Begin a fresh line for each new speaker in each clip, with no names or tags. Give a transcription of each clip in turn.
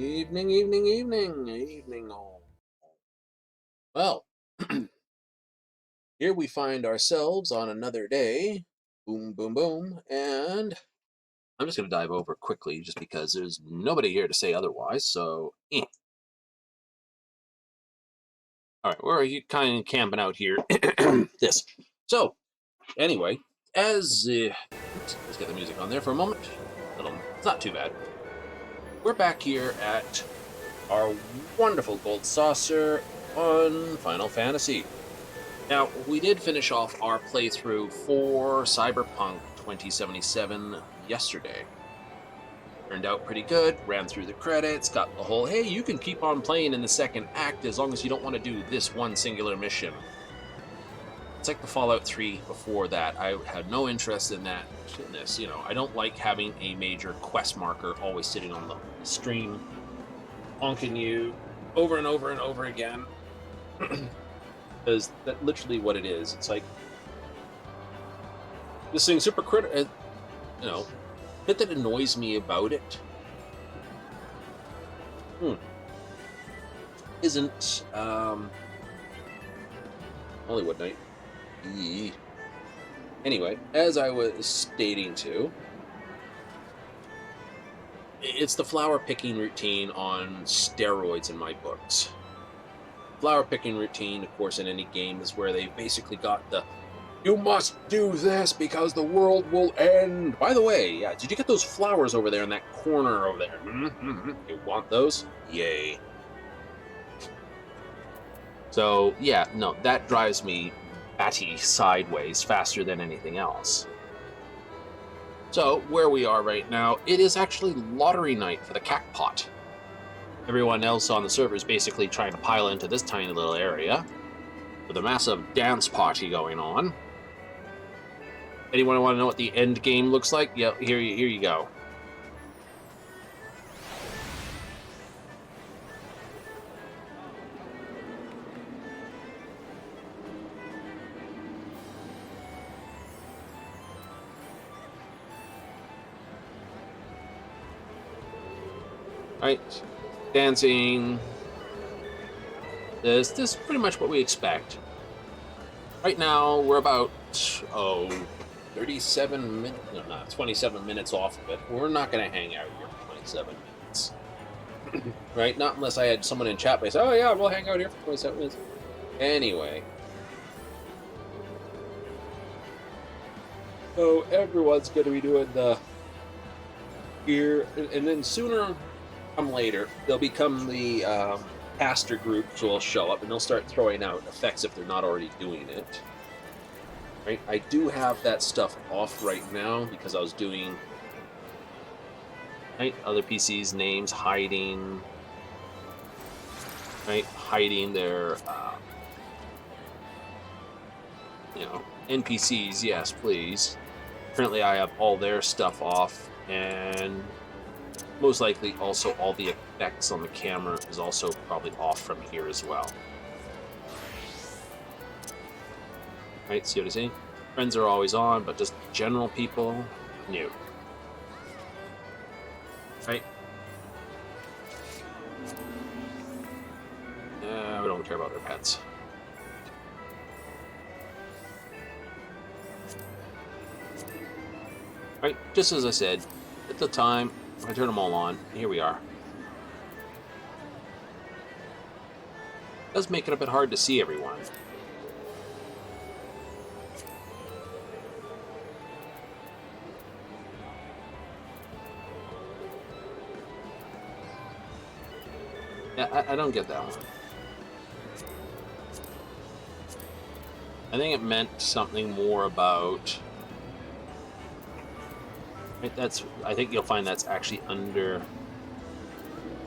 Evening, evening, evening, evening all. Well, here we find ourselves on another day. Boom, boom, boom. And I'm just going to dive over quickly just because there's nobody here to say otherwise. So, all right, we're kind of camping out here. This. So, anyway, as oops, let's get the music on there for a moment. It's not too bad. We're back here at our wonderful gold saucer on Final Fantasy. Now, we did finish off our playthrough for Cyberpunk 2077 yesterday. Turned out pretty good, ran through the credits, got the whole, hey, you can keep on playing in the second act as long as you don't want to do this one singular mission. It's like the Fallout 3 before that. I had no interest in that. In this, I don't like having a major quest marker always sitting on the stream, honking you over and over and over again. Because that's literally what it is. It's like this thing super critical. Bit that annoys me about it isn't Hollywood night. Anyway, as I was stating to, it's the flower picking routine on steroids in my books. Flower picking routine, of course, in any game is where they basically got the you must do this because the world will end. By the way, yeah, did you get those flowers over there in that corner over there? You want those? Yay. So, yeah, no, that drives me batty sideways faster than anything else. So, where we are right now, it is actually lottery night for the Cactpot. Everyone else on the server is basically trying to pile into this tiny little area with a massive dance party going on. Anyone want to know what the end game looks like? Yeah, here you go. Right, dancing. This is pretty much what we expect. Right now, we're about 37 minutes, no, not 27 minutes off of it. We're not going to hang out here for 27 minutes. Right? Not unless I had someone in chat say, oh yeah, we'll hang out here for 27 minutes. Anyway. So everyone's going to be doing the here, and then sooner come later, they'll become the caster groups will show up and they'll start throwing out effects if they're not already doing it. Right? I do have that stuff off right now because I was doing other PCs' names, hiding their NPCs. Yes, please. Currently, I have all their stuff off, and most likely also all the effects on the camera is also probably off from here as well. Right, see what I'm saying? Friends are always on, but just general people, new. Right? We don't care about their pets. Right, just as I said, at the time, I turned them all on. Here we are. It does make it a bit hard to see everyone. Yeah, I don't get that one. I think it meant something more about... Right, I think you'll find that's actually under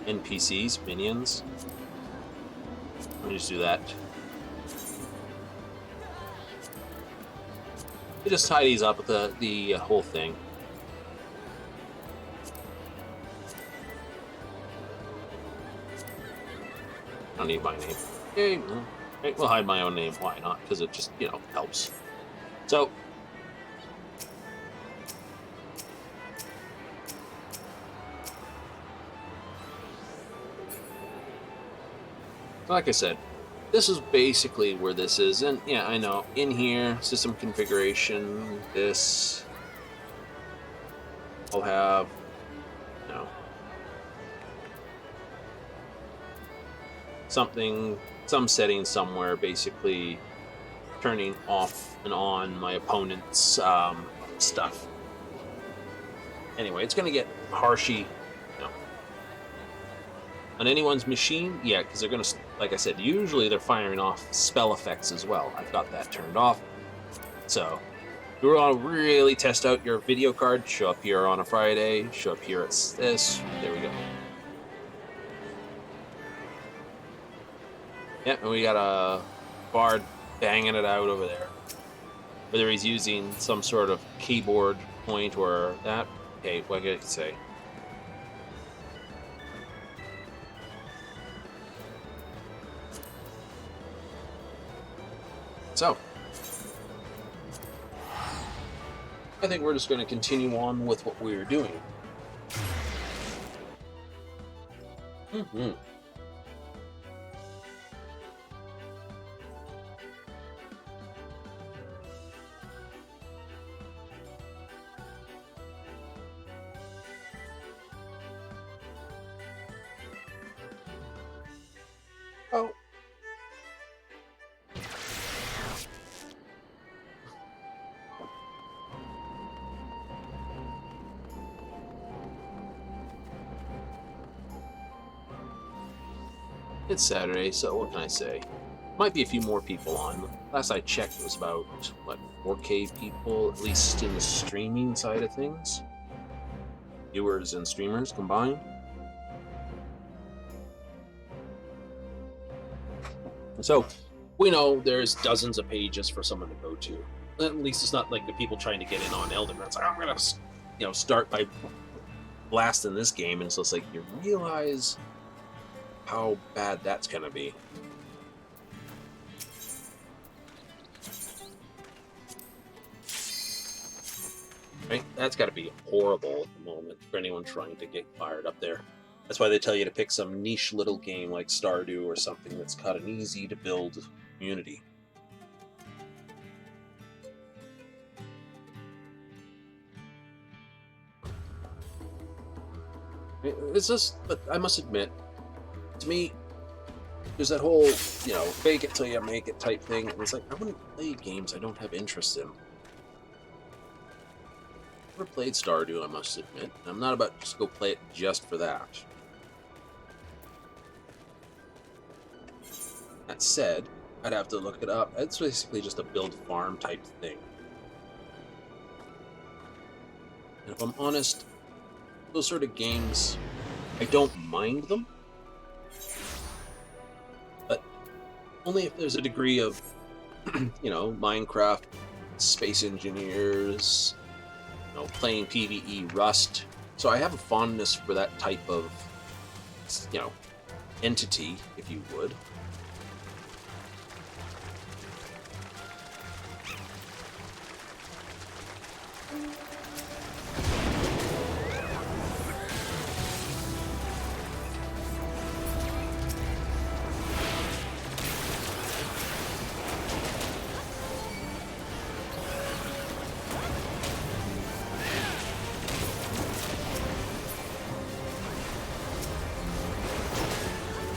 NPCs, minions. Let me just do that. You just tie these up with the whole thing. I don't need my name. Okay, right, we'll hide my own name. Why not? Because it just, helps. So, Like I said, this is basically where this is. And yeah, I know, in here, system configuration, this, I'll have, you know, something, some setting somewhere, basically turning off and on my opponent's stuff. Anyway, it's going to get harshy, you know, on anyone's machine. Yeah, because they're going to, like I said, usually they're firing off spell effects as well. I've got that turned off. So if you want to really test out your video card, show up here on a Friday, show up here at this. There we go. Yeah, and we got a bard banging it out over there. Whether he's using some sort of keyboard point or that. Okay, what can I say? So, I think we're just going to continue on with what we were doing. Mm-hmm. Oh. It's Saturday, so what can I say? Might be a few more people on. Last I checked, it was about, what, 4K people, at least in the streaming side of things? Viewers and streamers combined. So, we know there's dozens of pages for someone to go to. At least it's not like the people trying to get in on Elden Ring. It's like, I'm gonna, you know, start by blasting this game, and so it's like, you realize how bad that's gonna be. Right? That's gotta be horrible at the moment for anyone trying to get fired up there. That's why they tell you to pick some niche little game like Stardew or something that's got an easy to build community. It's just, but I must admit, to me, there's that whole, you know, fake it till you make it type thing, and it's like, I wouldn't play games I don't have interest in. I've never played Stardew, I must admit. I'm not about to just go play it just for that. That said, I'd have to look it up. It's basically just a build farm type thing. And if I'm honest, those sort of games, I don't mind them. But only if there's a degree of, you know, Minecraft, Space Engineers, you know, playing PvE Rust. So I have a fondness for that type of, you know, entity, if you would.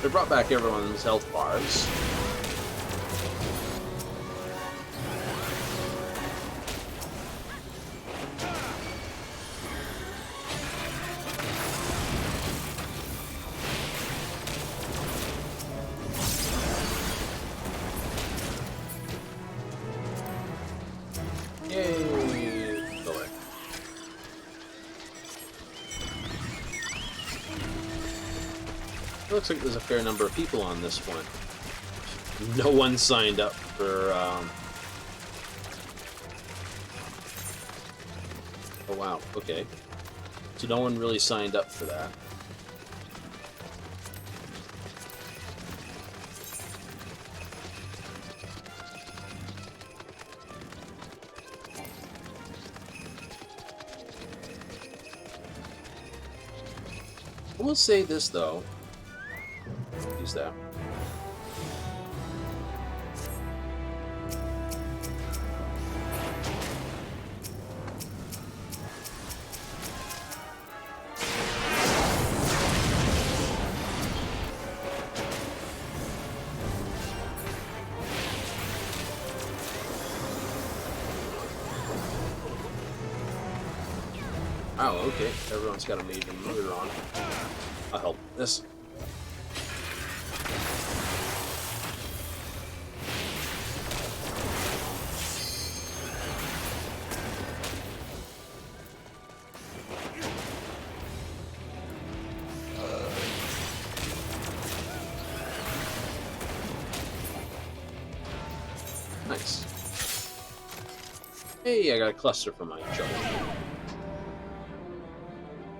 They brought back everyone's health bars. Yay! Go away. It looks like there's a fair number of people on this one. No one signed up for, Oh wow, okay. So no one really signed up for that. I will say this though. Use that. Oh, okay. Everyone's got a major motor on. I'll help this. Nice. Hey, I got a cluster for my trouble.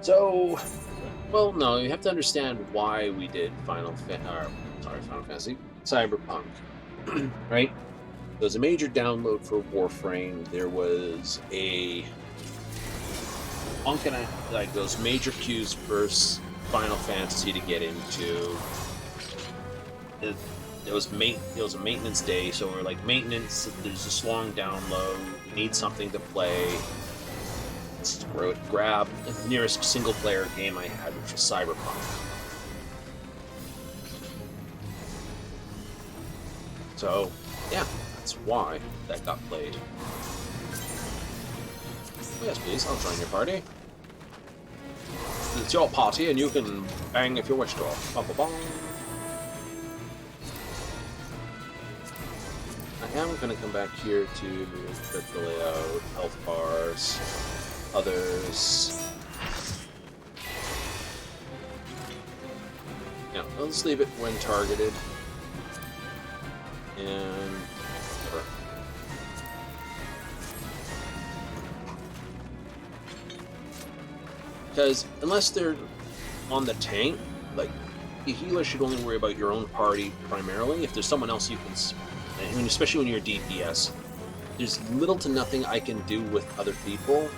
So, well, no, you have to understand why we did Final Fantasy, Cyberpunk, right? There was a major download for Warframe. There was a like those major queues for Final Fantasy to get into. It was a maintenance day, so we're like, maintenance. There's this long download. We need something to play. Grab the nearest single-player game I had, which was Cyberpunk. So, yeah, that's why that got played. Oh, yes, please, I'll join your party. It's your party, and you can bang if you wish to. Ba-ba-bong. I am going to come back here to the layout, health bars, others. Yeah, let's leave it when targeted. And whatever. Because unless they're on the tank, like, the healer should only worry about your own party primarily. If there's someone else you can, I mean, especially when you're DPS, there's little to nothing I can do with other people,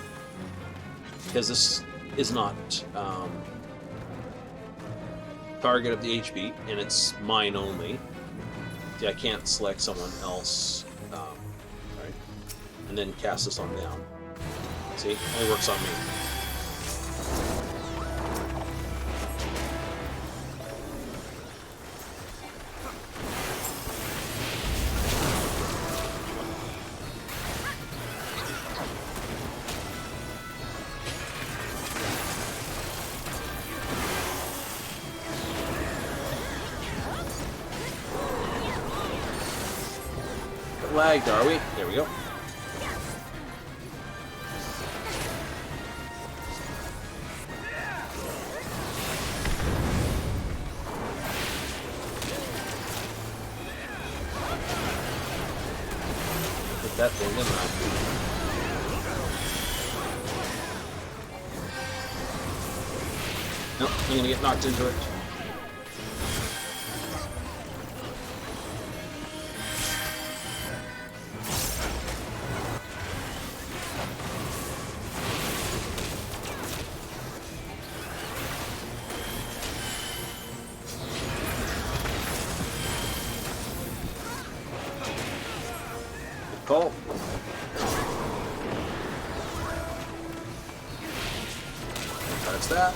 because this is not target of the HP, and it's mine only. See, I can't select someone else, right, and then cast this on them. See, it only works on me. Lagged, are we? There we go. Put that thing in there. Nope, I'm gonna get knocked into it. Call. That's that.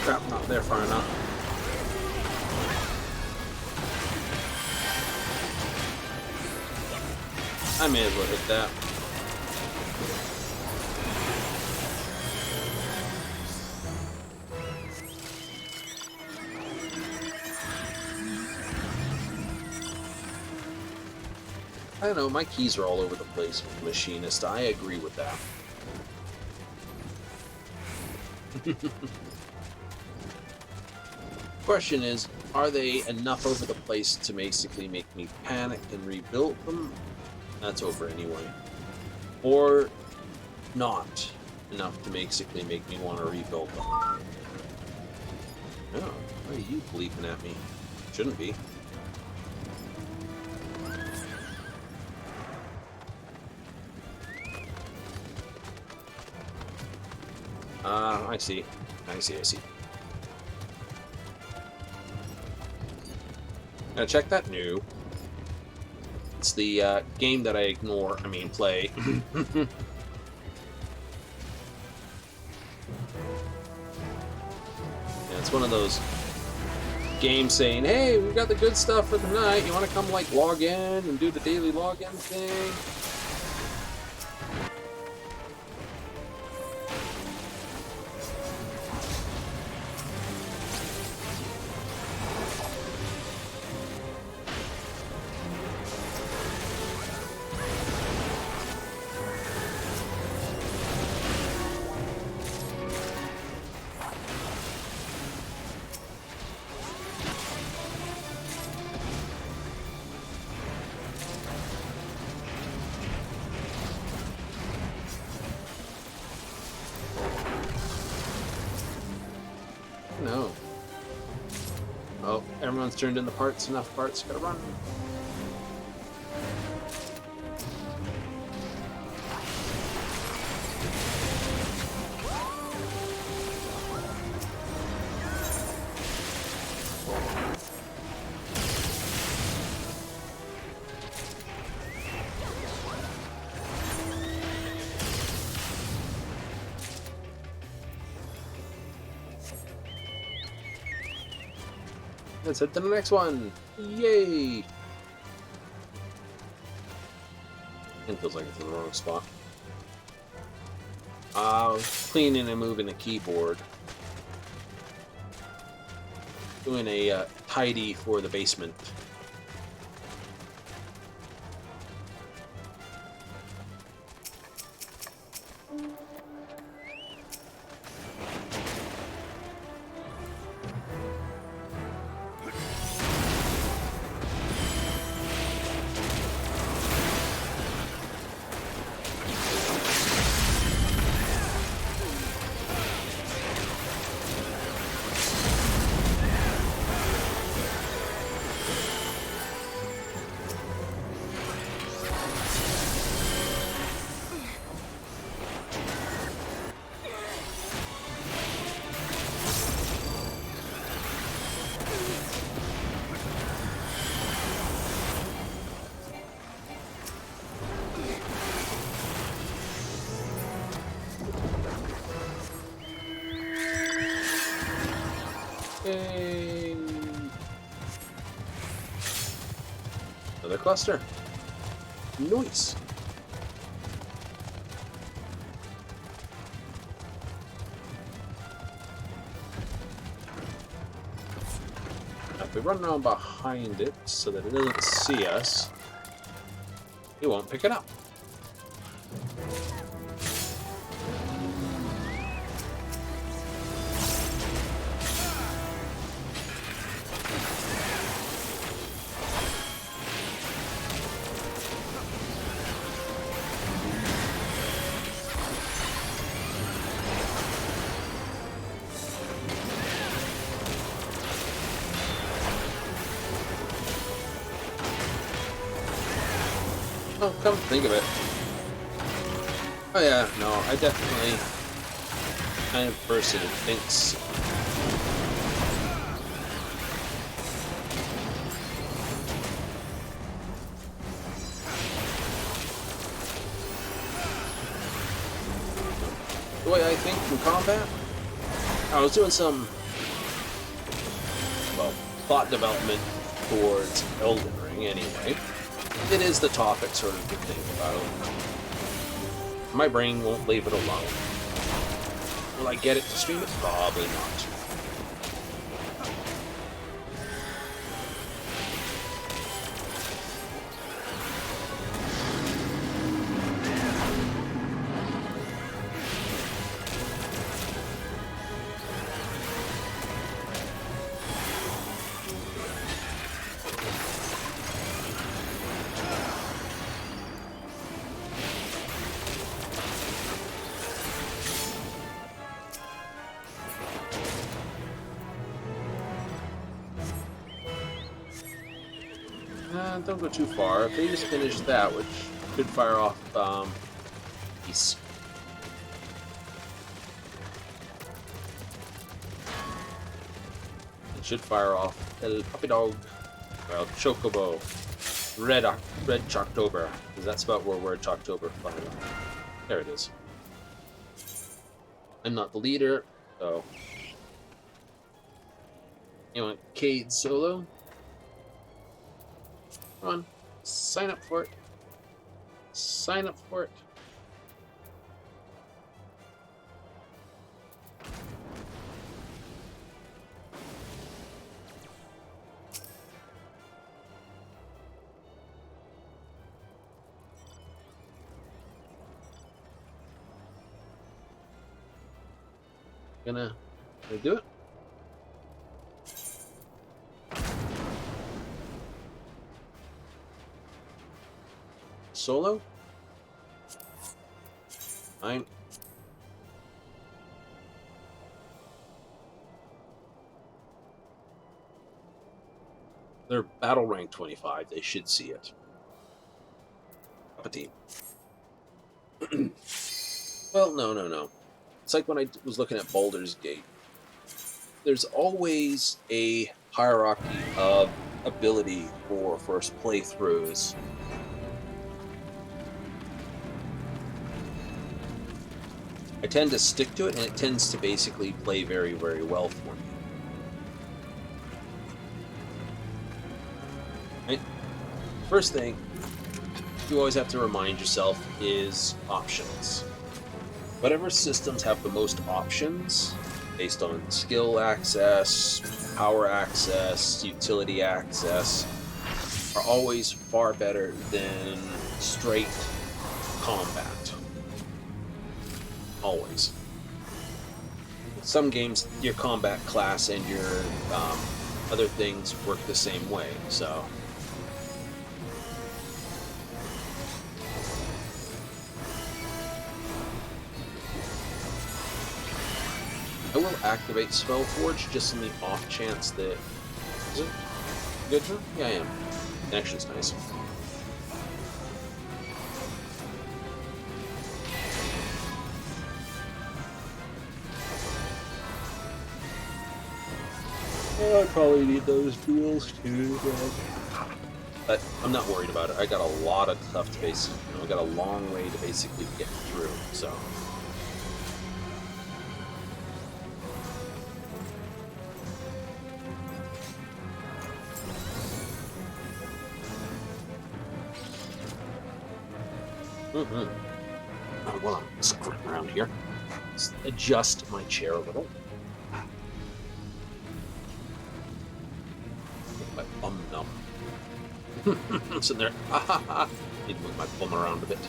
Crap, not there far enough. I may as well hit that. I don't know, my keys are all over the place with Machinist. I agree with that. Question is, are they enough over the place to basically make me panic and rebuild them? That's over anyway. Or not enough to basically make me want to rebuild them. Oh, why are you bleeping at me? Shouldn't be. I see. I see. Now check that new. It's the game that I play. Yeah, it's one of those games saying, hey, we've got the good stuff for the night. You want to come, like, log in and do the daily login thing? No. Oh, everyone's turned in the parts. Enough parts. Gotta run. Let's head to the next one. Yay! It feels like it's in the wrong spot. Cleaning and moving the keyboard. Doing a tidy for the basement. Yay! Another cluster. Nice. If we run around behind it so that it doesn't see us, it won't pick it up. Oh, come to think of it. Oh yeah, no, I definitely kind of person who thinks the way I think from combat. I was doing some, well, plot development towards Elden Ring anyway. It is the topic sort of to think about. My brain won't leave it alone. Will I get it to stream it? Probably not. Don't go too far. If they just finish that, which could fire off peace. It should fire off El Puppy Dog, well, Chocobo, Red Chocktober, because that's about where Word Chocktober fired off. There it is. I'm not the leader, so you want Cade solo? Come on, sign up for it. Sign up for it. Gonna do it. Solo? Fine. They're battle rank 25. They should see it. Up a team. Well, no. It's like when I was looking at Baldur's Gate. There's always a hierarchy of ability for first playthroughs. I tend to stick to it, and it tends to basically play very, very well for me. Right? First thing you always have to remind yourself is options. Whatever systems have the most options, based on skill access, power access, utility access, are always far better than straight combat. Always. In some games, your combat class and your other things work the same way, so... I will activate Spellforge just in the off chance that... Is it good? Yeah, I am. Connection's nice. I probably need those tools too, but I'm not worried about it. I got a lot of stuff to basically, I got a long way to basically get through, so... Well, I'm screwing around here. Let's adjust my chair a little. Make my bum numb. I'm sitting there. Need to move my bum around a bit.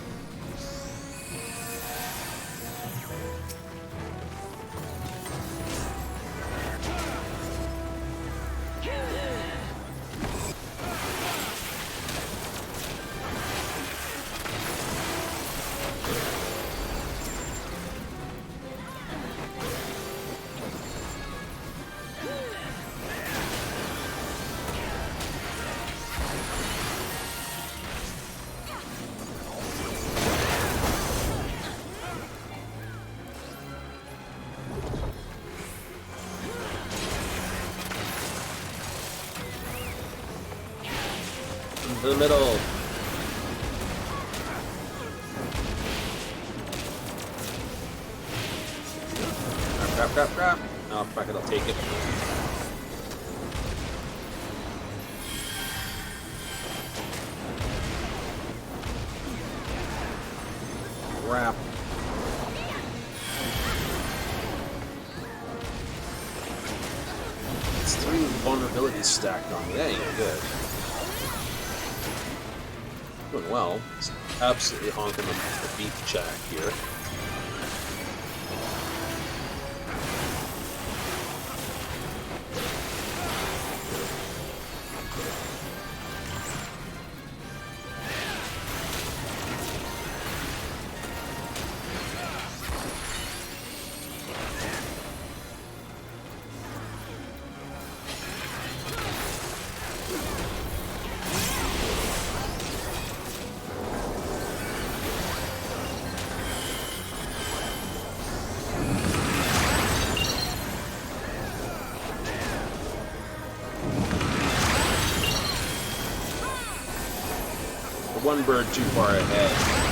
To the middle. Crap. Oh, fuck it, I'll take it. Crap. It's 3 vulnerabilities stacked on me. That ain't good. Doing well. It's absolutely honking the beef jack here. one bird too far ahead.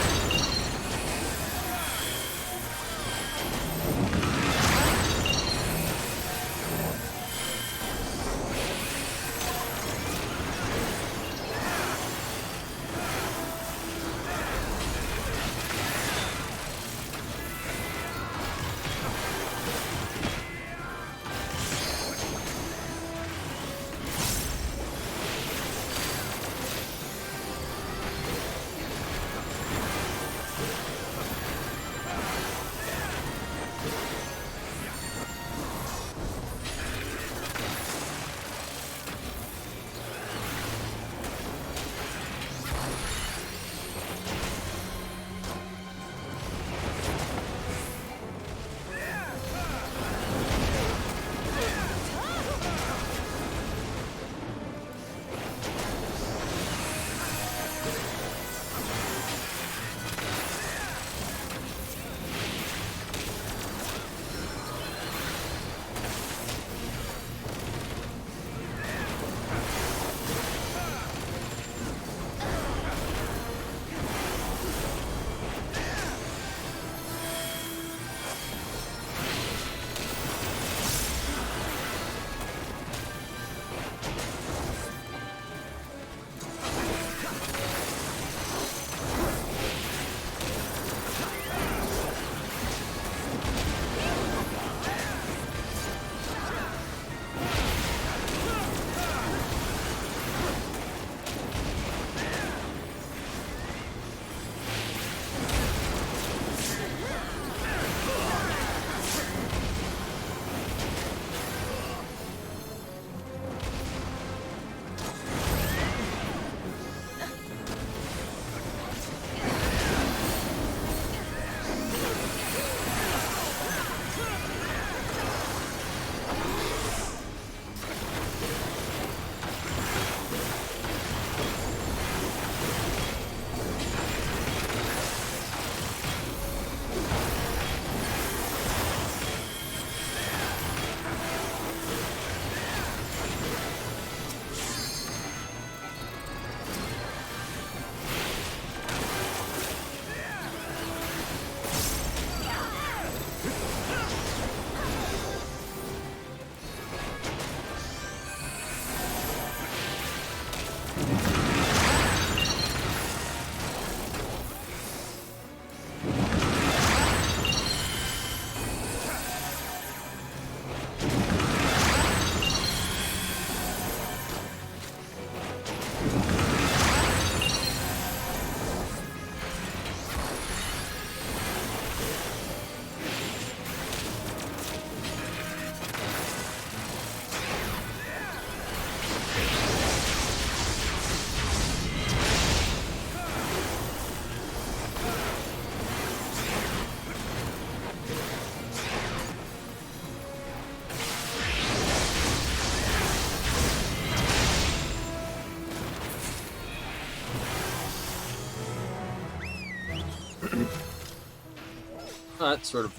That sort of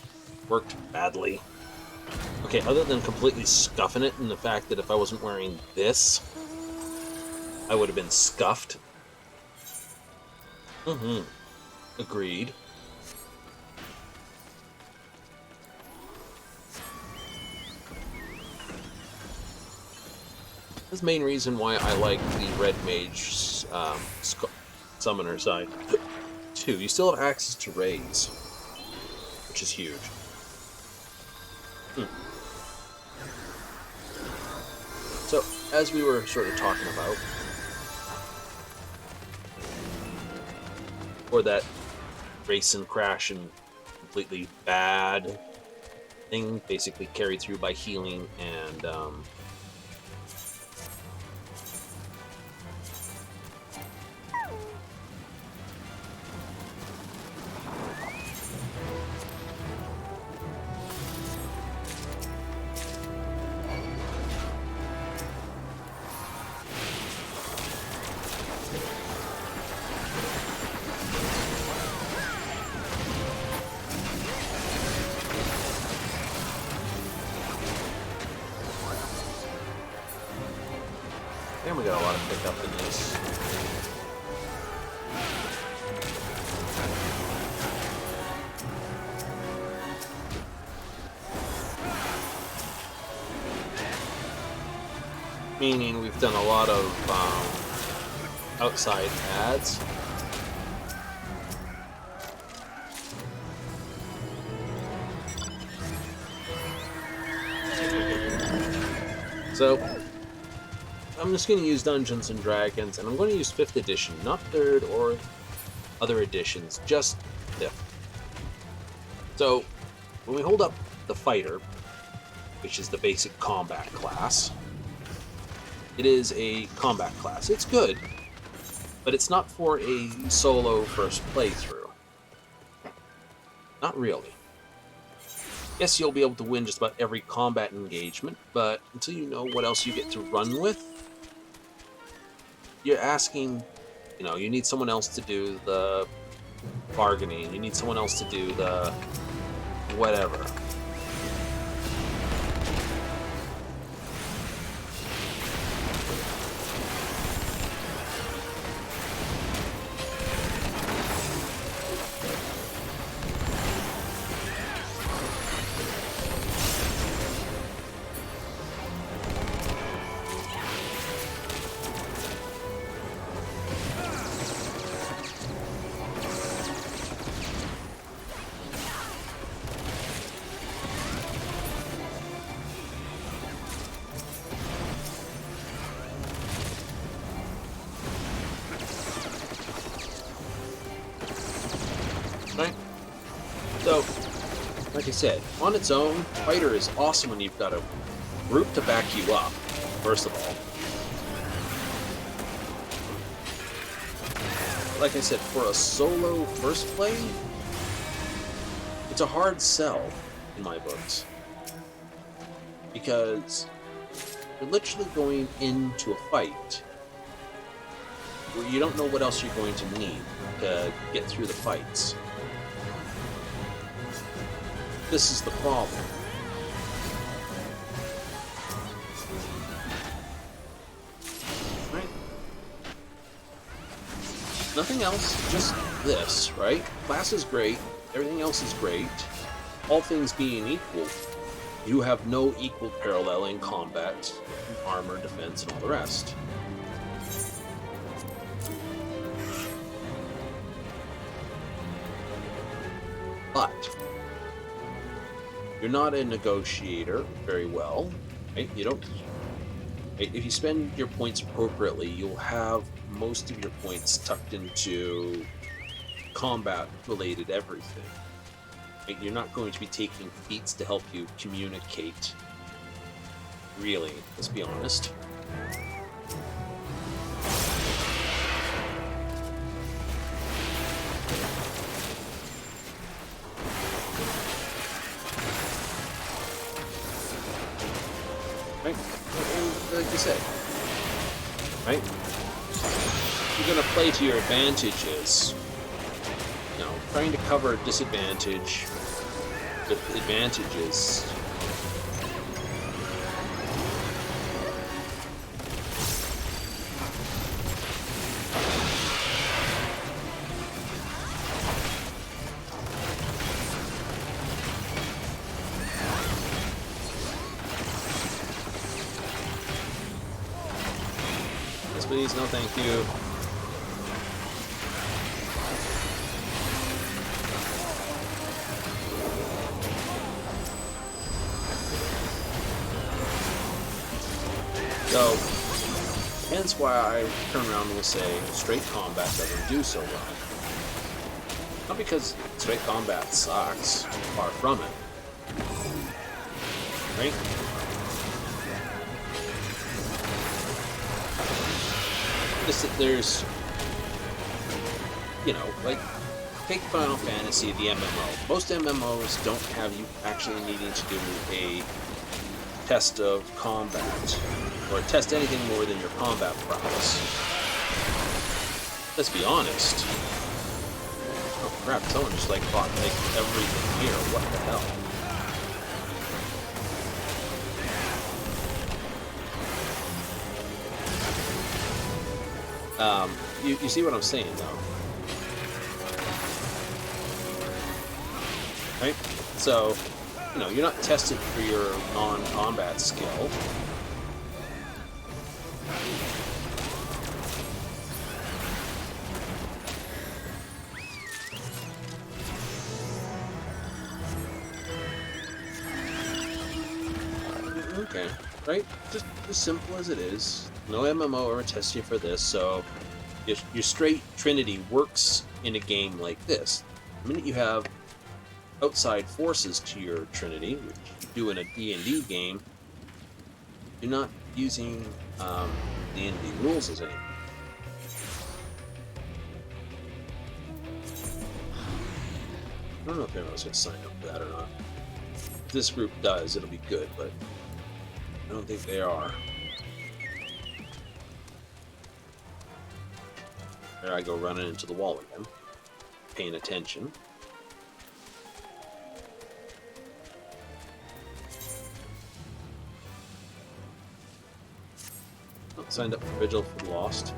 worked badly. Okay, other than completely scuffing it, and the fact that if I wasn't wearing this, I would have been scuffed. Agreed. That's the main reason why I like the Red Mage Summoner side. 2. You still have access to raids, which is huge. So, as we were sort of talking about, or that race and crash and completely bad thing, basically carried through by healing and and we got a lot of pickup in this. meaning we've done a lot of outside ads. So, I'm just going to use Dungeons and Dragons, and I'm going to use 5th edition, not 3rd or other editions, just 5th. So, when we hold up the fighter, which is the basic combat class, it is a combat class. It's good, but it's not for a solo first playthrough. Not really. Yes, you'll be able to win just about every combat engagement, but until you know what else you get to run with, you're asking, you need someone else to do the bargaining, you need someone else to do the whatever. Right? So, like I said, on its own, Fighter is awesome when you've got a group to back you up, first of all. Like I said, for a solo first play, it's a hard sell in my books. Because you're literally going into a fight where you don't know what else you're going to need to get through the fights. This is the problem. Right? Nothing else, just this, right? Class is great, everything else is great. All things being equal, you have no equal parallel in combat, armor, defense, and all the rest. But you're not a negotiator very well, right? You don't. Right? If you spend your points appropriately, you'll have most of your points tucked into combat-related everything. Right? You're not going to be taking feats to help you communicate. Really, let's be honest. Right? Like you said, right? You're going to play to your advantages. Trying to cover a disadvantage with advantages. Yes, please. No, thank you. So, hence why I turn around and will say straight combat doesn't do so well. Not because straight combat sucks, far from it. Right? Just that there's, like, take Final Fantasy, the MMO. Most MMOs don't have you actually needing to do a test of combat, or test anything more than your combat prowess. Let's be honest. Oh crap, someone just bought everything here, what the hell? You see what I'm saying though? Right? So, you're not tested for your non-combat skill. Okay, right? Just as simple as it is. No MMO or test you for this, so your straight Trinity works in a game like this. The minute you have outside forces to your Trinity, which you do in a D&D game, you're not using D&D rules as anymore. I don't know if anyone's going to sign up for that or not. If this group does, it'll be good, but I don't think they are. There I go running into the wall again, paying attention. Signed up for Vigil for the Lost.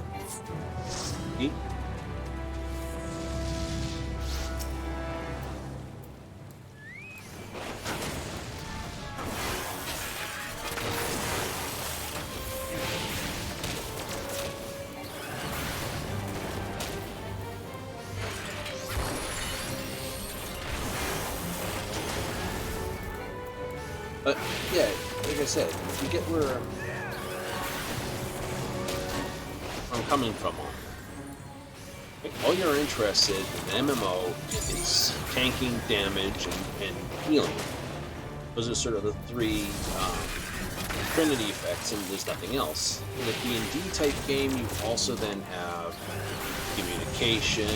Eat. But yeah, like I said, you get where I'm coming from on. All you're interested in MMO is tanking, damage, and healing. Those are sort of the three Trinity effects, and there's nothing else. In a D&D type game, you also then have communication,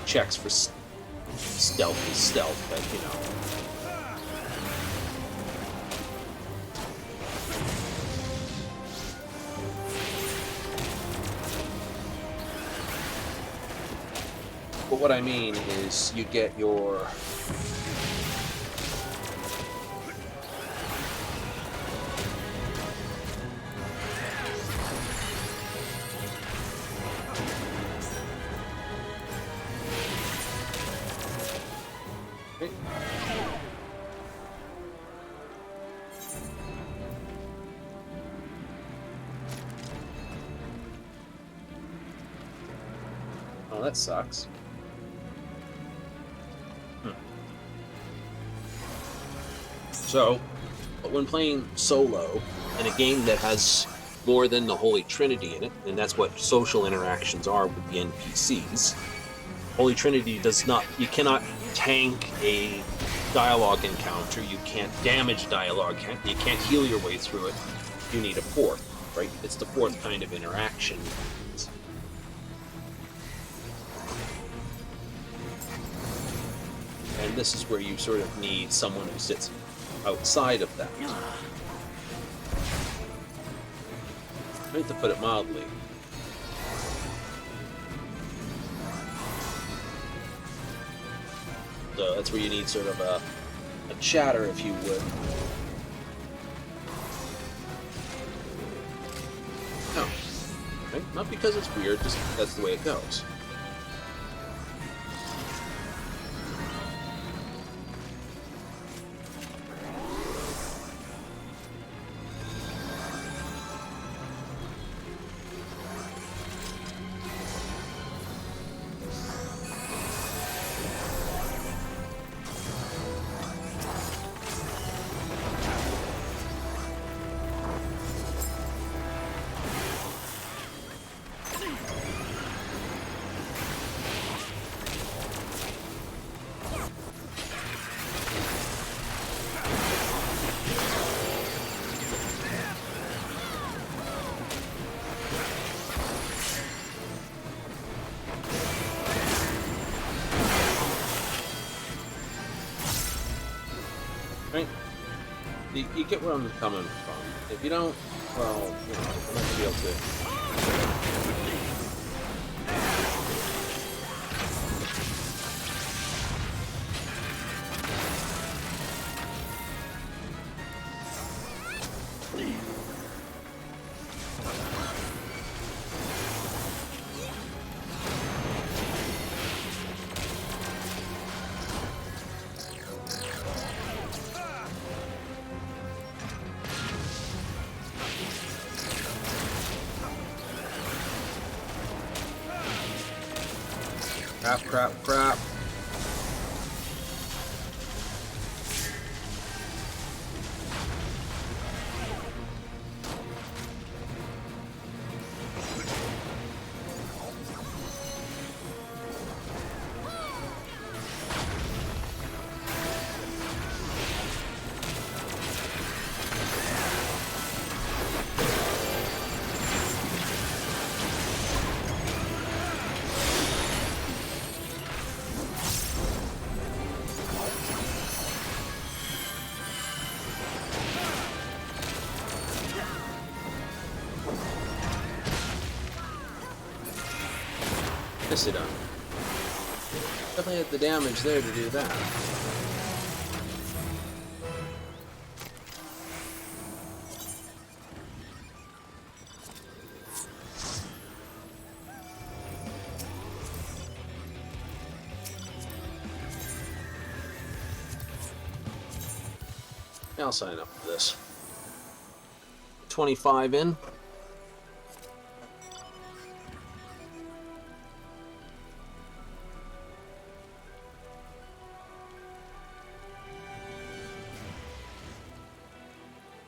checks for stealth is stealth, but But what I mean is you get your Oh, that sucks. So, but when playing solo in a game that has more than the Holy Trinity in it, and that's what social interactions are with the NPCs, Holy Trinity does not, you cannot tank a dialogue encounter, you can't damage dialogue, you can't heal your way through it, you need a fourth, right? It's the fourth kind of interaction. And this is where you sort of need someone who sits outside of that. Right, to put it mildly. So that's where you need sort of a chatter, if you would. No. Right? Not because it's weird, just that's the way it goes. Right? You get where I'm coming from. If you don't, well, I'm not going to be able to. Crap. Nicely done. Definitely had the damage there to do that. I'll sign up for this. 25 in.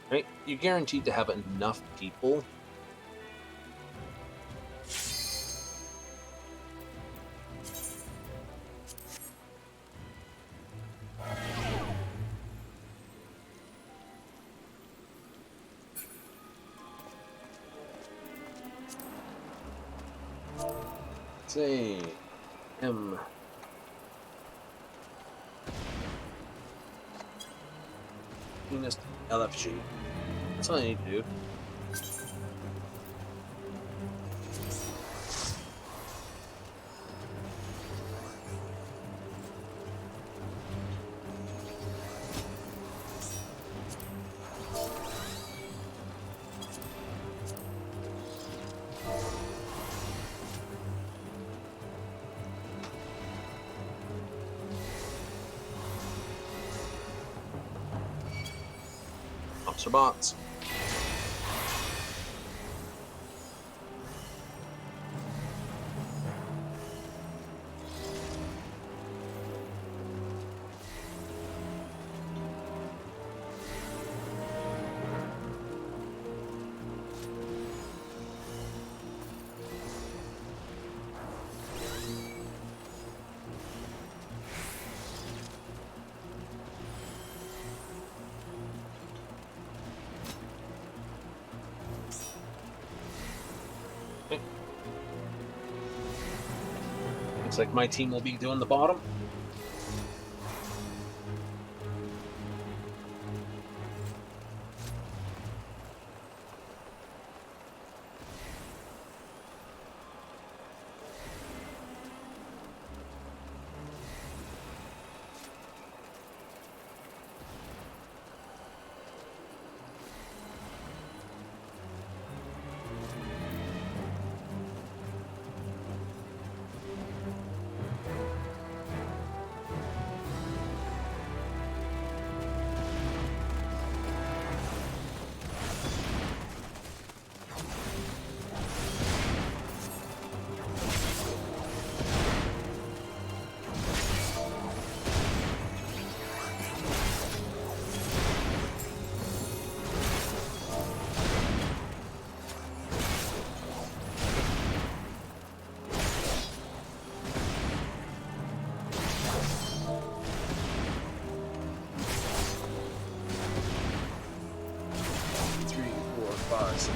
Right? You're guaranteed to have enough people. Say M. Machinist LFG. That's all I need to do. Officer bots. Looks like my team will be doing the bottom.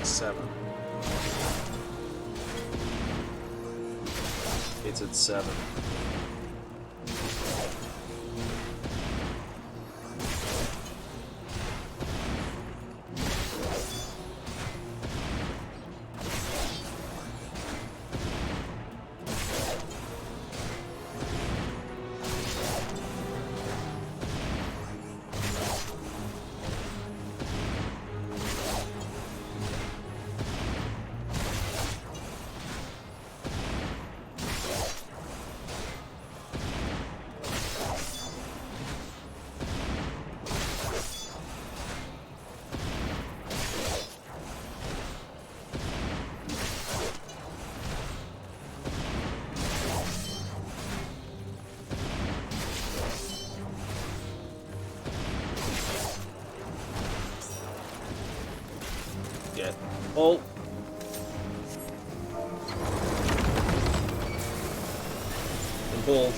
Seven. It's at 7. Get pull. And hold.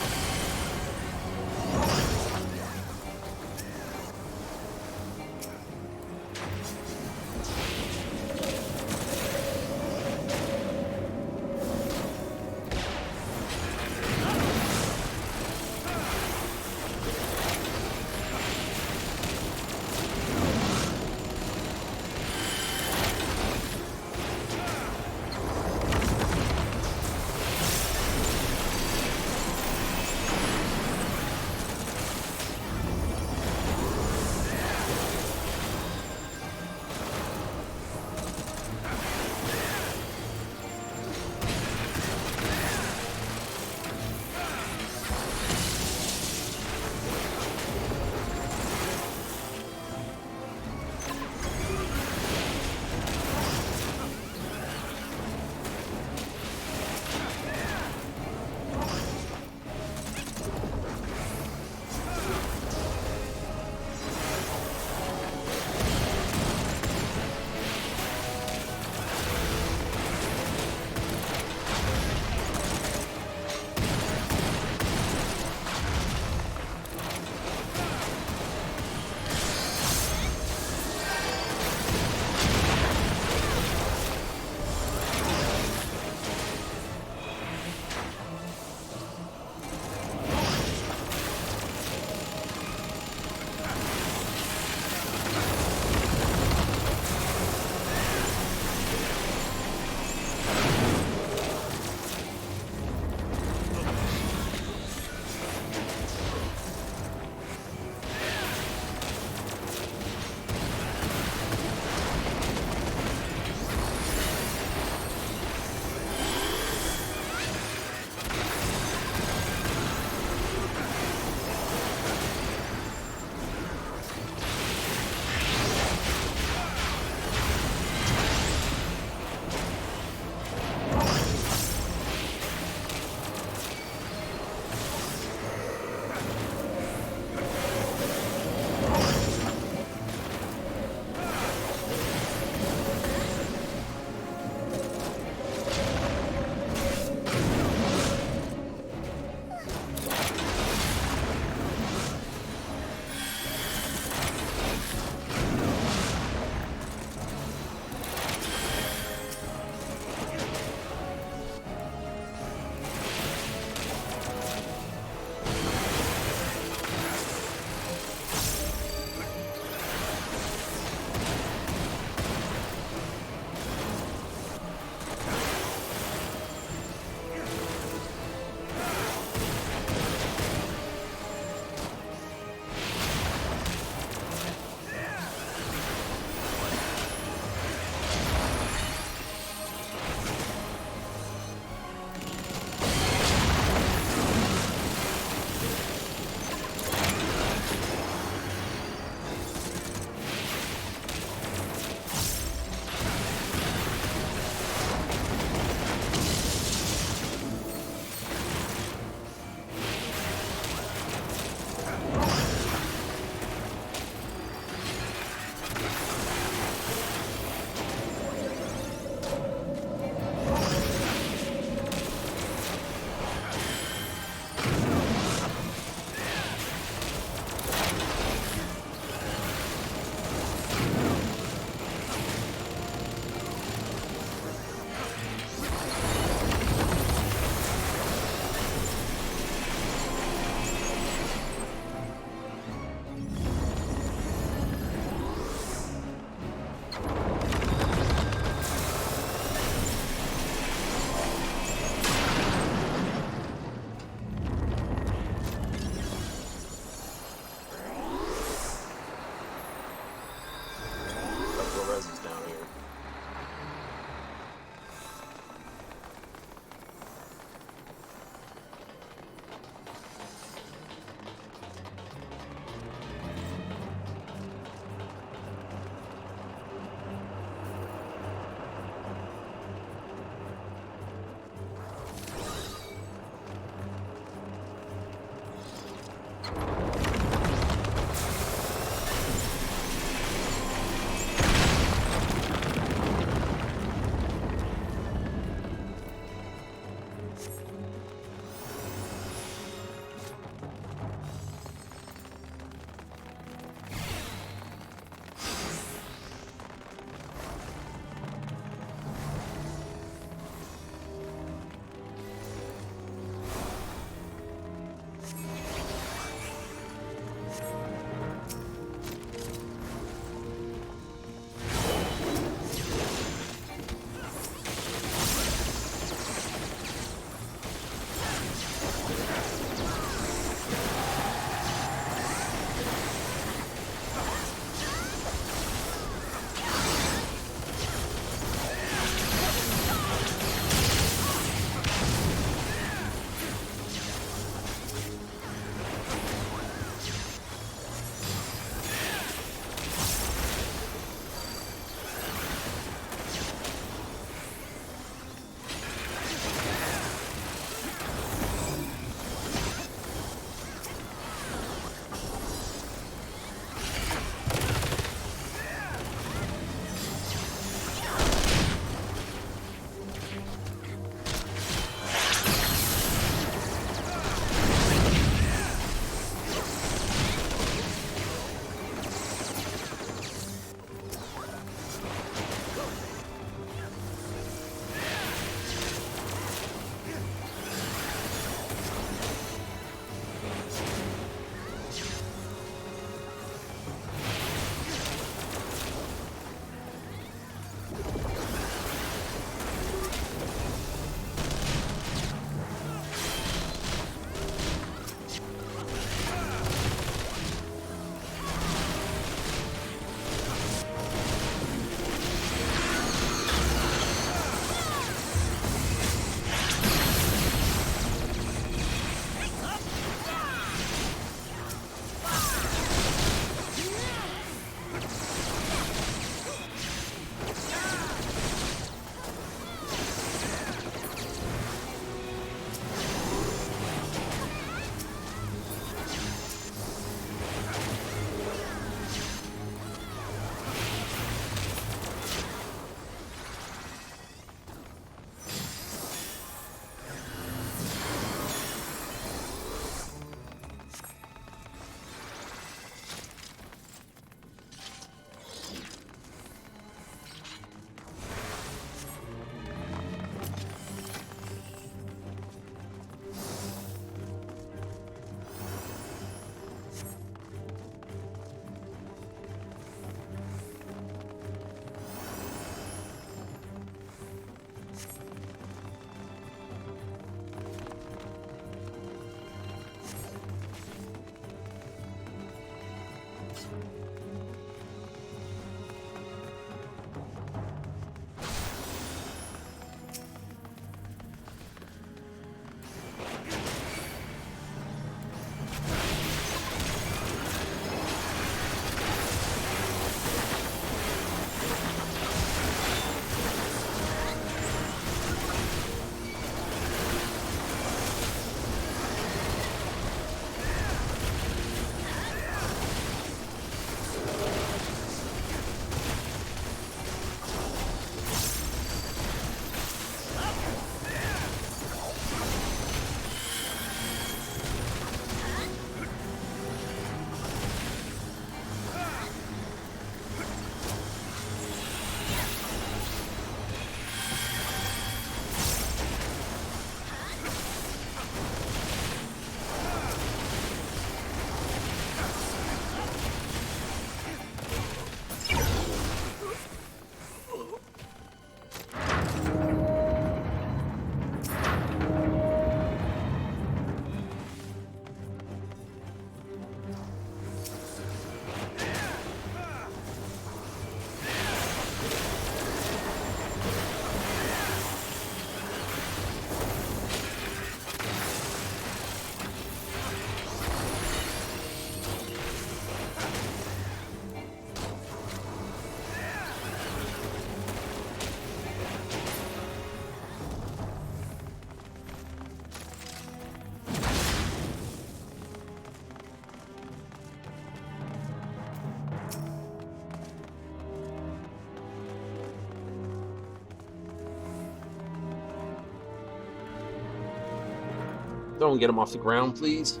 Don't get him off the ground, please.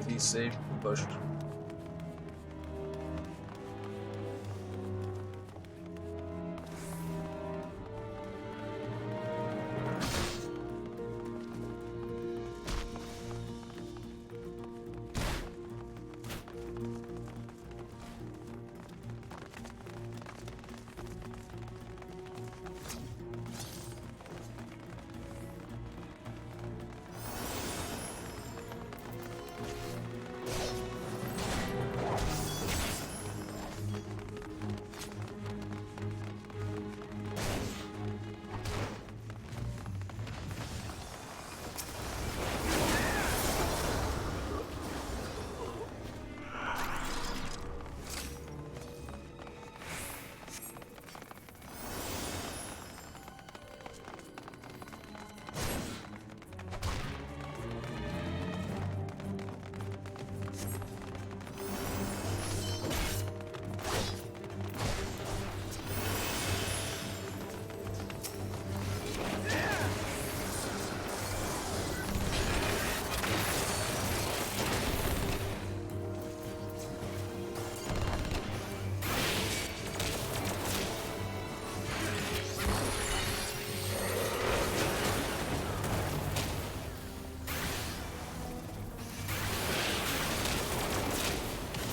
He's safe, pushed.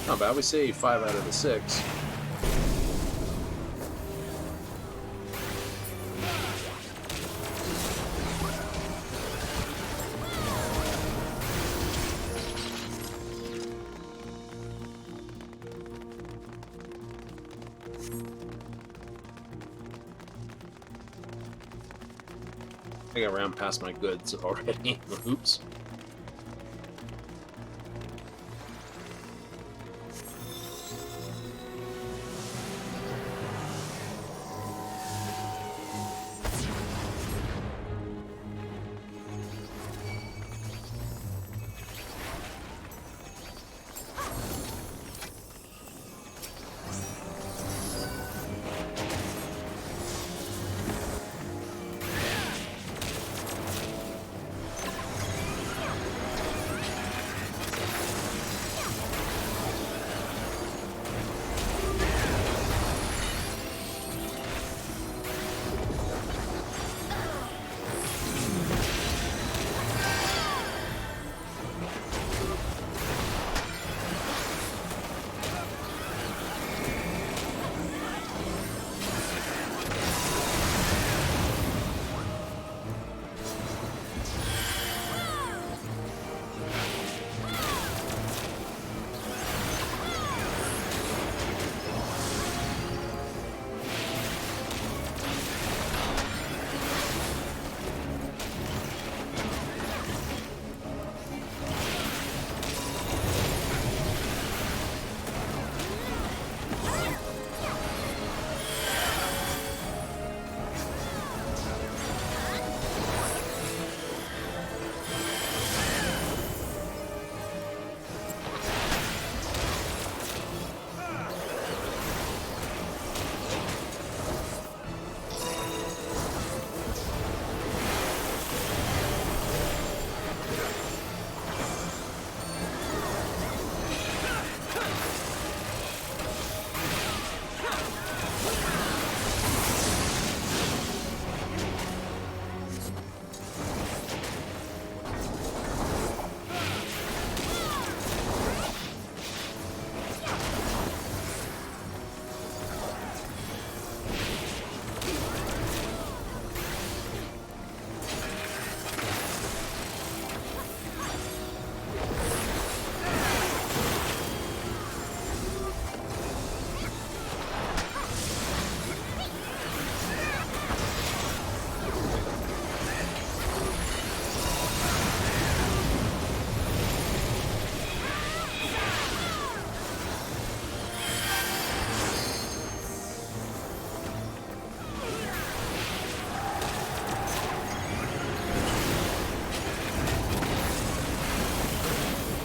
Not bad. We say 5 out of the 6. I got around past my goods already. Oops.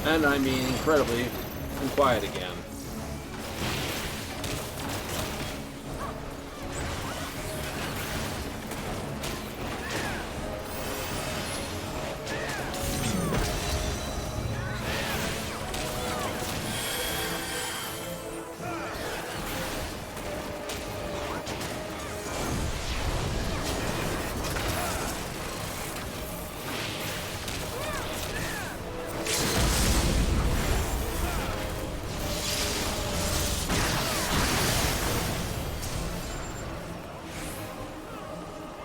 And I mean incredibly quiet again.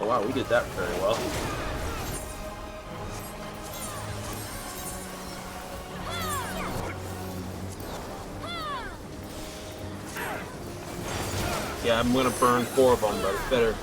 Oh wow, we did that very well. Yeah, I'm gonna burn 4 of them, but it's better.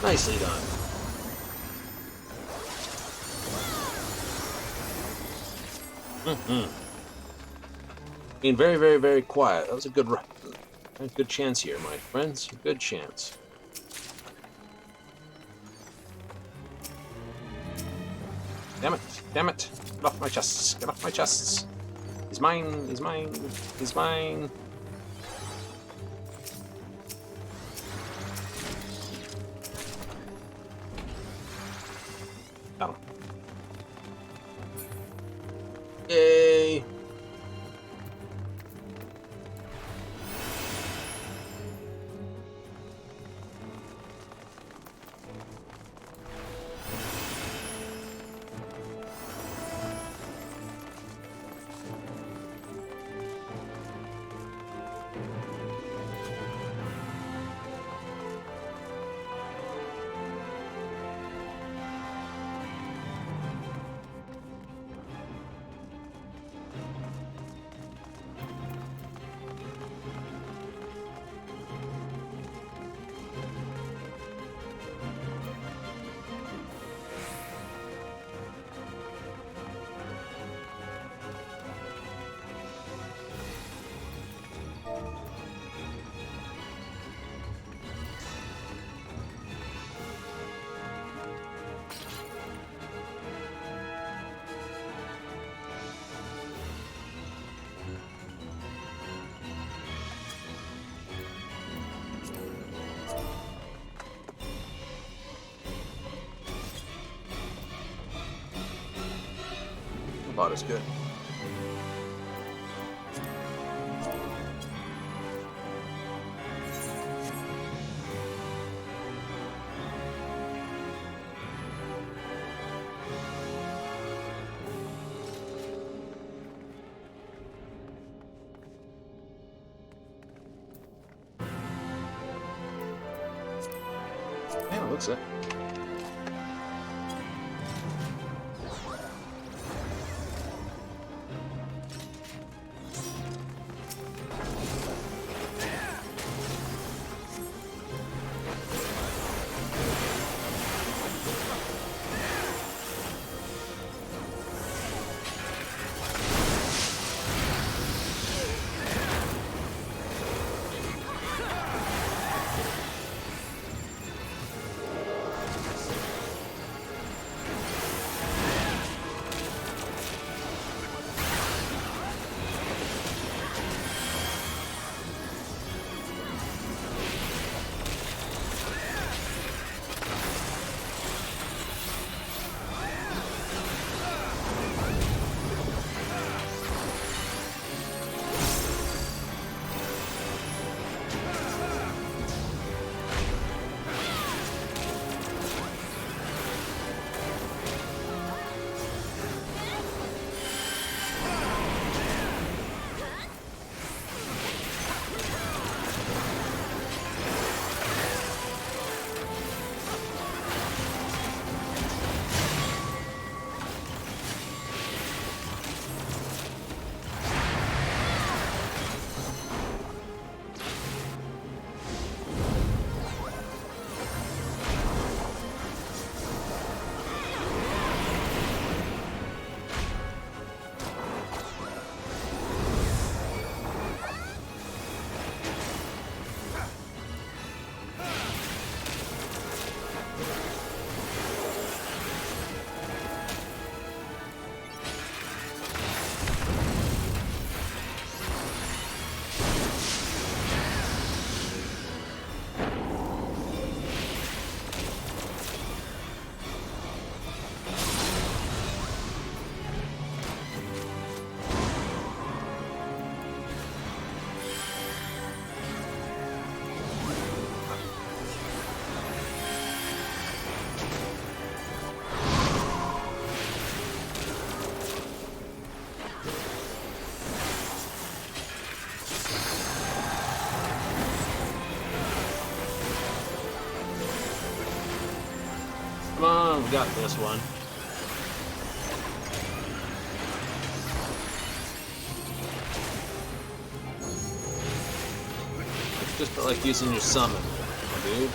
Nicely done. Being very, very, very quiet. That was a good chance here, my friends. A good chance. Damn it! Damn it! Get off my chests! Get off my chests! He's mine! He's mine! He's mine! Got him. Yay!
Pot is good.
Yeah, looks it. Come on, we got this one. Just felt like using your summon, dude.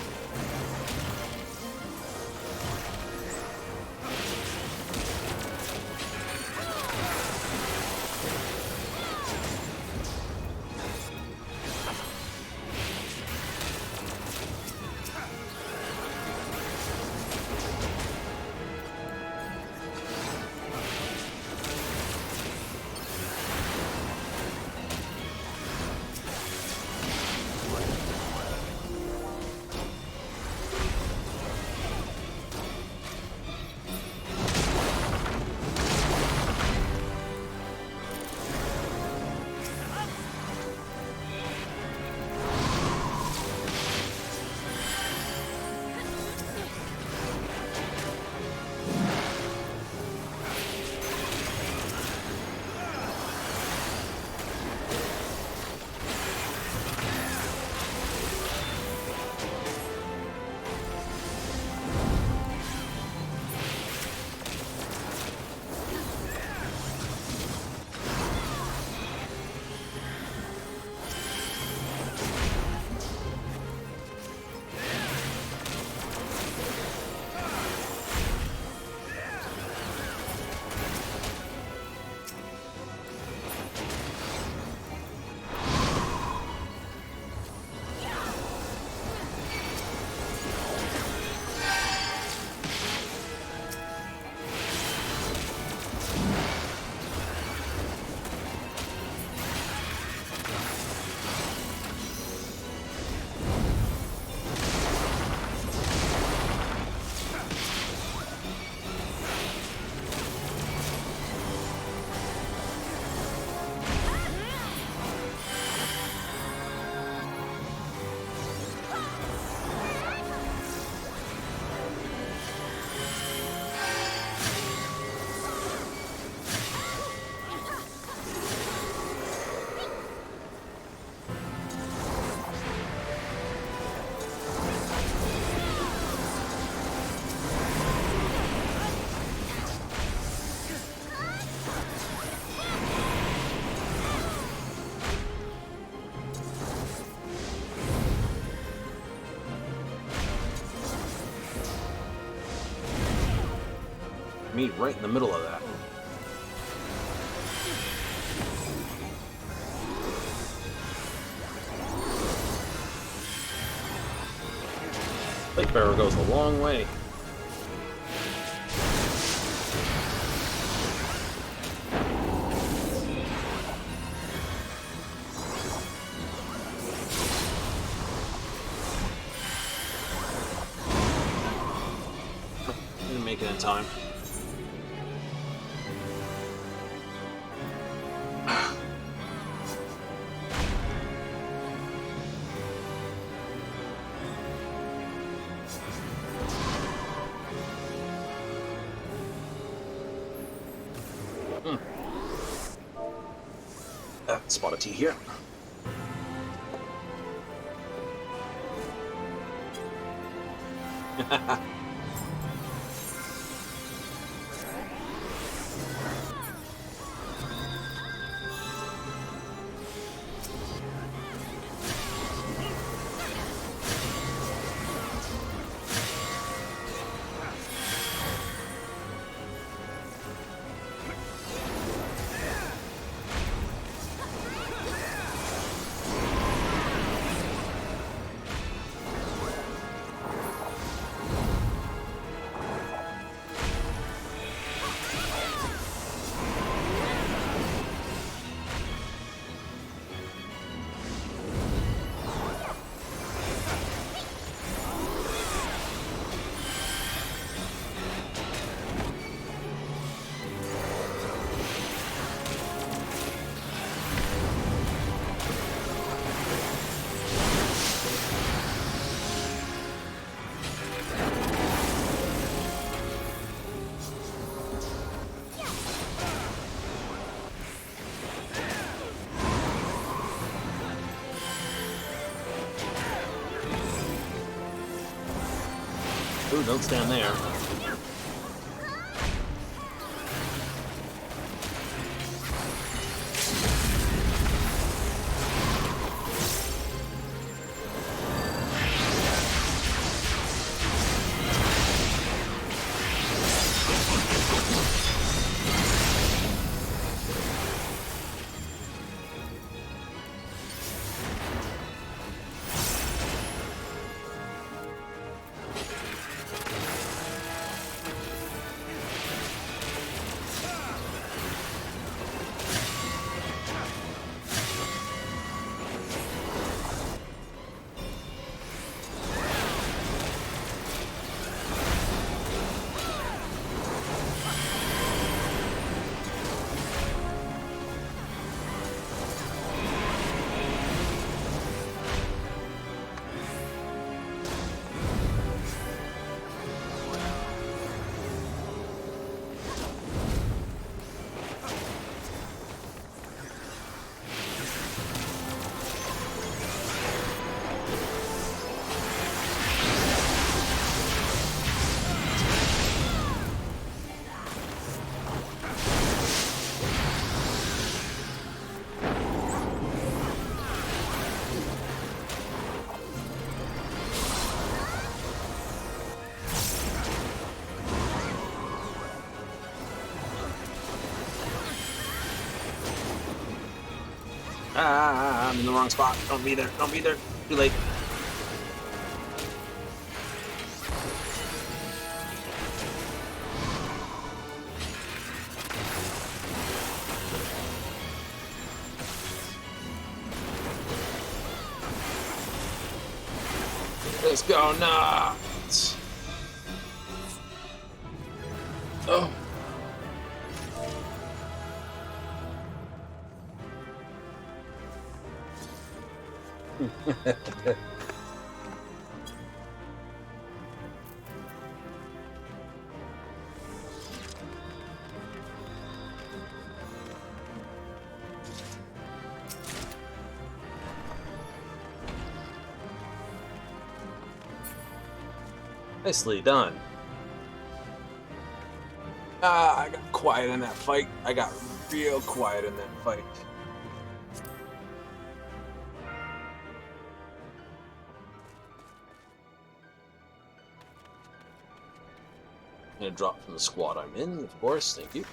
me right in the middle of that. Plate bearer goes a long way. Didn't make it in time. Spot a T here. Ooh, don't stand there. I'm in the wrong spot. Don't be there. Don't be there. Too late. Let's go nuts. Oh. Nicely done. I got quiet in that fight. I got real quiet in that fight. gonna drop from the squad I'm in, of course. Thank you.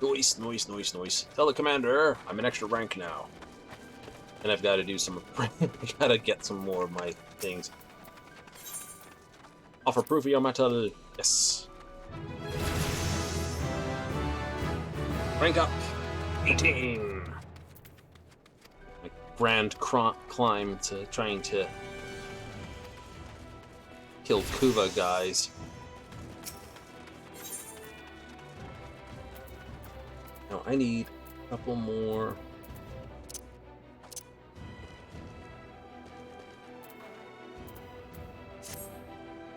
Noise, noise, noise, noise. Tell the commander I'm an extra rank now. And I've got to do some... I gotta get some more of my things. Offer proof of your metal. Yes. Rank up. 18. My grand climb to trying to kill Kuva guys. Now I need a couple more.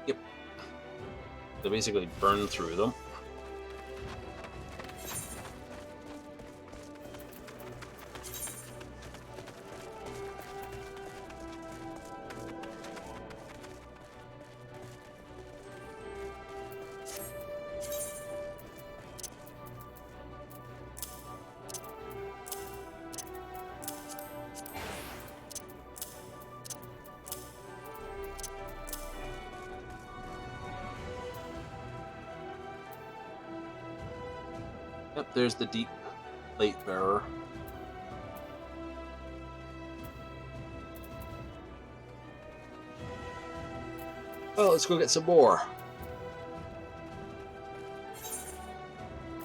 Yep. So basically burn through them. Yep, there's the deep plate bearer. Well, let's go get some more.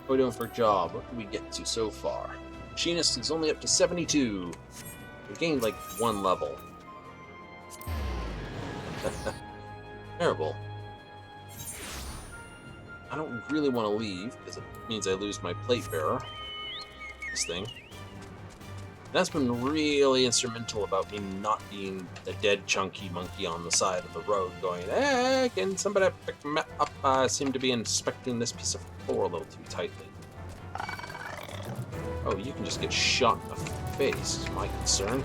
What are we doing for a job? What did we get to so far? Machinist is only up to 72. We gained like 1 level. Terrible. I don't really want to leave, because it means I lose my plate bearer. This thing. That's been really instrumental about me not being a dead chunky monkey on the side of the road going, hey, can somebody pick me up? I seem to be inspecting this piece of floor a little too tightly. Oh, you can just get shot in the face, is my concern.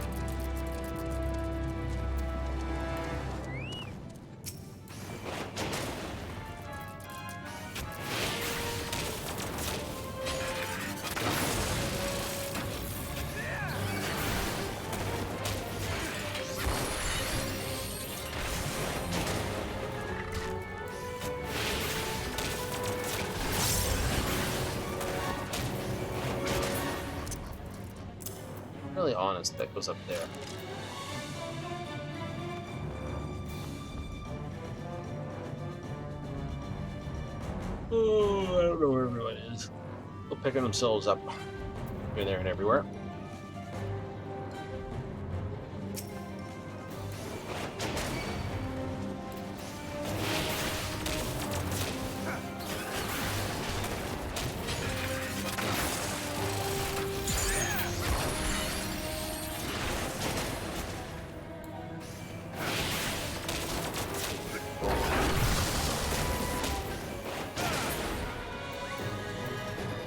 Really honest, that goes up there. Oh, I don't know where everyone is. They're picking themselves up here, there, and everywhere.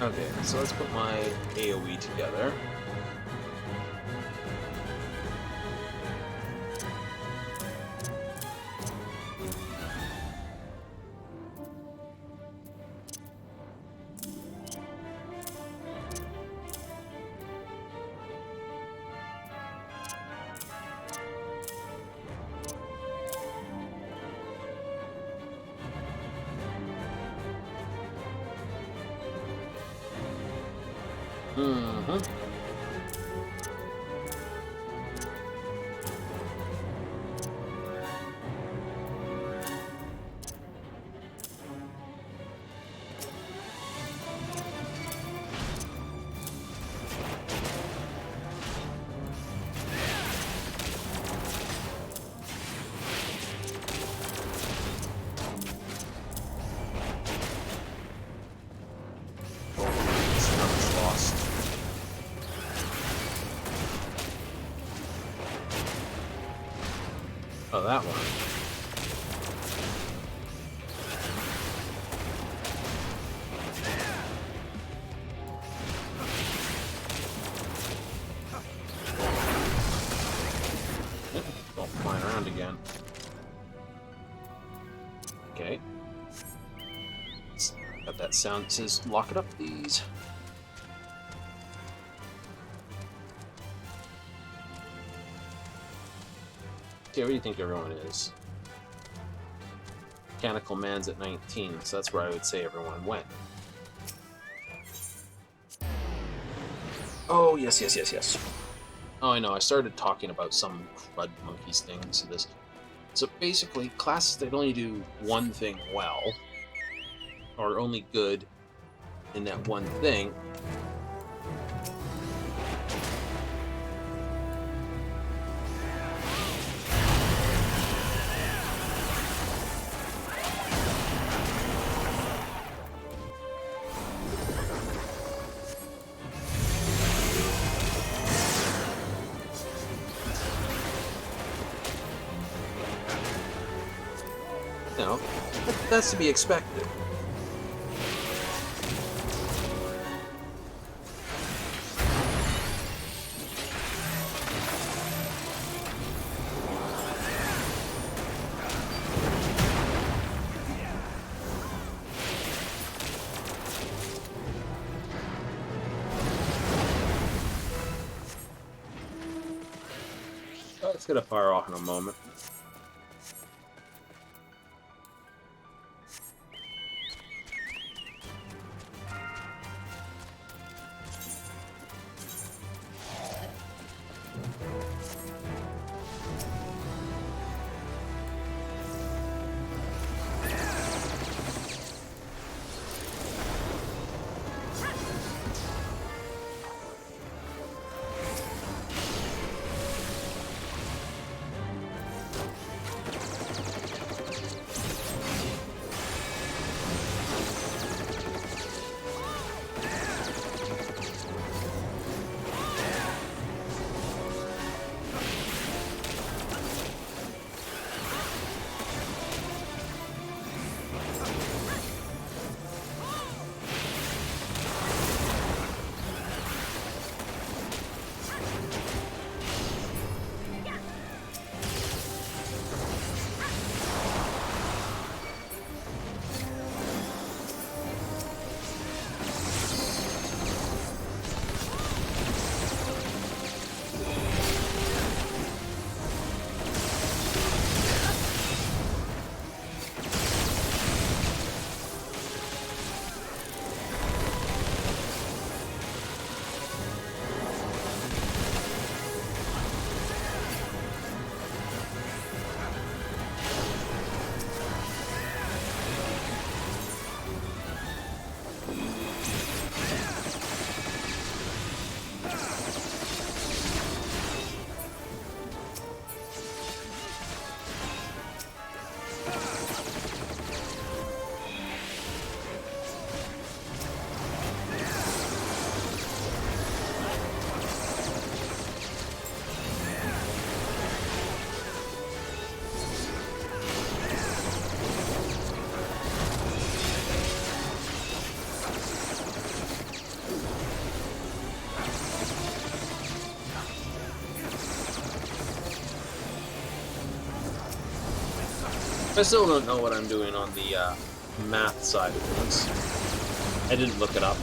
Okay, so let's put my AoE together. Mm-hmm. Lost. Oh, that one. Don't fly around again. Okay. Got that sound that says, lock it up, please. Okay, what do you think everyone is? Mechanical Man's at 19, so that's where I would say everyone went. Oh, yes. Oh, I know, I started talking about some crud monkeys thing, so basically, classes that only do one thing well, or only good in that one thing, you know, that's to be expected. It's gonna fire off in a moment. I still don't know what I'm doing on the math side of things. I didn't look it up.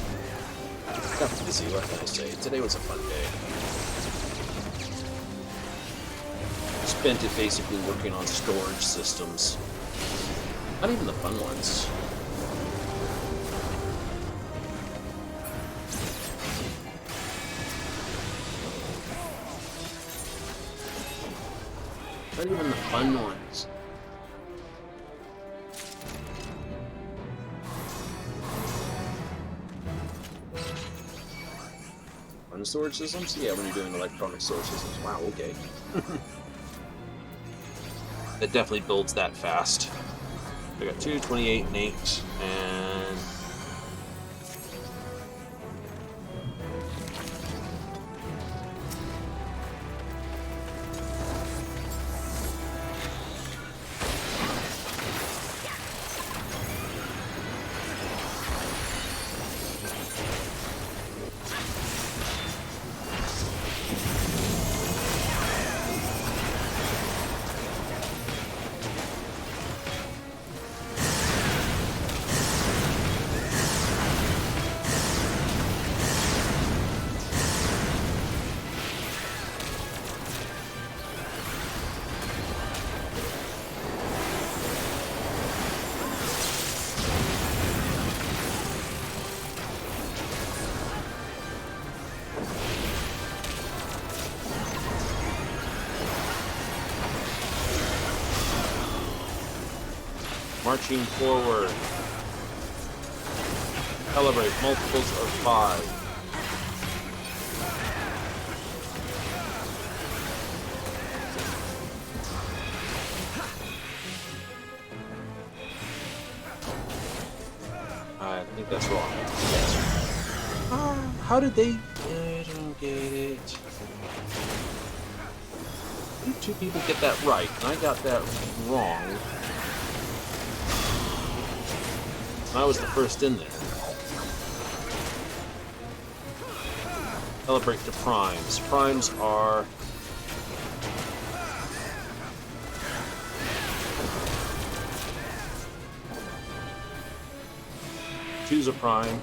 Got busy, what can I say? Today was a fun day. Spent it basically working on storage systems. Not even the fun ones. Not even the fun ones. Fun storage systems? Yeah, when you're doing electronic storage systems. Wow, okay. It definitely builds that fast. I got 2, 28, and 8, and... Marching forward. Celebrate multiples of 5. I think that's wrong. How did they... I don't get it. You two people get that right, and I got that wrong. I was the first in there. Celebrate the primes. Primes are... Choose a prime.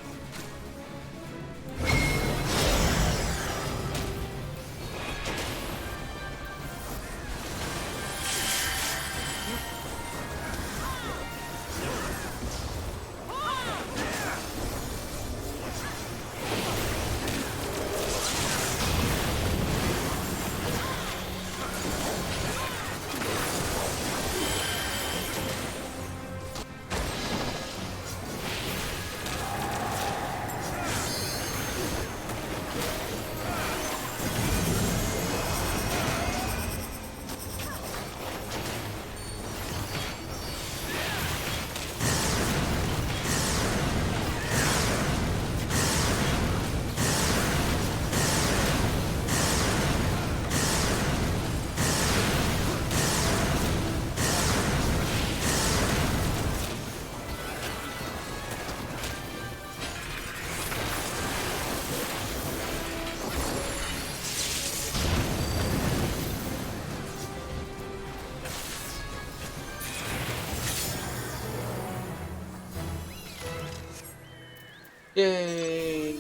Yay!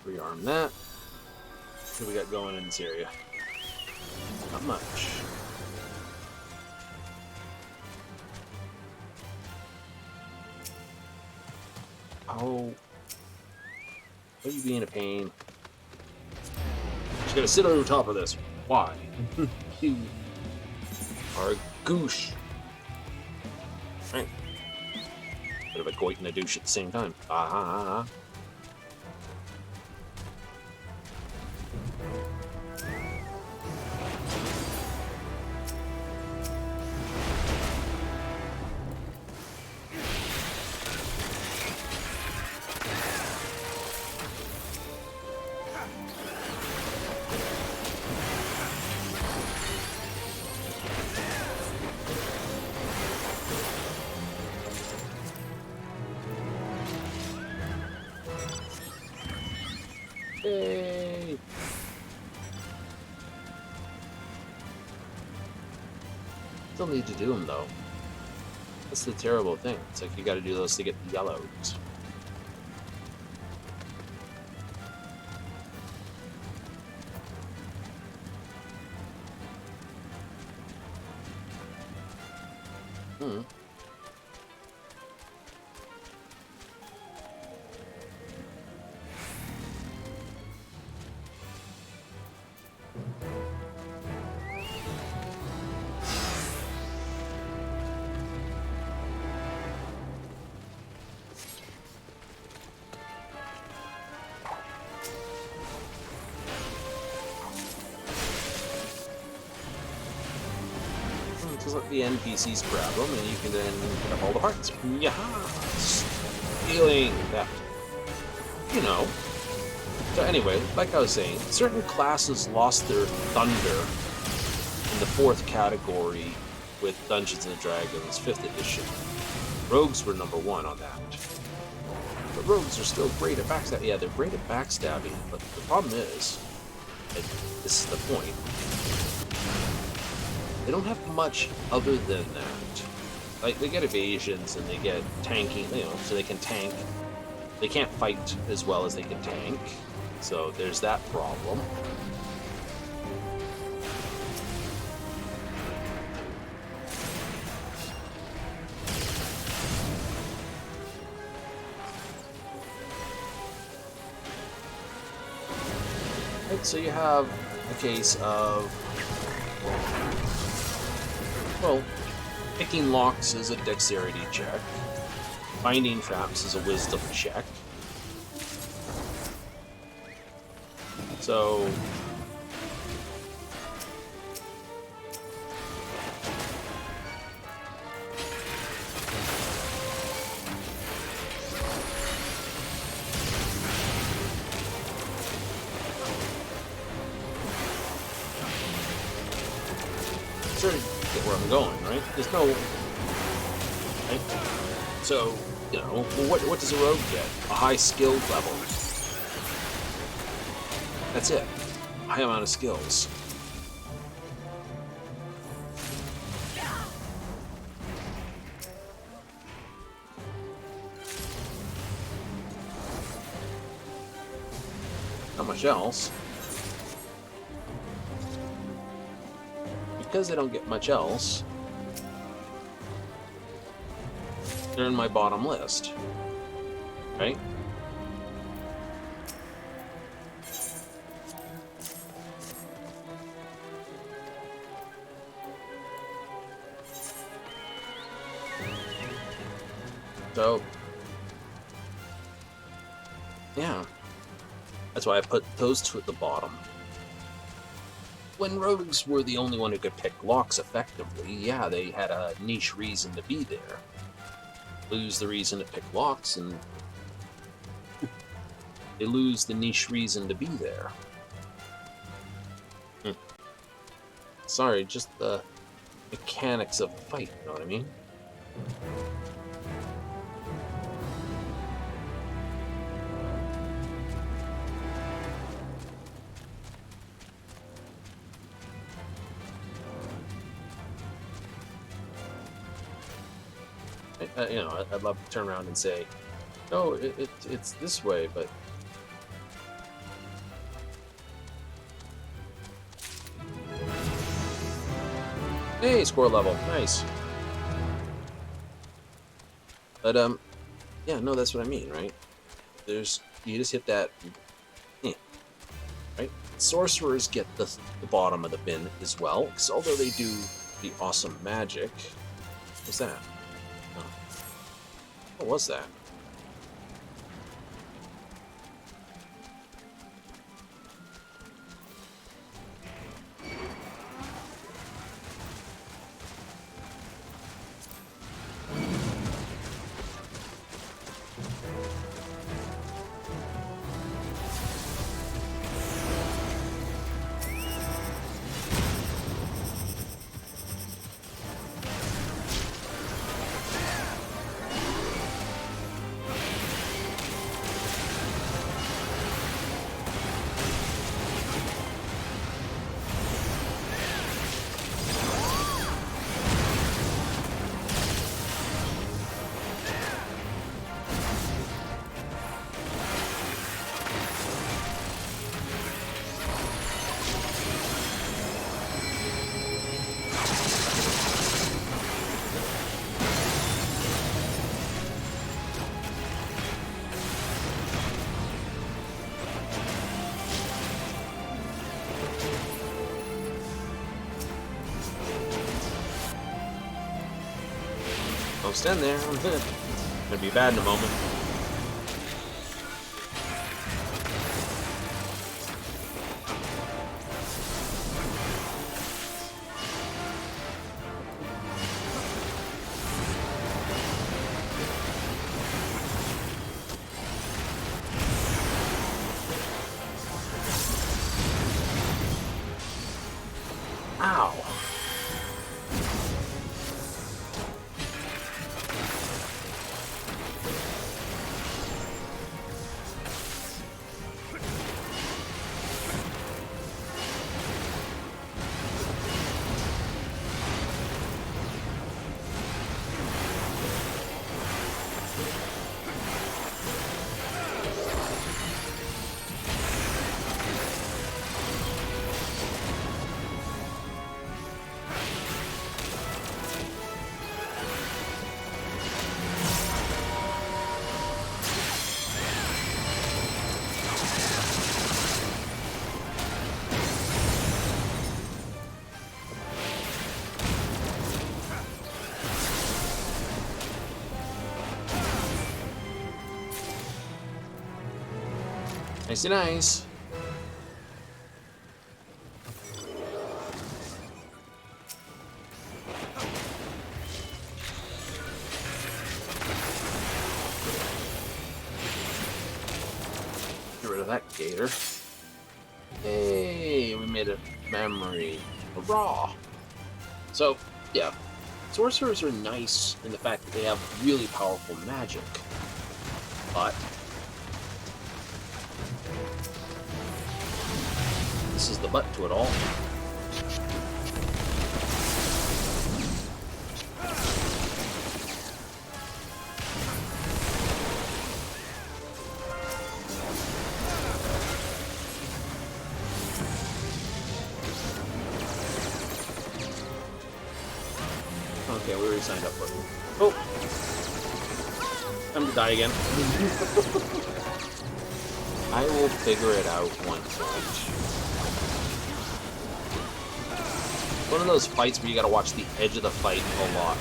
Rearm that. What do we got going in this area? Not much. Oh. Why are you being a pain? Just gotta sit over top of this. Why? You are a goosh. Right. Bit of a goit and a douche at the same time. Yay! Still need to do them though. That's the terrible thing. It's like you gotta do those to get the yellows. Just let the NPCs grab them, and you can then pick up all the parts. Yaha! Stealing that. You know. So anyway, like I was saying, certain classes lost their thunder in the 4th category with Dungeons & Dragons 5th edition. Rogues were number 1 on that. But rogues are still great at backstabbing. Yeah, they're great at backstabbing, but the problem is, and this is the point, they don't have much other than that. Like, they get evasions and they get tanking, you know, so they can tank. They can't fight as well as they can tank, so there's that problem. Right, so you have a case of, well, picking locks is a dexterity check. Finding traps is a wisdom check. So sort of get where I'm going, right? There's no, right? So, you know, what does a rogue get? A high skill level. That's it. A high amount of skills. Not much else. Because I don't get much else, they're in my bottom list, right? So, yeah, that's why I put those two at the bottom. When rogues were the only one who could pick locks effectively, yeah, they had a niche reason to be there. Lose the reason to pick locks, and they lose the niche reason to be there. Sorry, just the mechanics of the fight, you know what I mean? You know, I'd love to turn around and say, no, it's this way, but hey, score level, nice. But yeah, no, that's what I mean, right? You just hit that, right? Sorcerers get the bottom of the bin as well, because although they do the awesome magic, what's that? Oh. What was that? Don't stand there. I'm gonna be bad in a moment. Ow. Nicey nice. Get rid of that gator. Hey, we made a memory. Hurrah! So, yeah. Sorcerers are nice in the fact that they have really powerful magic. But this is the butt to it all. Okay, we already signed up for it. Oh! Time to die again. I will figure it out one point. One of those fights where you gotta watch the edge of the fight a lot.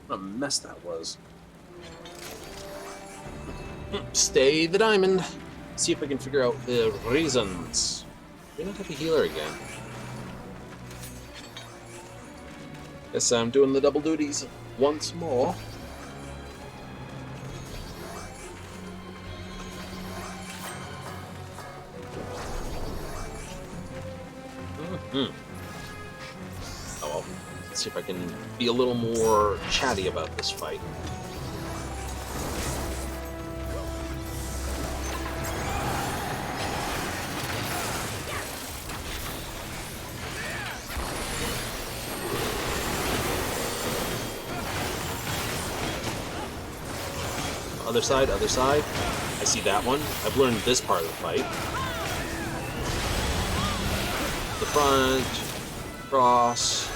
What a mess that was. Stay the diamond. See if I can figure out the reasons. We don't have a healer again. Guess I'm doing the double duties once more. Oh well. Let's see if I can be a little more chatty about this fight. Other side, other side. I see that one. I've learned this part of the fight. The front, cross.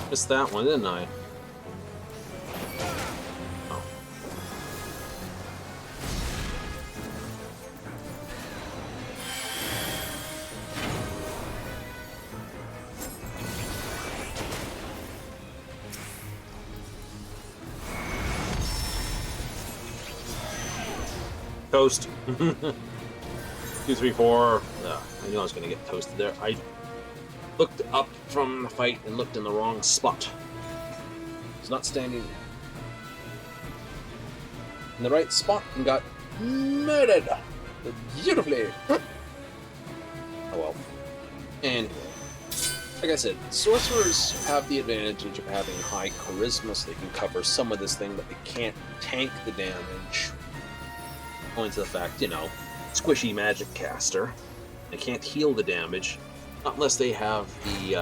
Missed that one, didn't I? Oh. Toast. 2, 3, 4. I knew I was going to get toasted there. I looked up from the fight and looked in the wrong spot. I was not standing in the right spot and got murdered beautifully. Oh well. And like I said, sorcerers have the advantage of having high charisma, so they can cover some of this thing, but they can't tank the damage. Owing to the fact, you know, squishy magic caster. They can't heal the damage, not unless they have the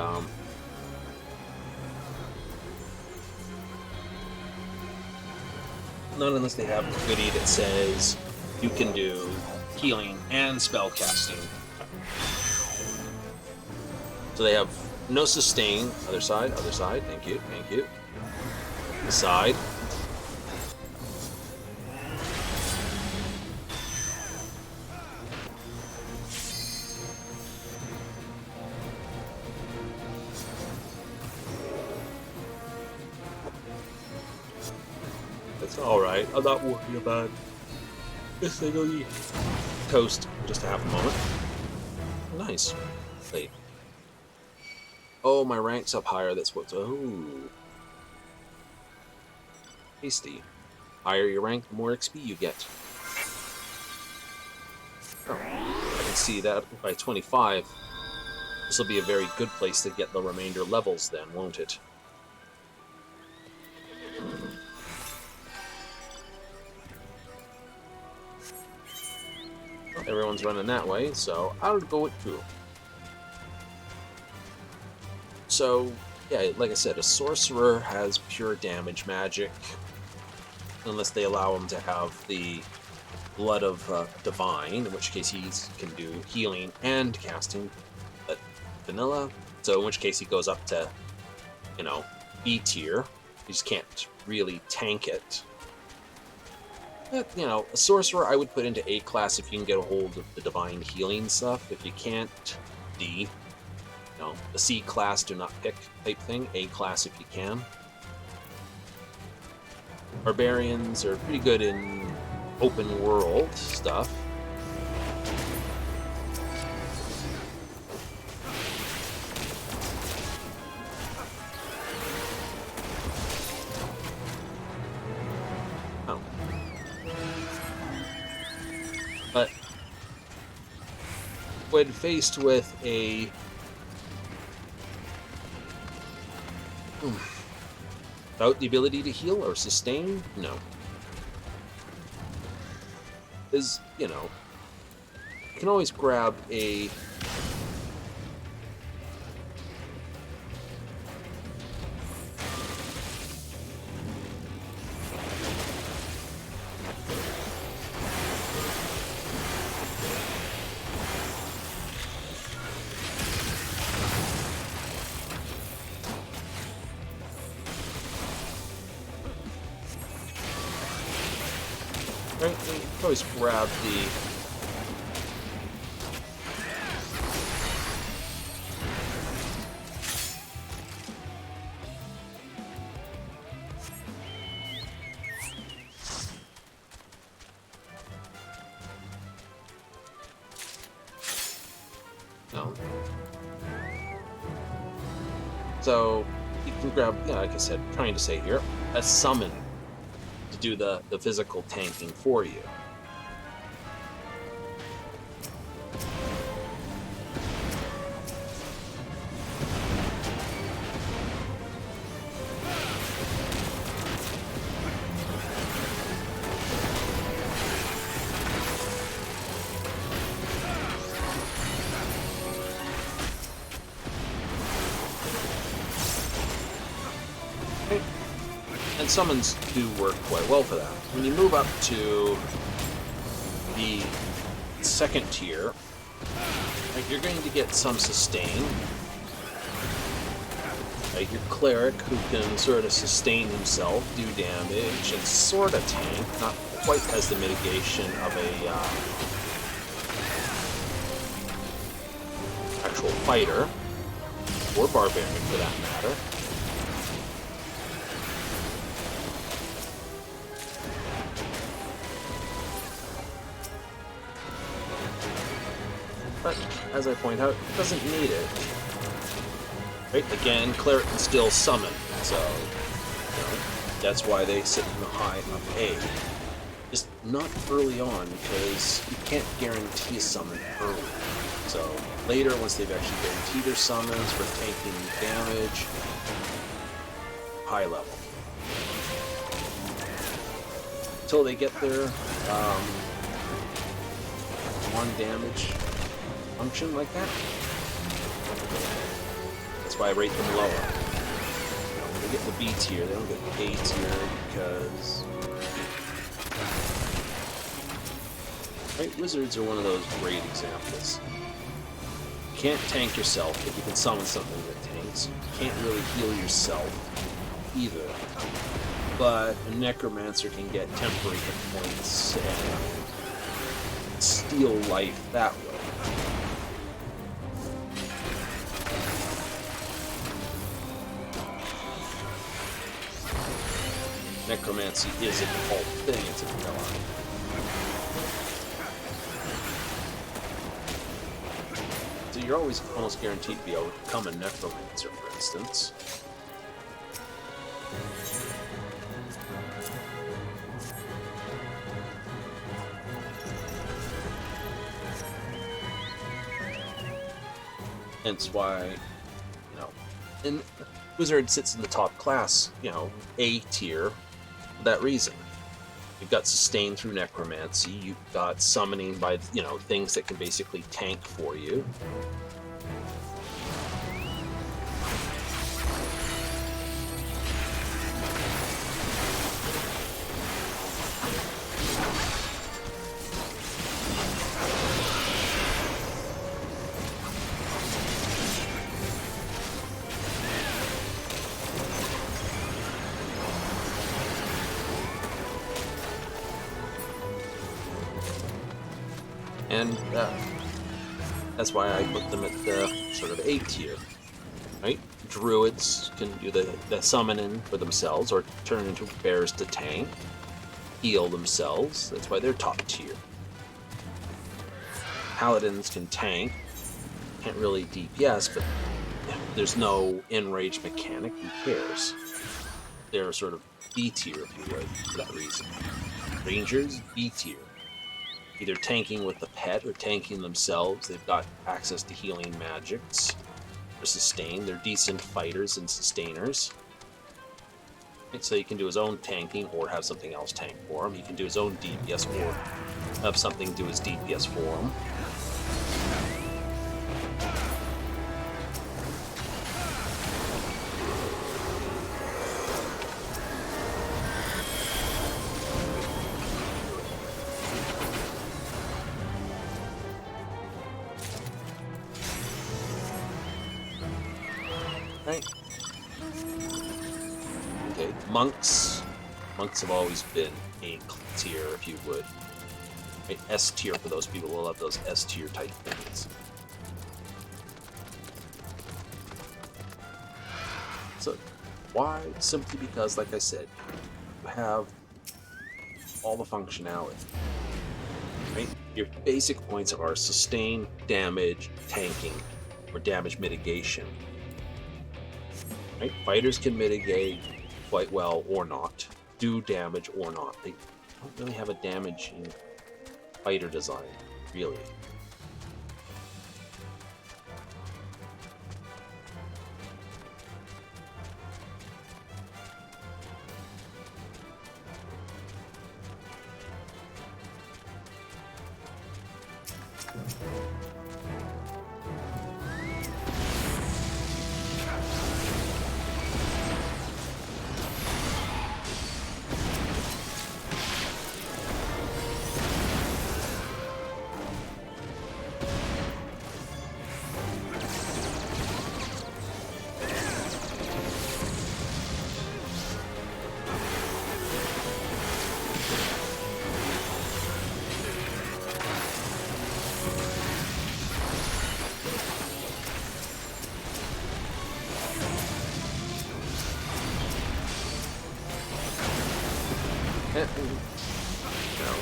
not unless they have the goodie that says you can do healing and spell casting. So they have no sustain. Other side, thank you, thank you. The side. It's alright, I'm not worried about this thing on the toast. Just a half a moment. Nice. Wait. Oh, my rank's up higher, that's what's... Oh. Tasty. Higher your rank, the more XP you get. Oh, I can see that by 25. This will be a very good place to get the remainder levels then, won't it? Everyone's running that way, so I'll go with 2. So, yeah, like I said, a sorcerer has pure damage magic, unless they allow him to have the blood of divine, in which case he can do healing and casting, but vanilla, so in which case he goes up to, you know, B tier. You just can't really tank it. But, you know, a sorcerer I would put into A class if you can get a hold of the divine healing stuff. If you can't, D. You know, the C class do not pick type thing. A class if you can. Barbarians are pretty good in open world stuff. Oh. But when faced with a without the ability to heal or sustain, no. Is, you know, you can always grab a right, you can always grab the no. So you can grab, yeah, like I said, trying to say here, a summon to do the physical tanking for you. And summons do work quite well for that. When you move up to the second tier, right, you're going to get some sustain. Right, your cleric who can sort of sustain himself, do damage, and sort of tank, not quite as the mitigation of a actual fighter, or barbarian for that matter. as I point out, doesn't need it. Right? Again, cleric can still summon, so that's why they sit in the high up A. Just not early on, because you can't guarantee a summon early. So later, once they've actually guaranteed their summons for tanking damage, high level. Until they get their 1 damage function like that. That's why I rate them lower. They get the B tier, they don't get the A tier because... Right, wizards are one of those great examples. You can't tank yourself, but you can summon something that tanks. You can't really heal yourself either. But a necromancer can get temporary hit points and steal life that way. Necromancy is a default thing, it's a villain. So you're always almost guaranteed to be able to become a necromancer, for instance. Hence why, and Wizard sits in the top class, A tier, for that reason. You've got sustain through necromancy, you've got summoning by, things that can basically tank for you. And that's why I put them at the sort of A tier, right? Druids can do the summoning for themselves or turn into bears to tank, heal themselves. That's why they're top tier. Paladins can tank, can't really DPS, but there's no enrage mechanic, who cares? They're sort of B tier, if you would, for that reason. Rangers, B tier. Either tanking with the pet or tanking themselves. They've got access to healing magics. They're sustained. They're decent fighters and sustainers. And so he can do his own tanking or have something else tank for him. He can do his own DPS or have something do his DPS for him. Okay, monks. Monks have always been A tier, if you would. Right? S tier for those people who love those S tier type things. So, why? Simply because, like I said, you have all the functionality. Right? Your basic points are sustain, damage, tanking, or damage mitigation. Right? Fighters can mitigate quite well or not, do damage or not. They don't really have a damaging fighter design, really.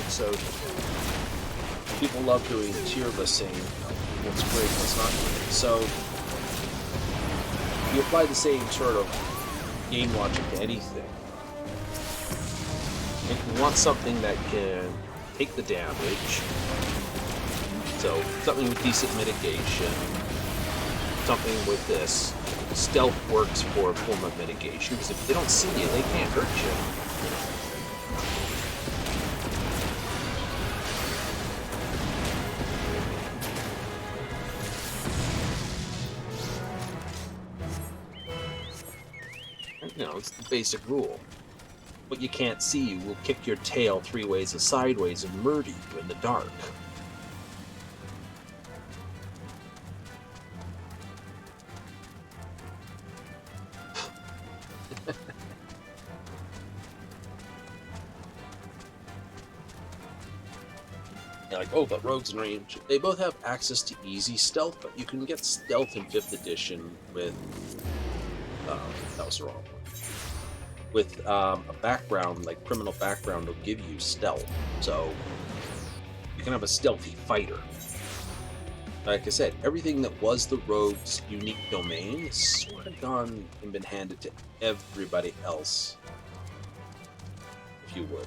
So People love doing tier listing, what's great, what's not great. So you apply the same sort of game logic to anything. If you want something that can take the damage, so something with decent mitigation, something with this. Stealth works for a form of mitigation, because if they don't see you, they can't hurt you. You know, it's the basic rule. What you can't see will kick your tail 3 ways or sideways and murder you in the dark. You're like, oh, but rogues and range. They both have access to easy stealth, but you can get stealth in 5th edition with... that was the wrong one. With a background, like criminal background, will give you stealth. So you can have a stealthy fighter. Like I said, everything that was the rogue's unique domain has sort of gone and been handed to everybody else, if you would.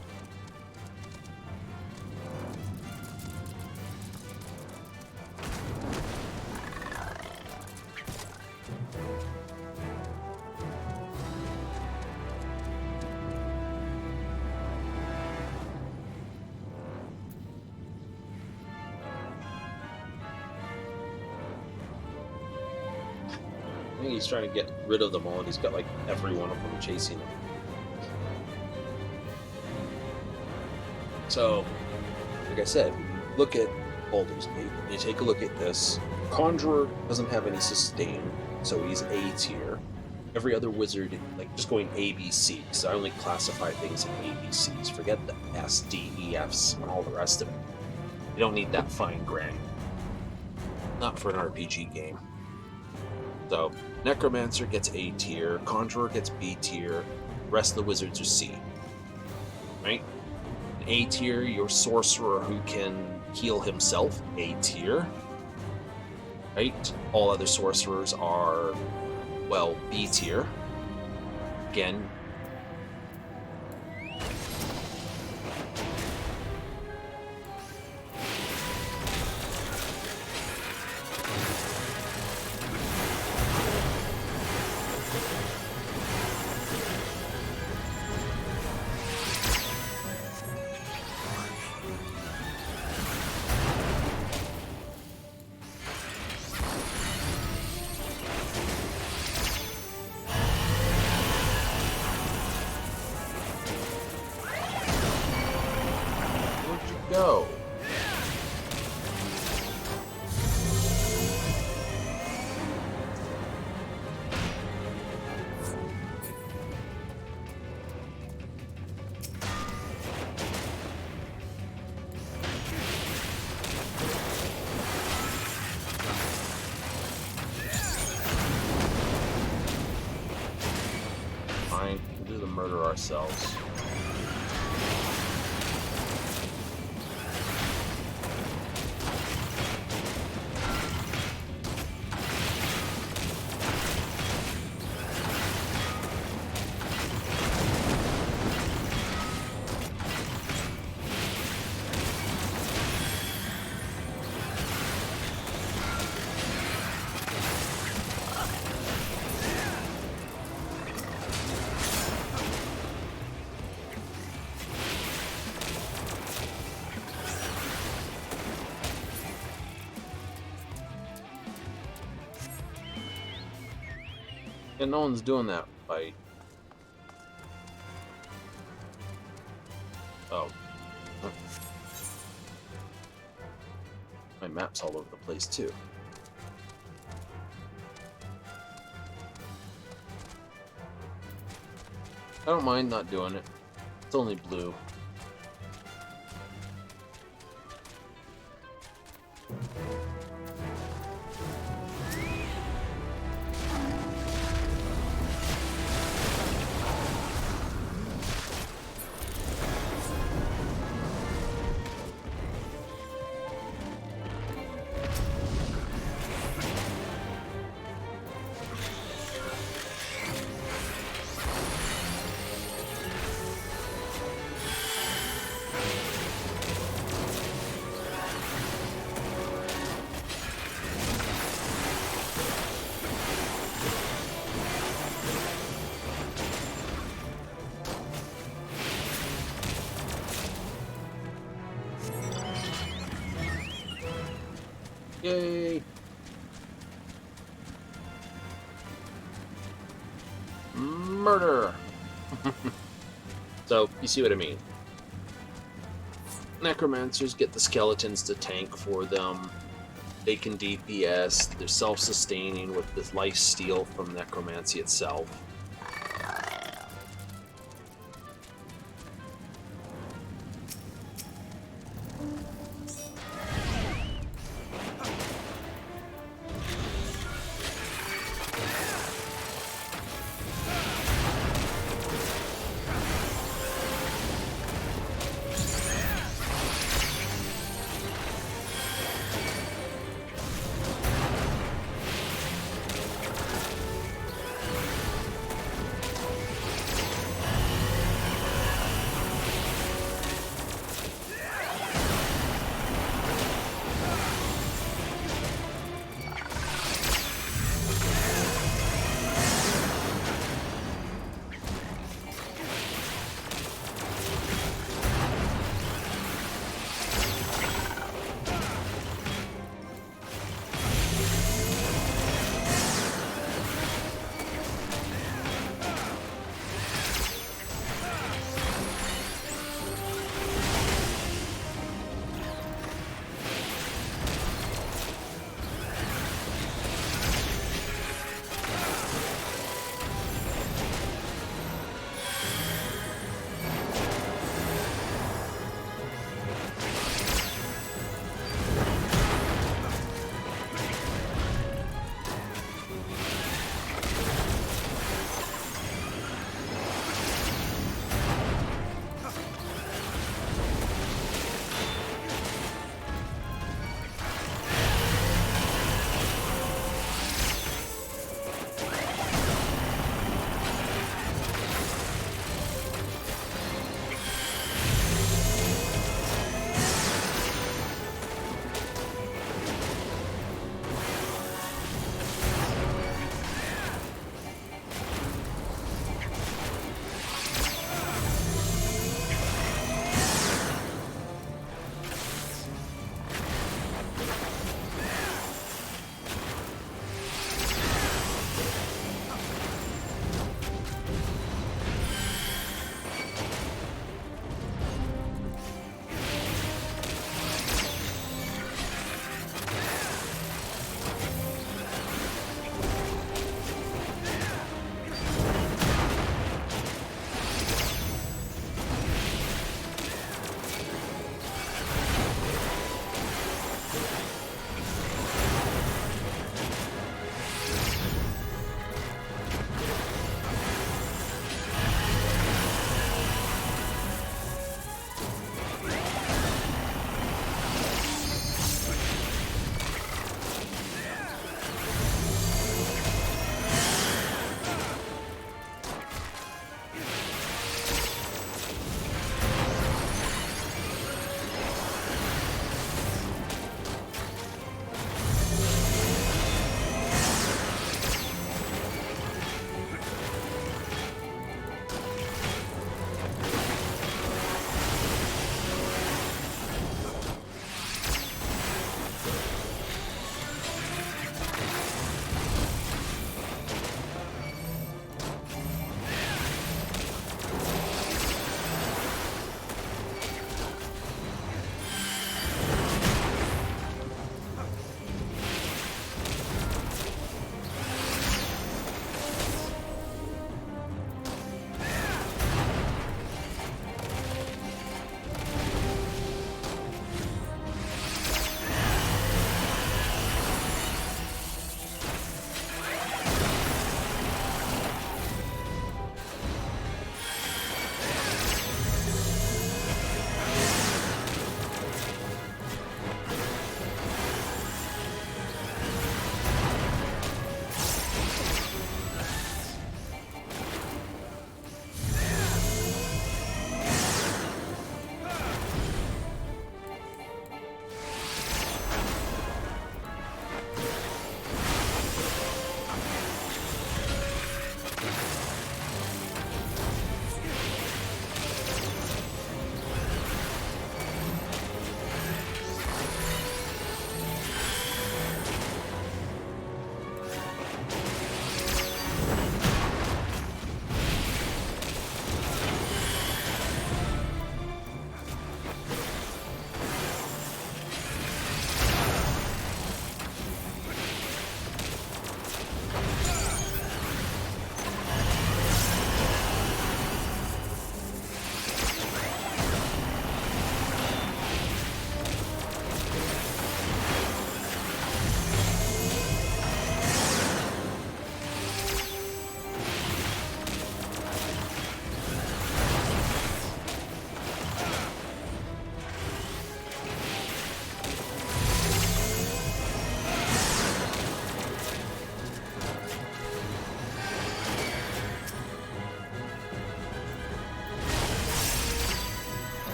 I think he's trying to get rid of them all, and he's got like every one of them chasing him. So, like I said, look at Baldur's Gate. You take a look at this. Conjurer doesn't have any sustain, so he's A tier. Every other wizard, like just going A, B, C, because I only classify things in A, B, C's. Forget the S, D, E, Fs, and all the rest of it. You don't need that fine grain. Not for an RPG game. So, Necromancer gets A tier, Conjurer gets B tier, the rest of the wizards are C. Right? In A tier, your Sorcerer who can heal himself, A tier. Right? All other Sorcerers are, well, B tier. Again, go. Fine, we'll do the murder ourselves. And no one's doing that fight. Oh. My map's all over the place too. I don't mind not doing it. It's only blue. Yay! Murder! So, you see what I mean. Necromancers get the skeletons to tank for them. They can DPS. They're self-sustaining with this life steal from necromancy itself.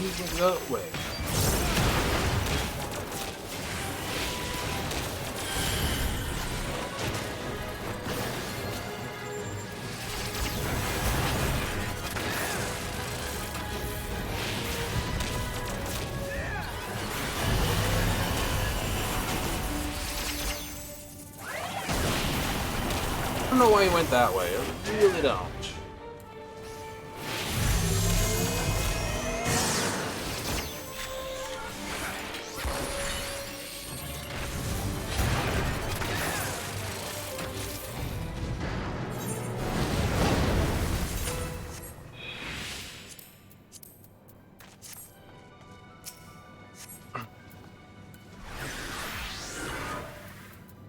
Why did you go that way? I don't know why he went that way. I really don't.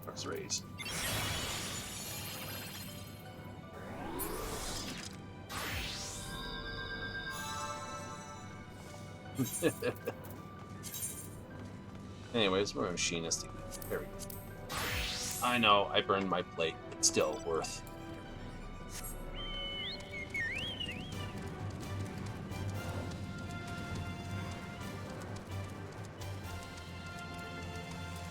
Let's raise. Anyways, we're a machinist again. There we go. I know, I burned my plate, but still worth.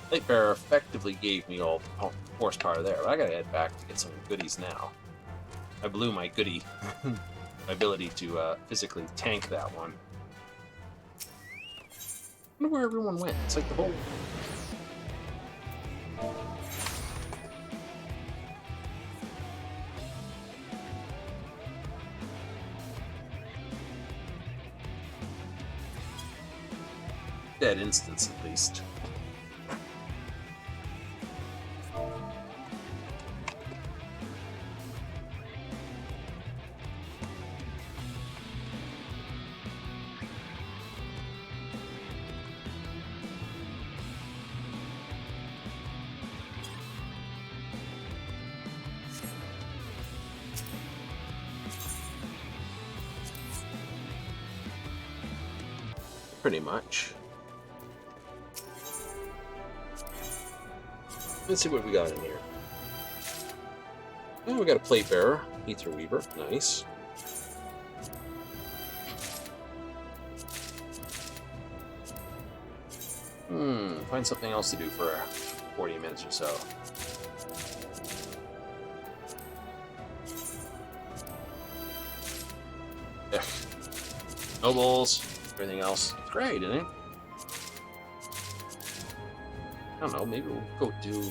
Plate bearer effectively gave me all the horsepower there, but I gotta head back to get some goodies now. I blew my goodie, my ability to physically tank that one. I wonder where everyone went. It's like the whole... dead instance, at least. Pretty much. Let's see what we got in here. Oh, we got a plate bearer, ether weaver, nice. Find something else to do for 40 minutes or so. Ugh. Nobles, everything else. Great, isn't it? I don't know, maybe we'll go do...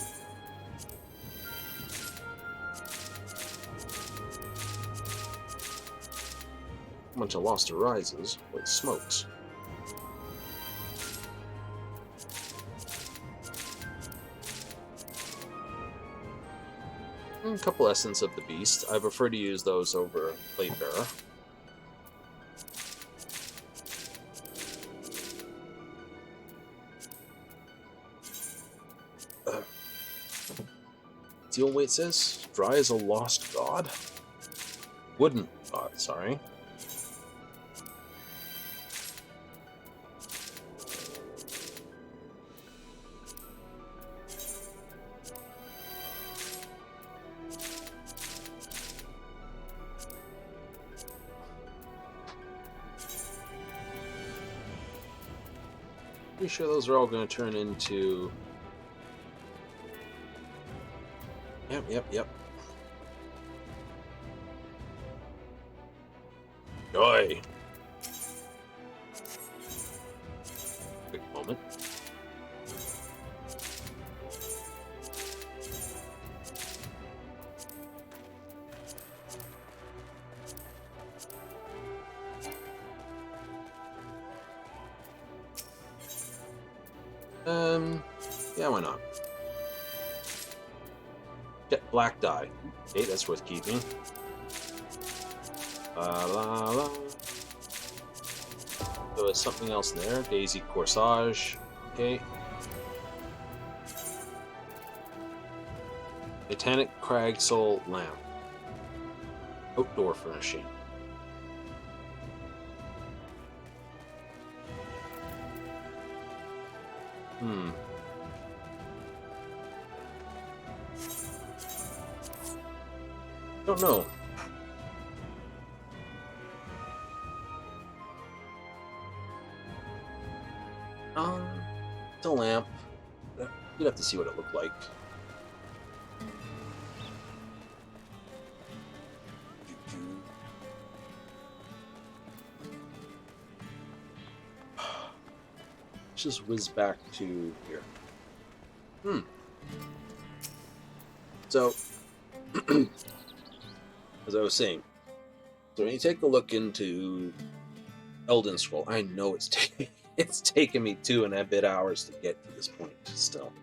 a bunch of Lost Horizons. Holy smokes. And a couple Essence of the Beast. I prefer to use those over Plate Bearer. See what it says? Dry as a lost god? Wooden god, sorry. Pretty sure those are all going to turn into... Yep. Joy! Quick moment. Yeah, why not? Jet black dye. Okay, that's worth keeping. So there's something else there. Daisy corsage. Okay. Titanic crag soul lamp. Outdoor furnishing. Don't know. a lamp. You'd have to see what it looked like. Let's just whiz back to here. So, as I was saying, so when you take a look into Elden Scroll, I know it's it's taken me 2.5 hours to get to this point still.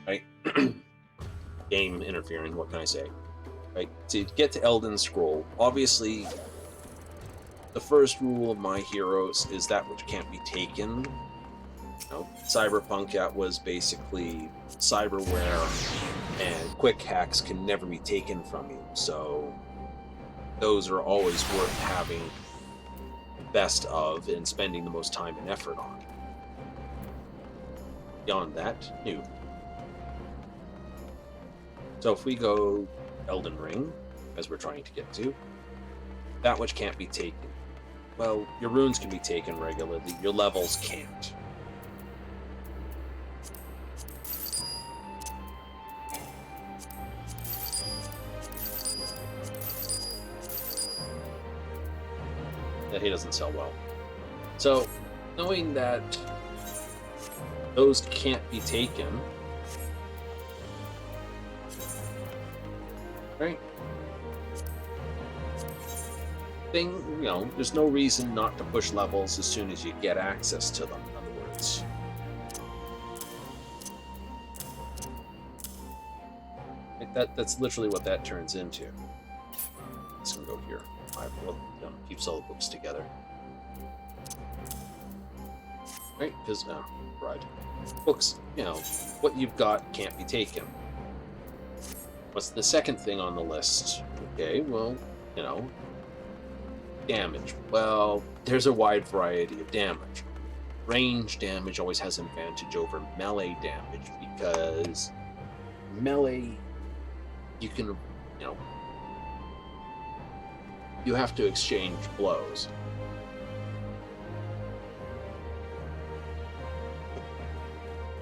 Right? Game interfering, what can I say? Right? To get to Elden Scroll, obviously the first rule of my heroes is that which can't be taken. You know, Cyberpunk, that was basically cyberware, and quick hacks can never be taken from you. So those are always worth having best of and spending the most time and effort on. Beyond that, new. So if we go Elden Ring, as we're trying to get to, that which can't be taken. Well, your runes can be taken regularly, your levels can't. That he doesn't sell well. So, knowing that those can't be taken, right? There's no reason not to push levels as soon as you get access to them, in other words. That's literally what that turns into. Let's go here. I will keep all the books together. Right? Because, right. Books, what you've got can't be taken. What's the second thing on the list? Okay, well, damage. Well, there's a wide variety of damage. Range damage always has an advantage over melee damage because melee, you can, you have to exchange blows.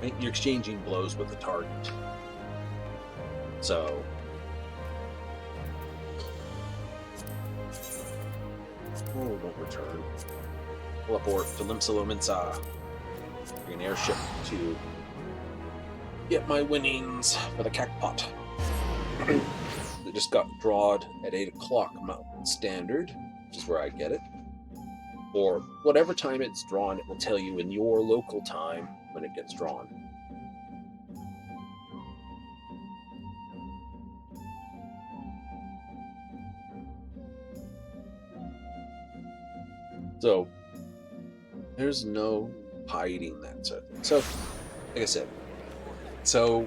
Right? You're exchanging blows with the target. So, don't return. We'll abort to Limsa. Bring an airship to get my winnings for the cackpot. They just got drawed at 8 o'clock Mountain Standard, which is where I get it. Or whatever time it's drawn, it will tell you in your local time when it gets drawn. So, there's no hiding that sort of thing. So, like I said,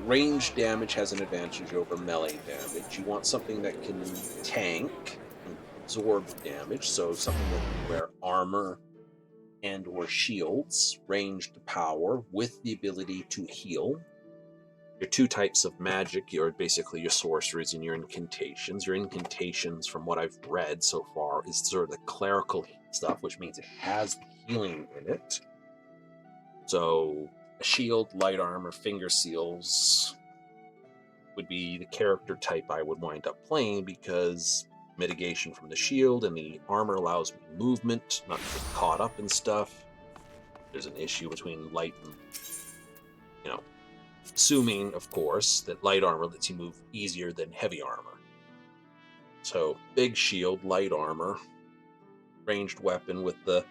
range damage has an advantage over melee damage. You want something that can tank and absorb damage, so something that can wear armor and or shields, ranged power, with the ability to heal. Your two types of magic are basically your sorceries and your incantations. Your incantations, from what I've read so far, is sort of the clerical stuff, which means it has healing in it. So, a shield, light armor, finger seals would be the character type I would wind up playing, because mitigation from the shield and the armor allows me movement, not to get caught up in stuff. There's an issue between light and, assuming, of course, that light armor lets you move easier than heavy armor. So, big shield, light armor, ranged weapon with the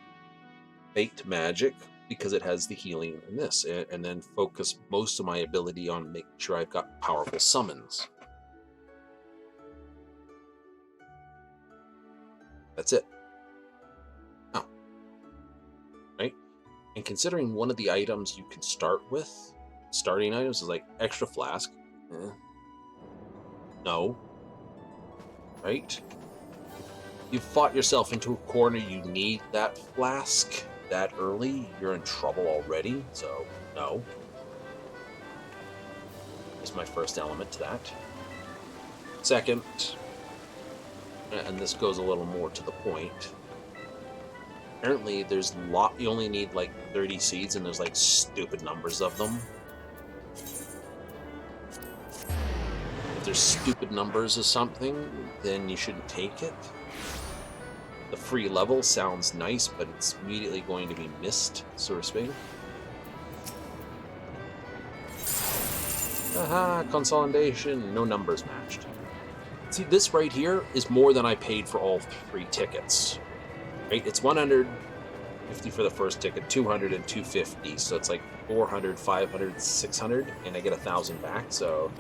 baked magic, because it has the healing in this, and then focus most of my ability on making sure I've got powerful summons. That's it. Oh. Right? And considering one of the items you can start with, starting items, is like extra flask. No. Right? You've fought yourself into a corner, you need that flask that early, you're in trouble already, so no. Is my first element to that. Second, and this goes a little more to the point, Apparently, there's you only need like 30 seeds, and there's like stupid numbers of them. If there's stupid numbers of something, then you shouldn't take it. The free level sounds nice, but it's immediately going to be missed, so to speak. Aha, consolidation, no numbers matched. See, this right here is more than I paid for all 3 tickets. Right? It's 150 for the first ticket, 200 and 250. So it's like 400, 500, 600, and I get 1,000 back. So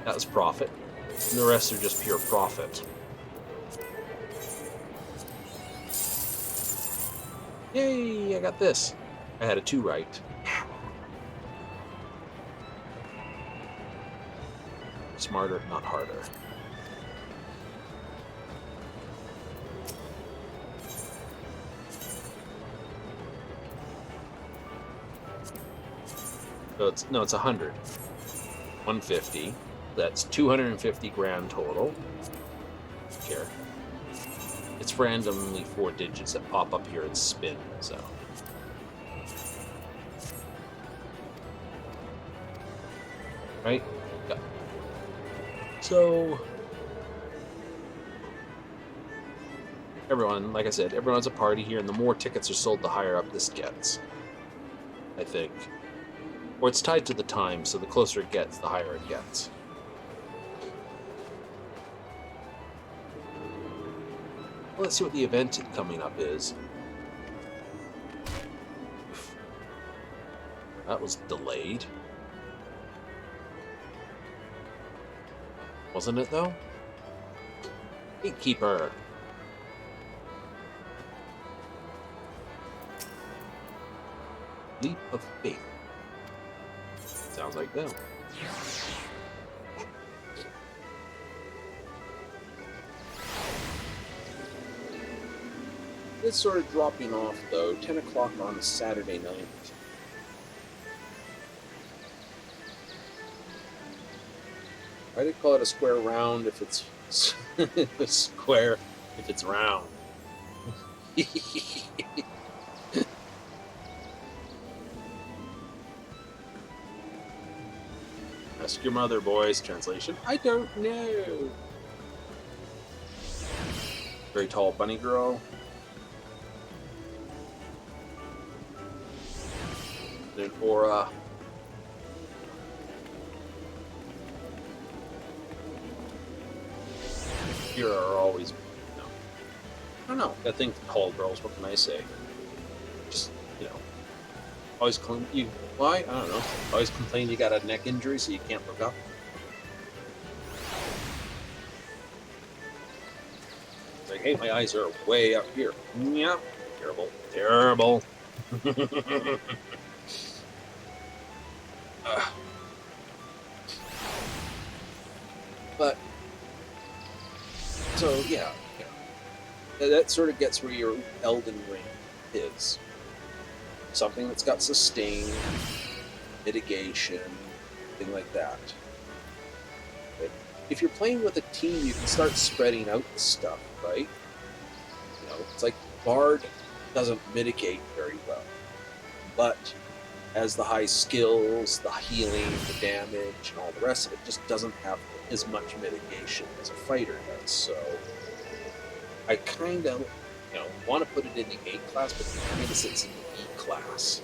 that was profit. And the rest are just pure profit. Yay, I got this. I had a 2 right. Smarter, not harder. So it's 100. 150. That's 250 grand total. Care. It's randomly 4 digits that pop up here and spin, so. Right? Yeah. So everyone, like I said, everyone's a party here, and the more tickets are sold, the higher up this gets. I think. Or it's tied to the time, so the closer it gets, the higher it gets. Well, let's see what the event coming up is. That was delayed. Wasn't it, though? Gatekeeper. Leap of faith. Sounds like them. It's sort of dropping off, though. 10 o'clock on a Saturday night. Why do they call it a square round if it's square if it's round? Ask your mother, boys. Translation: I don't know. Very tall bunny girl. An aura. Here are always no. I don't know. That thing called girls. What can I say? Just always claim you. Why? I don't know. Always complain you got a neck injury, so you can't look up. It's like, hey, my eyes are way up here. Yeah, terrible, terrible. But so yeah, that sort of gets where your Elden Ring is. Something that's got sustain, mitigation, thing like that. But if you're playing with a team, you can start spreading out the stuff, right? It's like Bard doesn't mitigate very well, but as the high skills, the healing, the damage, and all the rest of it, just doesn't have as much mitigation as a fighter does. So I kind of, want to put it in the A class, but it kind of sits in the E class.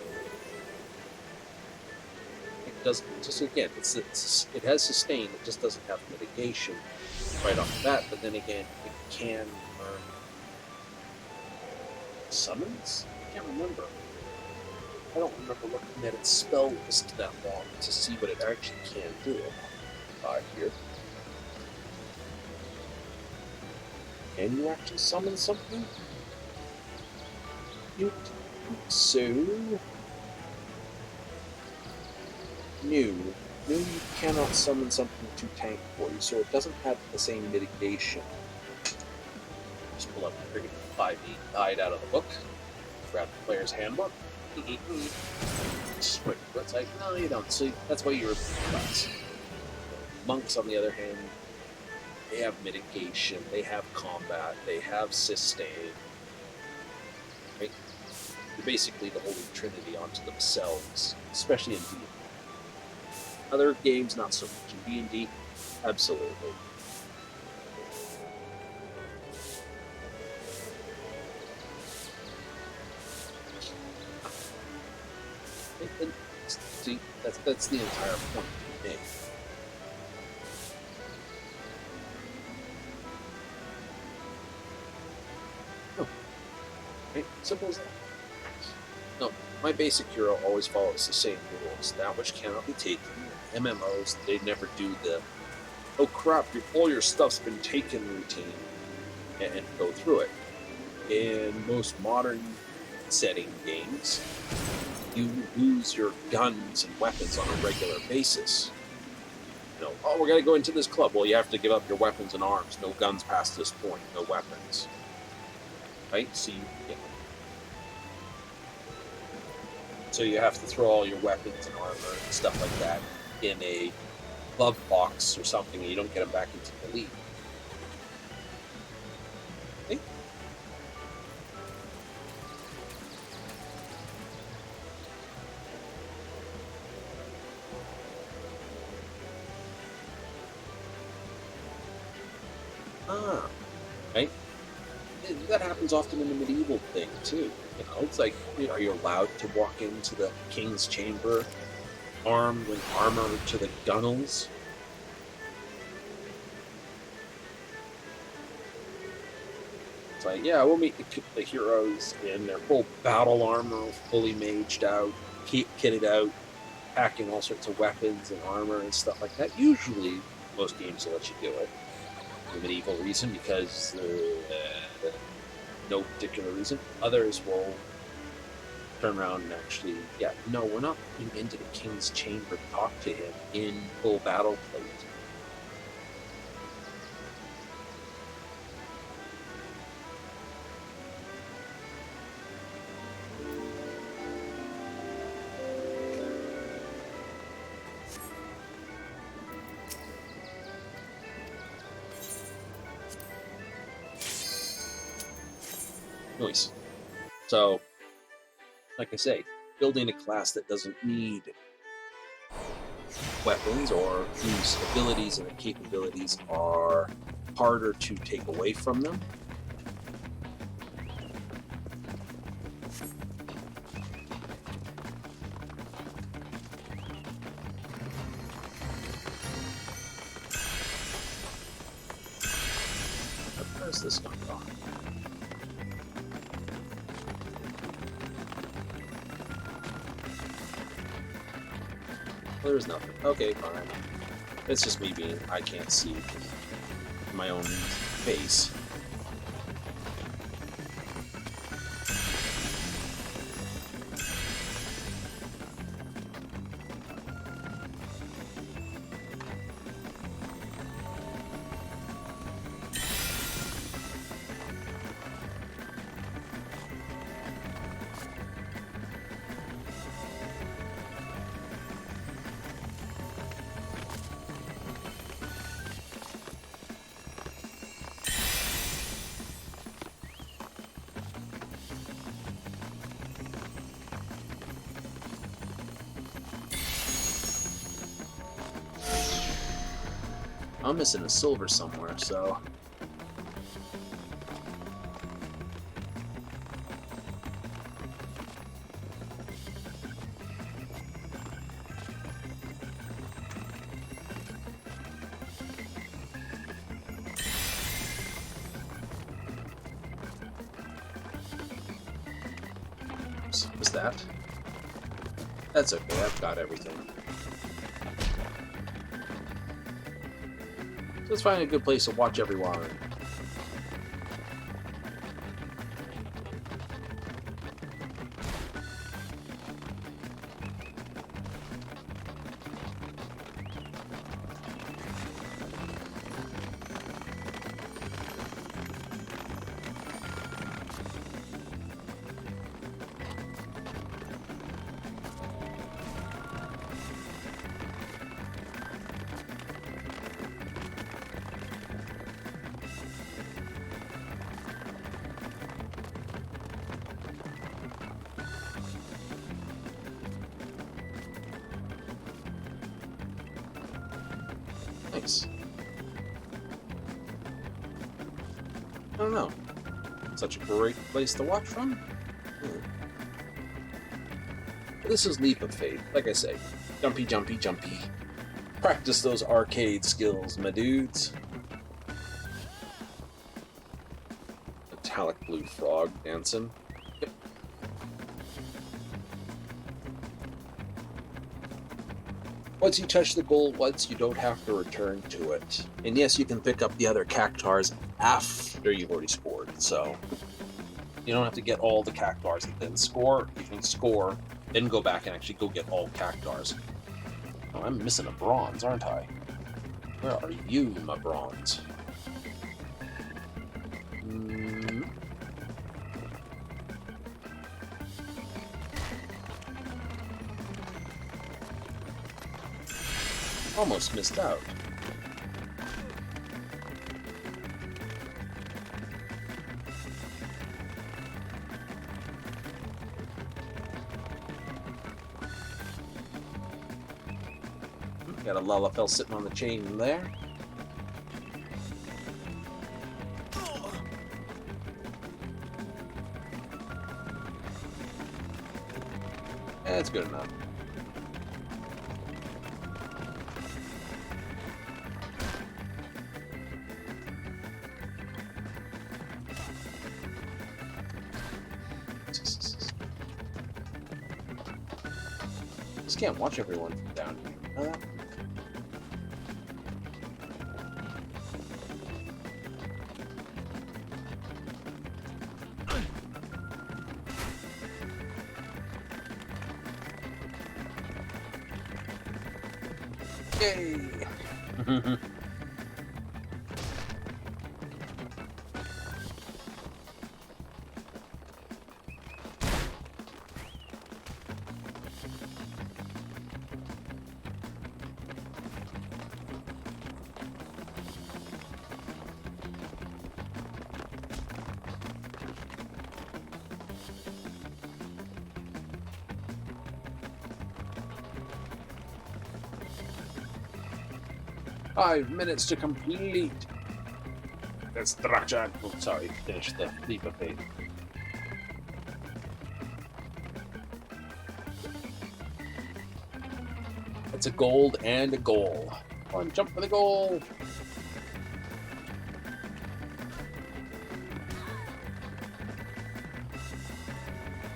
It does just again, it has sustain. It just doesn't have mitigation right off the bat. But then again, it can learn summons. I can't remember. I don't remember looking at its spell list that long to see what it actually can do. Here. Can you actually summon something? So new. You cannot summon something to tank for you, so it doesn't have the same mitigation. Just pull up the friggin' 5e guide out of the book, grab the player's handbook. Switch. It's like, no, you don't. So that's why you're a class. Monks, on the other hand, they have mitigation, they have combat, they have sustain. They're basically the Holy Trinity onto themselves, especially in D&D. Other games, not so much. In D&D, absolutely. And see, that's the entire point to me. Oh, right? Simple as that. No, my basic hero always follows the same rules. That which cannot be taken. MMOs, they never do the, oh crap, all your stuff's been taken routine, and go through it. In most modern setting games, you lose your guns and weapons on a regular basis. You know, oh, we're going to go into this club. Well, you have to give up your weapons and arms. No guns past this point. No weapons. Right? So you have to throw all your weapons and armor and stuff like that in a glove box or something, and you don't get them back into the league. Okay? Right? That happens often in the medieval thing too. You know, it's like, are you allowed to walk into the king's chamber armed with armor to the gunnels? It's like, yeah, we'll meet the heroes in their full battle armor, fully maged out, kitted out, packing all sorts of weapons and armor and stuff like that. Usually, most games will let you do it. For medieval reason, because no particular reason. Others will turn around and actually, yeah, no, we're not going into the king's chamber to talk to him in full battle plate. Noise. So, like I say, building a class that doesn't need weapons or whose abilities and capabilities are harder to take away from them. Where's this going on? There's nothing. Okay, fine. It's just me being, I can't see my own face. I'm missing a silver somewhere, so... Oops, was that? That's okay, I've got everything. Let's find a good place to watch everyone. Nice. I don't know. Such a great place to watch from. This is Leap of Faith. Like I say, jumpy, jumpy, jumpy. Practice those arcade skills, my dudes. Metallic blue frog dancing. Yep. Once you touch the goal once, you don't have to return to it. And yes, you can pick up the other cactars after you've already scored. So you don't have to get all the cactars and then score. You can score, then go back and actually go get all cactars. Oh, I'm missing a bronze, aren't I? Where are you, my bronze? Almost missed out. Got a Lullafell sitting on the chain there. That's good enough. Just can't watch everyone from down here. Yay! Five minutes to complete construction. Oh, sorry, finish the Leap of Faith. It's a gold and a goal. Come on, jump for the goal.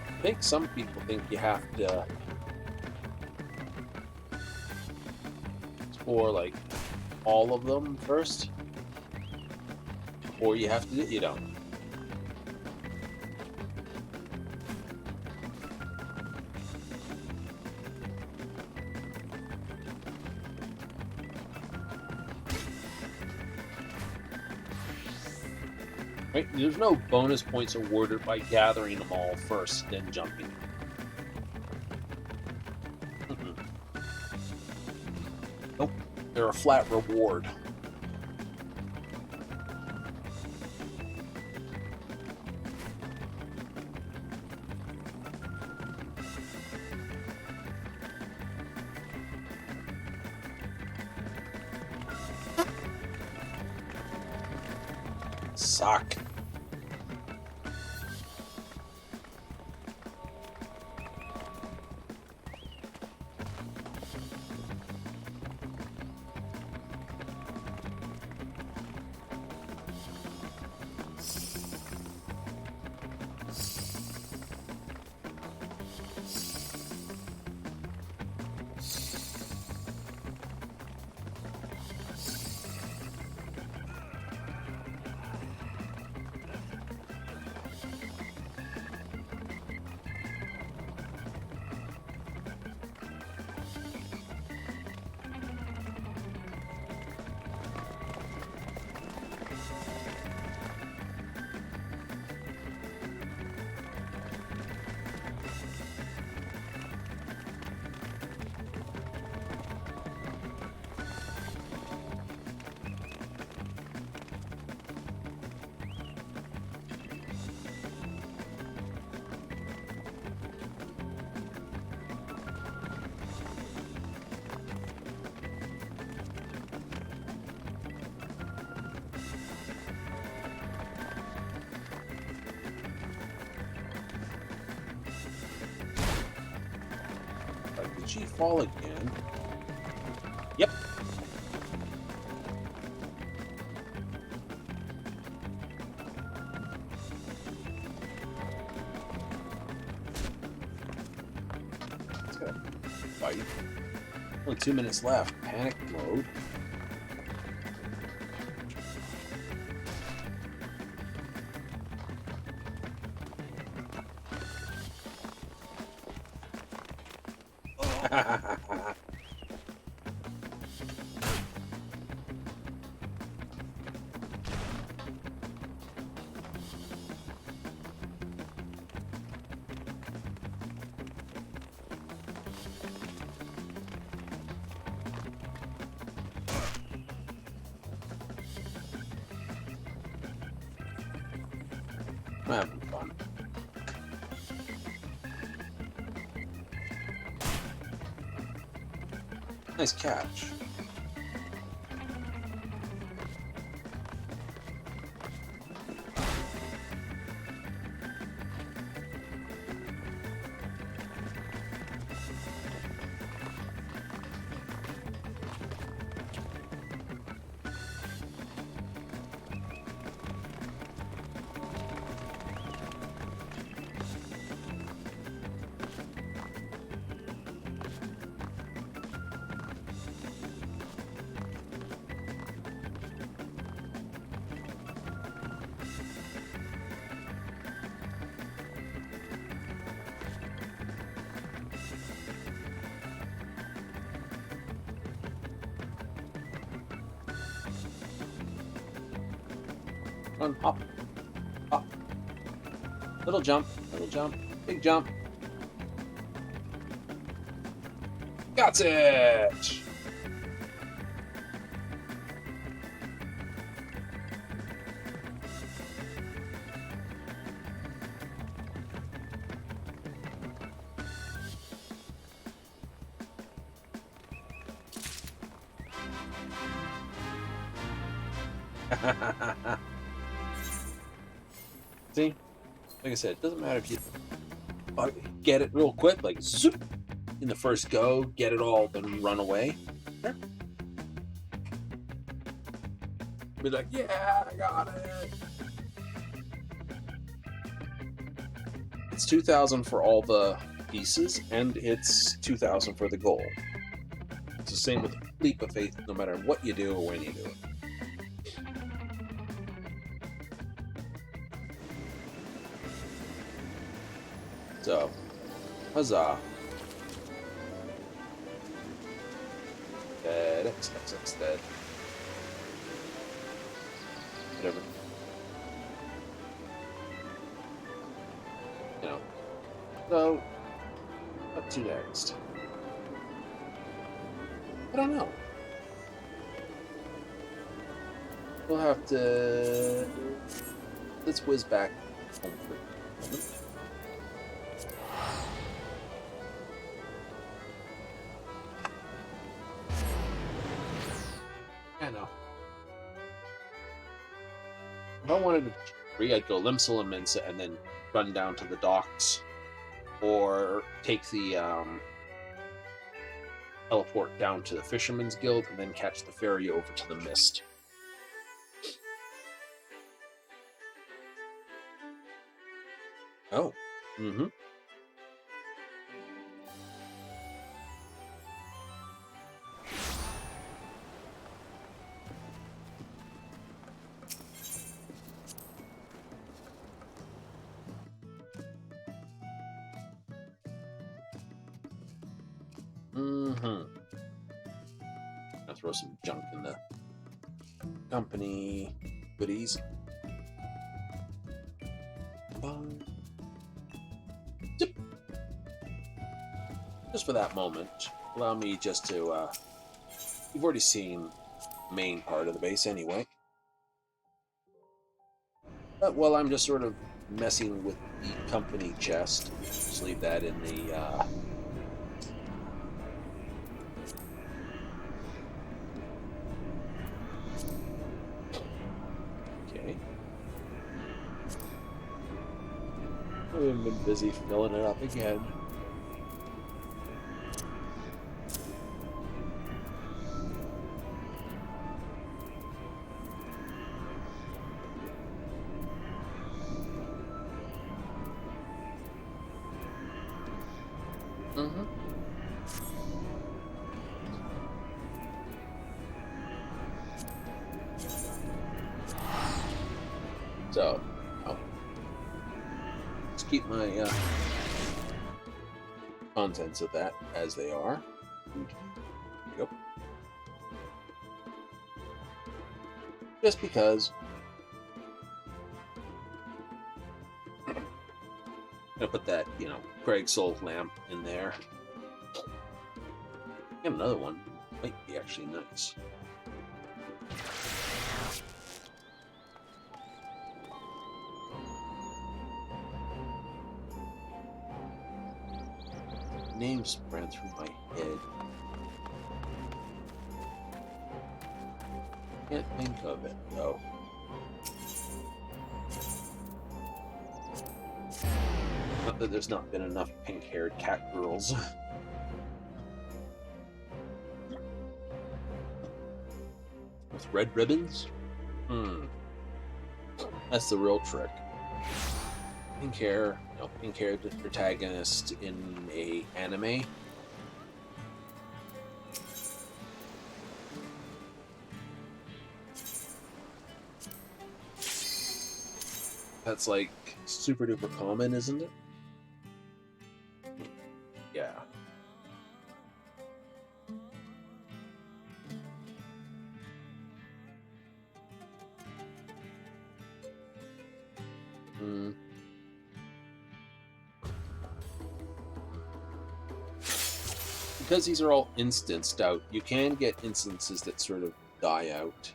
I think some people think you have to score like all of them first, or you have to, you don't. Right? There's no bonus points awarded by gathering them all first, then jumping. Nope. They're a flat reward. Suck. she fall again? Yep. Let's go. Fight. Only 2 minutes left. Panic mode. I'm having fun. Nice catch. Come on, hop. Hop. Little jump, big jump. Got it! See? Like I said, it doesn't matter if you get it real quick, like zoop, in the first go, get it all, then run away. Sure. Be like, yeah, I got it. It's 2,000 for all the pieces, and it's 2,000 for the goal. It's the same with Leap of Faith, no matter what you do or when you do it. So, huzzah. Dead, X dead. Whatever. You know. So, what to next? I don't know. We'll have to... Let's whiz back home for a moment. I know. If I wanted to free, I'd go Limsel and Mensa and then run down to the docks. Or take the teleport down to the Fisherman's Guild and then catch the ferry over to the Mist. Oh. Mm-hmm. I'll throw some junk in the company goodies. Zip. Just for that moment, allow me just to, you've already seen the main part of the base anyway. But while I'm just sort of messing with the company chest, just leave that in the, I've been busy filling it up again. Mm-hmm. So, I'll just keep my contents of that as they are. Yep. Just because I'm gonna put that, Craig Soul lamp in there. Get another one. Might be actually nice. Names ran through my head. Can't think of it though. Not that there's not been enough pink-haired cat girls. With red ribbons? That's the real trick. Pink-haired protagonist in a anime. That's like super duper common, isn't it? Yeah. Because these are all instanced out, you can get instances that sort of die out.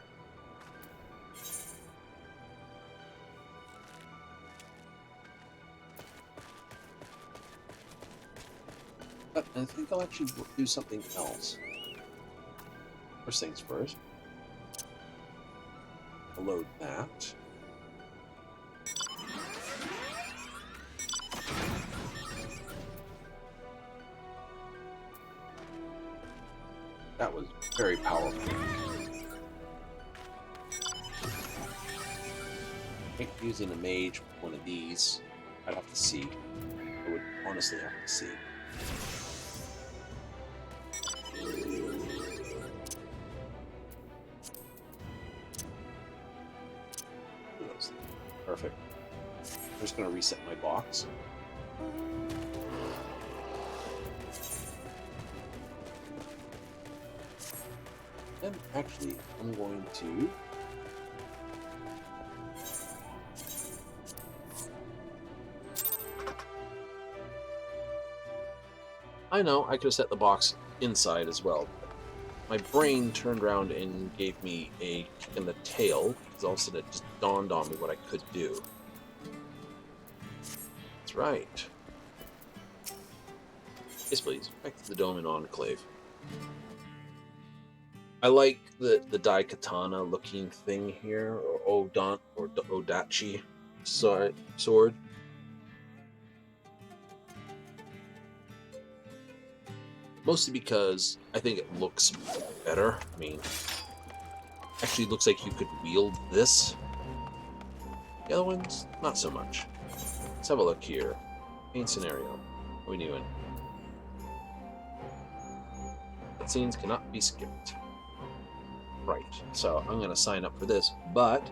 But I think I'll actually do something else. First things first. I'll load that. That was very powerful. I think using a mage with one of these, I'd have to see. I would honestly have to see. Perfect. I'm just going to reset my box. And actually, I'm going to I know I could have set the box inside as well, but my brain turned around and gave me a kick in the tail because all of a sudden it just dawned on me what I could do. That's right. Yes, please. Back to the Dome and Enclave. I like the Daikatana looking thing here, or Odachi sword. Mostly because I think it looks better. I mean, actually looks like you could wield this. The other ones, not so much. Let's have a look here. Main scenario. What are we doing? Cutscenes cannot be skipped. Right, so I'm going to sign up for this, but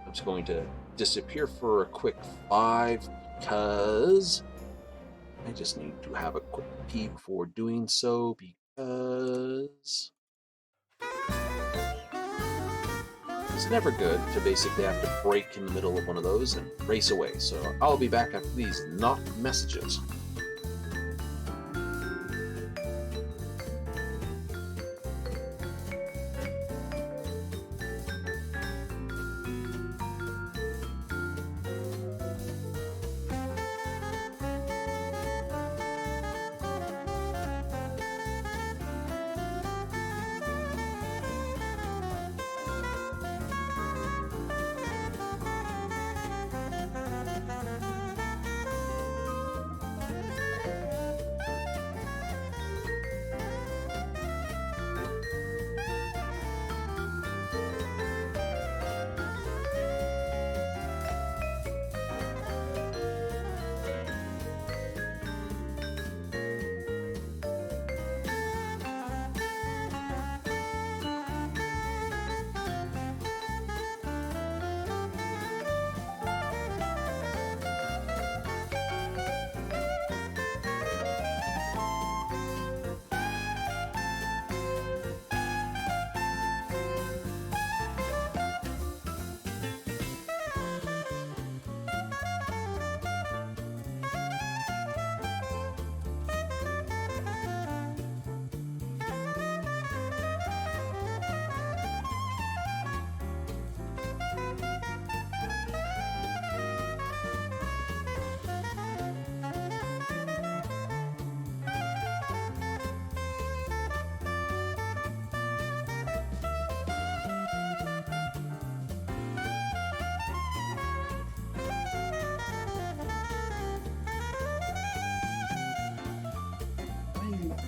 I'm just going to disappear for a quick 5 because I just need to have a quick pee before doing so because it's never good to basically have to break in the middle of one of those and race away. So I'll be back after these not messages.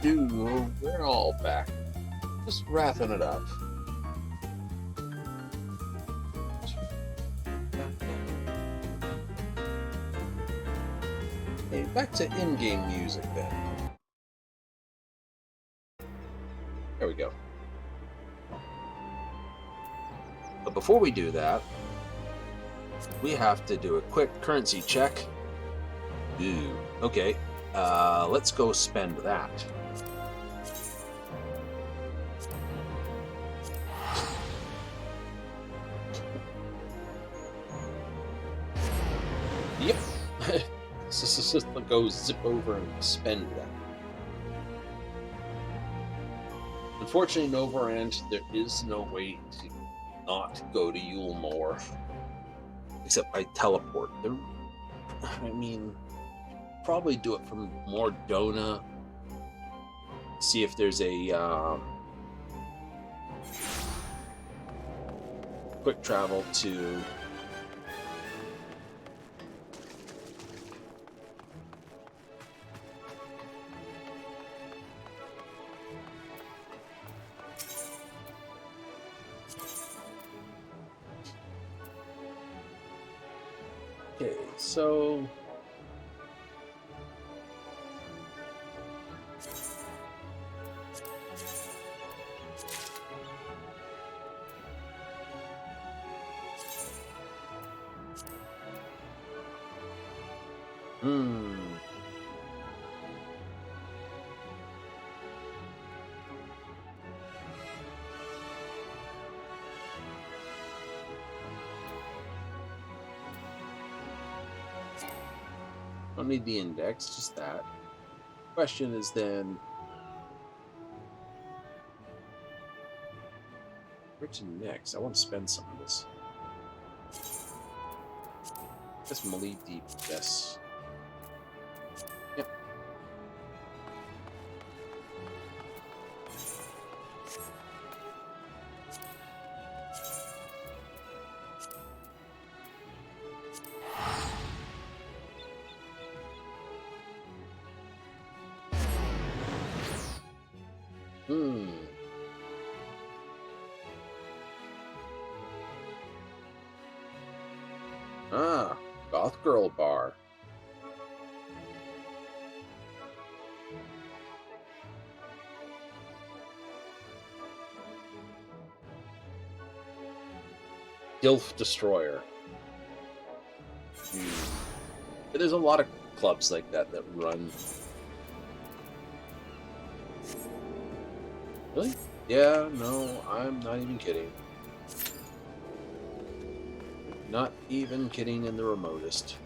Dude, we're all back. Just wrapping it up. Hey, back to in-game music then. There we go. But before we do that, we have to do a quick currency check. Ooh, okay. Let's go spend that. Yep. Just go zip over and spend that. Unfortunately, in Overend, there is no way to not go to Yulemore. Except by teleport. I mean, probably do it from Mordona. See if there's a quick travel to okay, so don't need the index, just that. Question is then, where to next? I want to spend some of this. I guess Mali Deep, yes. Yep. Ah, Goth Girl Bar. Gilf Destroyer. There's a lot of clubs like that that run. Really? Yeah, no, I'm not even kidding. Not even kidding in the remotest.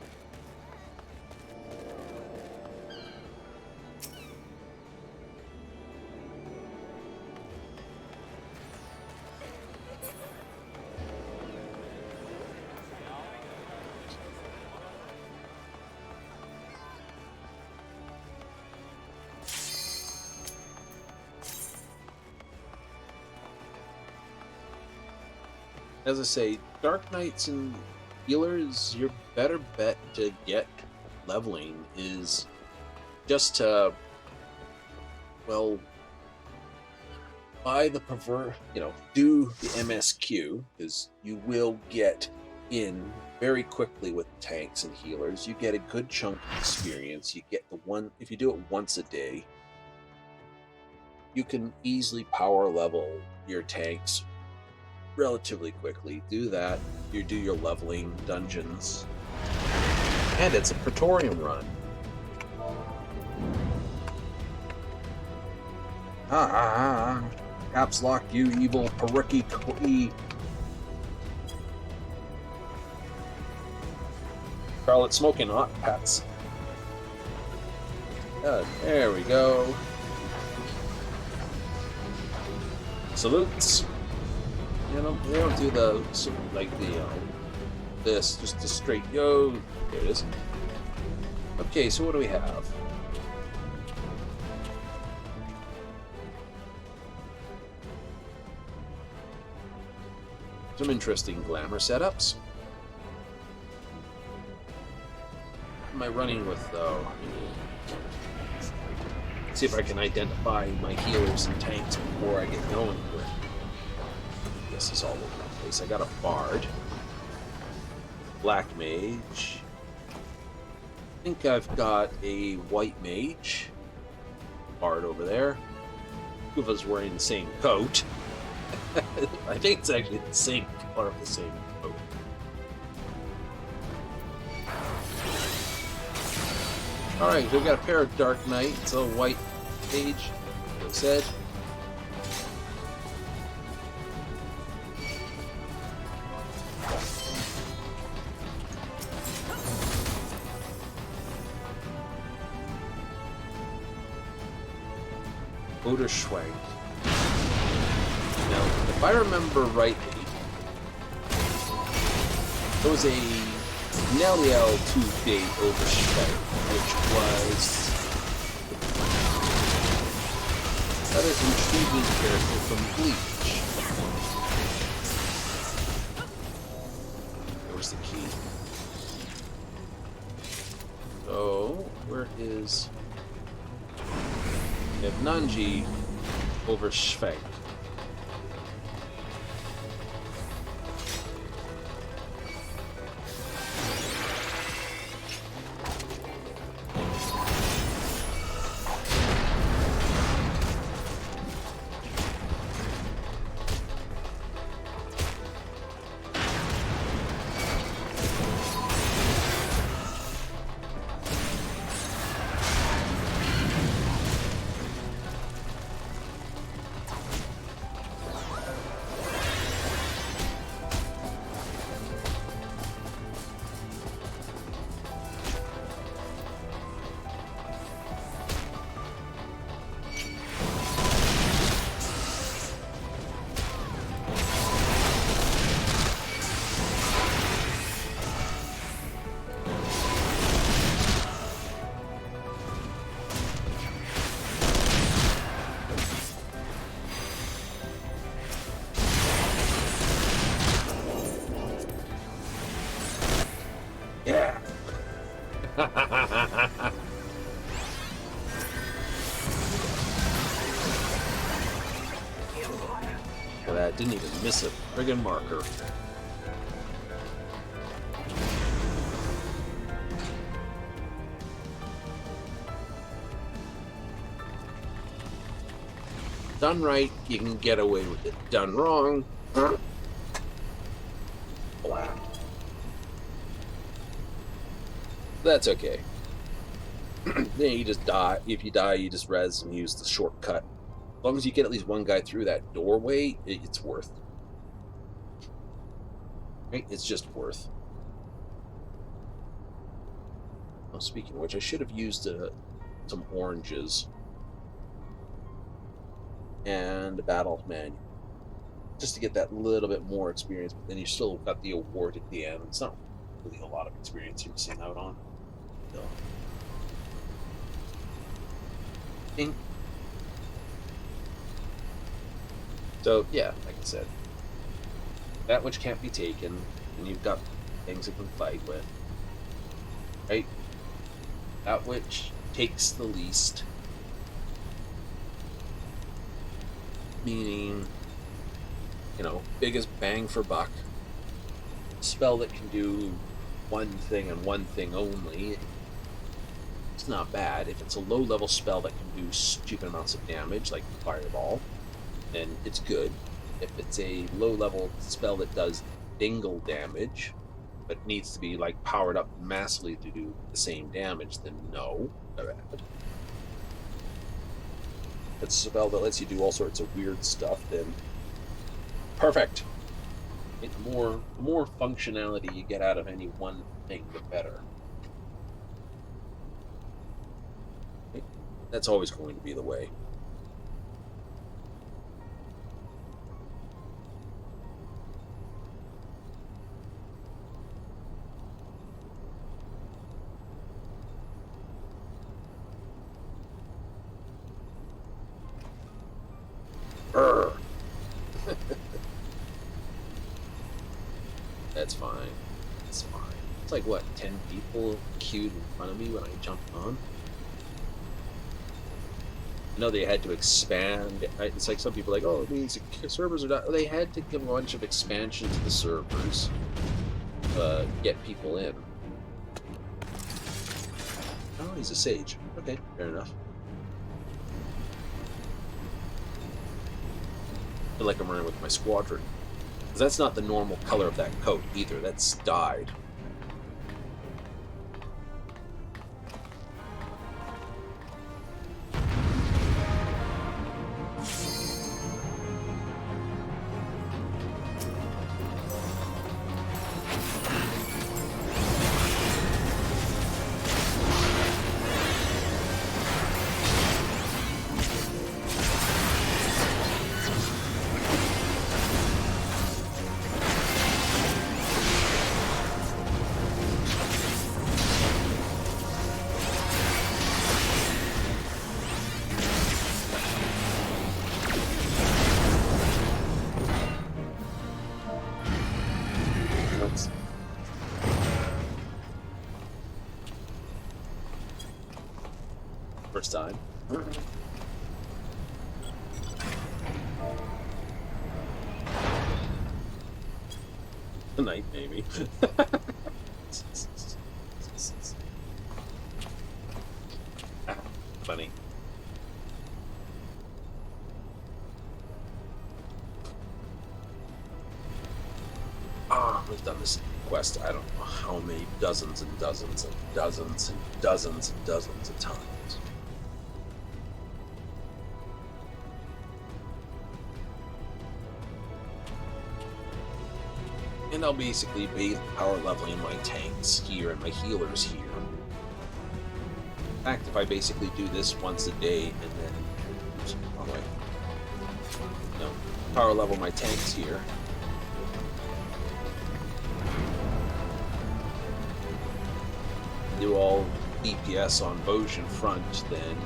As I say, Dark Knights and healers, your better bet to get leveling is just to, well, buy the do the MSQ, because you will get in very quickly with tanks and healers. You get a good chunk of experience. You get if you do it once a day, you can easily power level your tanks relatively quickly. Do that, you do your leveling dungeons, and it's a Praetorium run. Caps lock, you evil perookie quee. Charlotte smoking hot pets. There we go. Salutes. You know, they don't do this, just a straight yo. There it is. Okay, so what do we have? Some interesting glamour setups. What am I running with, though? See if I can identify my healers and tanks before I get going here. This is all over the place. I got a bard, black mage. I think I've got a white mage, bard over there. Two of us wearing the same coat. I think it's actually the same color of the same coat. Alright, we've got a pair of Dark Knights, a white mage, like I said. Oder Schwank. Now, if I remember rightly, there was a Neliel 2-date over Schwank, which was another intriguing character from Bleach. Where's the key? So, where is... We have Nanji over Schwenk. Yeah. Well, that didn't even miss a friggin' marker. Done right, you can get away with it. Done wrong, blah. That's okay. Then you just die. If you die, you just res and use the shortcut. As long as you get at least one guy through that doorway, it's worth. Right? It's just worth. Oh, speaking of which, I should have used some oranges and a battle manual just to get that little bit more experience. But then you still got the award at the end. It's not really a lot of experience you're missing out on. So. Ding. So, yeah, like I said, that which can't be taken, and you've got things it can fight with, right? That which takes the least, meaning, you know, biggest bang for buck, spell that can do one thing and one thing only. It's not bad. If it's a low-level spell that can do stupid amounts of damage, like Fireball, then it's good. If it's a low-level spell that does dingle damage, but needs to be like powered up massively to do the same damage, then no, they're bad. If it's a spell that lets you do all sorts of weird stuff, then perfect. The more functionality you get out of any one thing, the better. That's always going to be the way. That's fine. It's fine. It's like, what, 10 people queued in front of me when I jumped on?
I know they had to expand. It's like some people are like, oh, it means the servers are not. They had to give a bunch of expansion to the servers, get people in. Oh, he's a sage. Okay, fair enough. I feel like I'm running with my squadron. Because that's not the normal color of that coat either. That's dyed. First time. Tonight, maybe. Funny. We've done this quest, I don't know how many dozens and dozens and dozens and dozens and dozens of times. And I'll basically be power leveling my tanks here and my healers here. In fact, if I basically do this once a day and then power level my tanks here. Do all DPS on Bozja front, then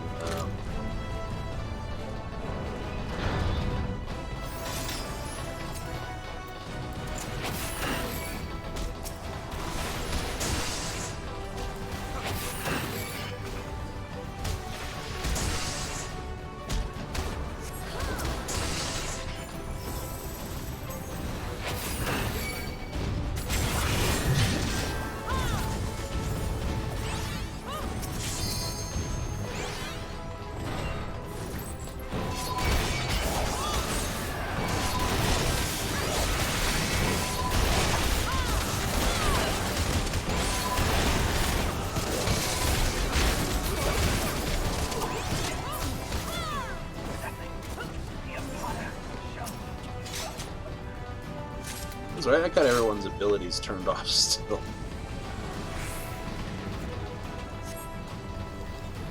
right, I got everyone's abilities turned off still.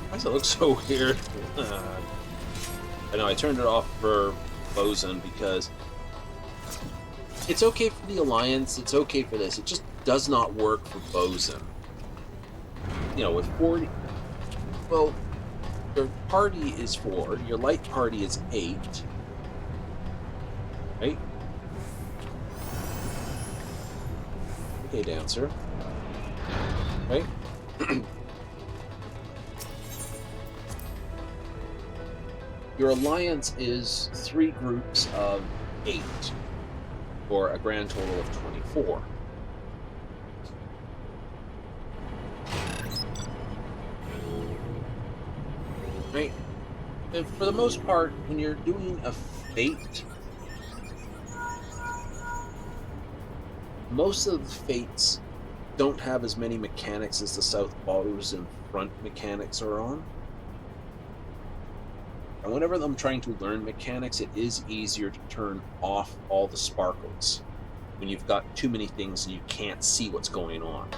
Why does it look so weird? I know I turned it off for Bozja because it's okay for the Alliance, it's okay for this, it just does not work for Bozja. You know, with 40... Well, your party is 4, your light party is 8. Right? Okay, Dancer. Right? Your alliance is 3 groups of 8, for a grand total of 24. Right? And for the most part, when you're doing a fate, most of the fates don't have as many mechanics as the South Bottoms and front mechanics are on. And whenever I'm trying to learn mechanics, it is easier to turn off all the sparkles when you've got too many things and you can't see what's going on.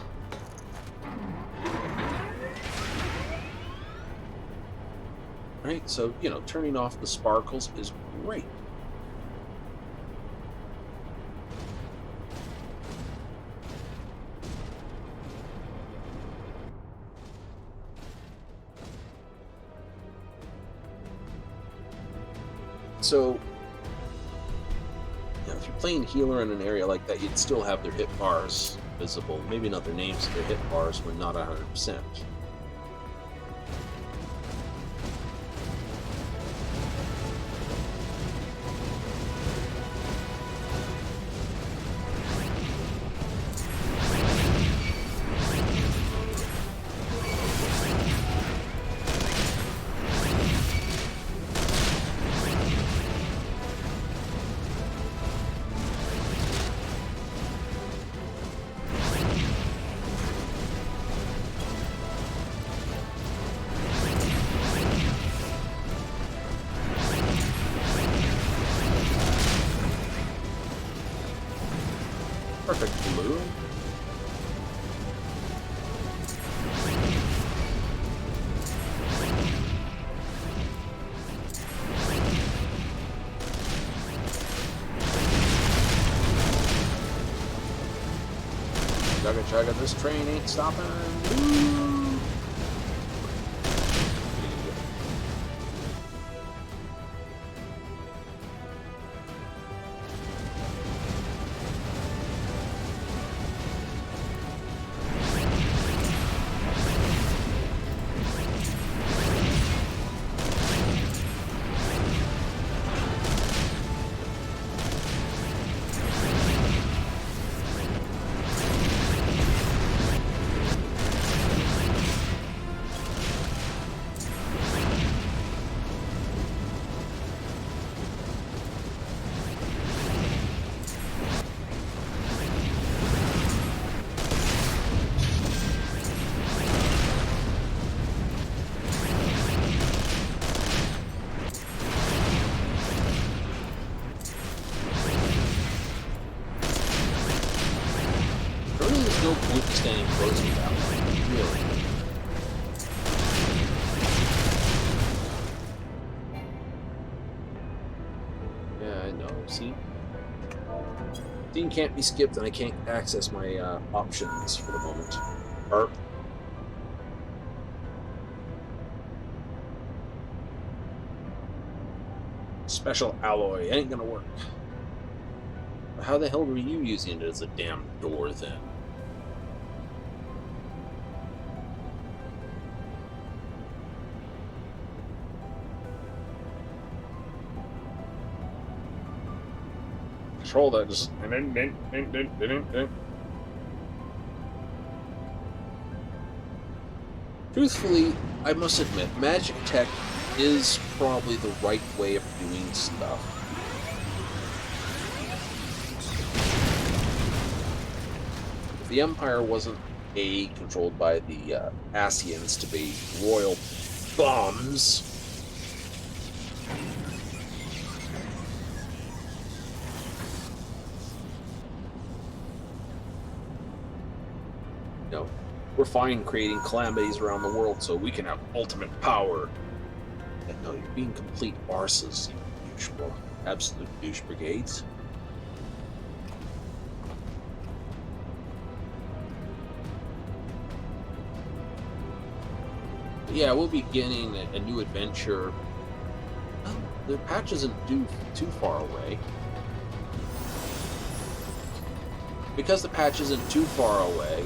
Right? So, you know, turning off the sparkles is great. So, you know, if you're playing healer in an area like that, you'd still have their hit bars visible. Maybe not their names, their hit bars when not 100%. chugga chugga, this train ain't stopping. Woo! No point in standing close to that one, really. Yeah, I know, see? Scene can't be skipped and I can't access my options for the moment. Burp. Special alloy, ain't gonna work. How the hell were you using it as a damn door then? Control that just. Truthfully, I must admit, magic tech is probably the right way of doing stuff. If the Empire wasn't controlled by the Asians to be royal bums, you know, we're fine creating calamities around the world so we can have ultimate power. And no, you're being complete arses, you douche, absolute douche brigades. Yeah, we'll be beginning a new adventure. The patch isn't too far away. Because the patch isn't too far away,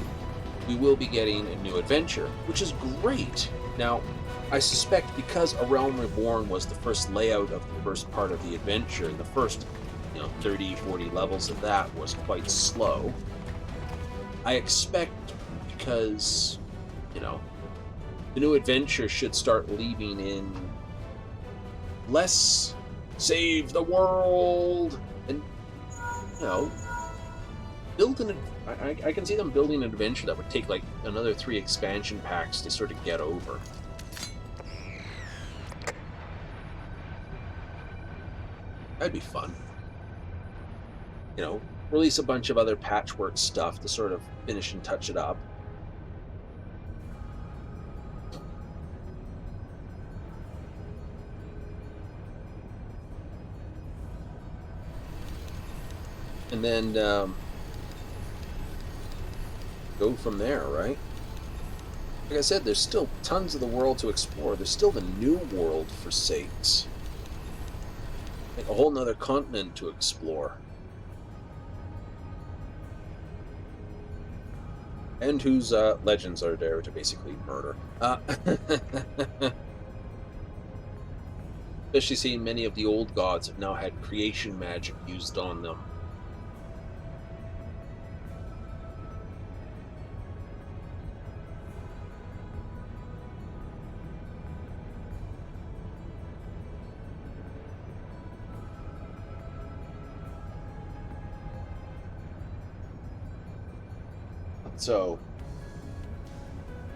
we will be getting a new adventure, which is great. Now, I suspect because A Realm Reborn was the first layout of the first part of the adventure, the first 30, 40 levels of that was quite slow. I expect because, the new adventure should start leaving in less save the world and, build I can see them building an adventure that would take like another 3 expansion packs to sort of get over. That'd be fun. Release a bunch of other patchwork stuff to sort of finish and touch it up. And then go from there, right? Like I said, there's still tons of the world to explore. There's still the new world, for sakes. Like a whole nother continent to explore. And whose legends are there to basically murder. Especially seeing many of the old gods have now had creation magic used on them. So,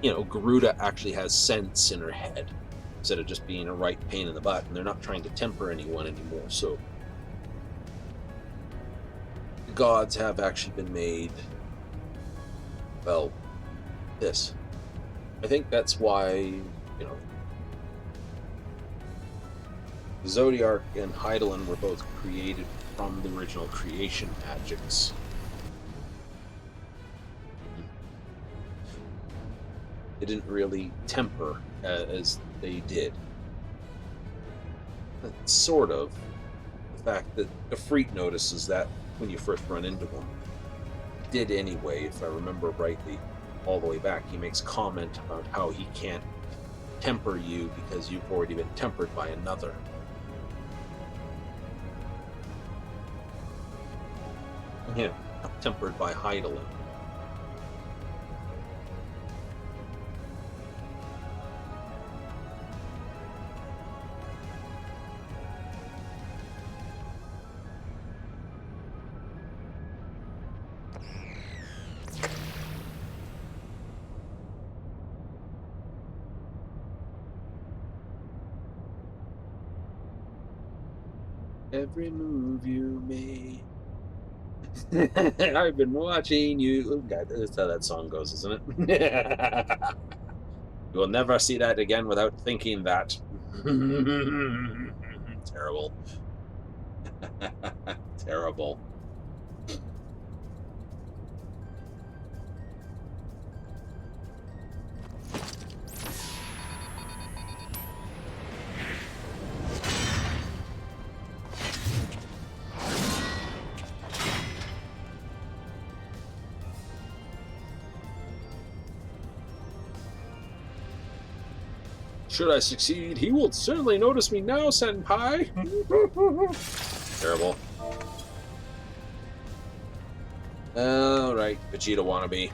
Garuda actually has sense in her head instead of just being a right pain in the butt, and they're not trying to temper anyone anymore. So, the gods have actually been made, well, this. I think that's why, Zodiac and Hydaelyn were both created from the original creation magics. They didn't really temper as they did. Sort of. The fact that Efreet notices that when you first run into him. He did anyway, if I remember rightly, all the way back. He makes comment about how he can't temper you because you've already been tempered by another. Yeah, tempered by Heidelin. Every move you made. I've been watching you. Oh, God, that's how that song goes, isn't it? You will never see that again without thinking that. Terrible. Terrible. Should I succeed, he will certainly notice me now, Senpai. Terrible. Alright, Vegeta wannabe.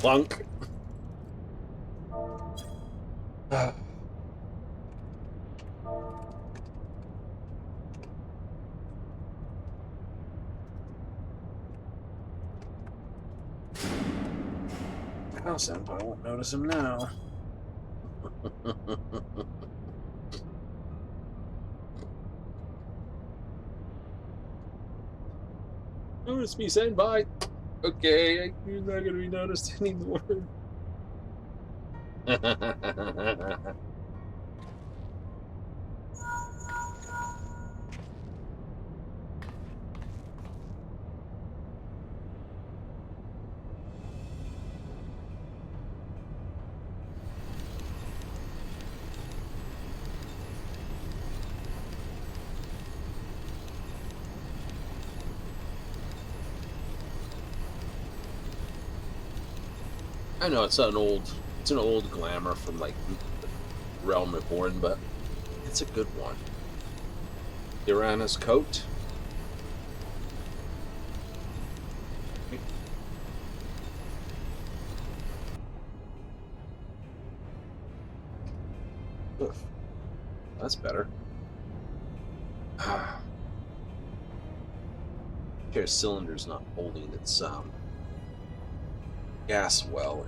Plunk. Now, Senpai won't notice him now. Notice me, Senpai. Okay, you're not gonna be noticed anymore. I know it's an old glamour from like Realm Reborn, but it's a good one. Uranus coat. Oof. That's better. Air cylinder's not holding its gas well.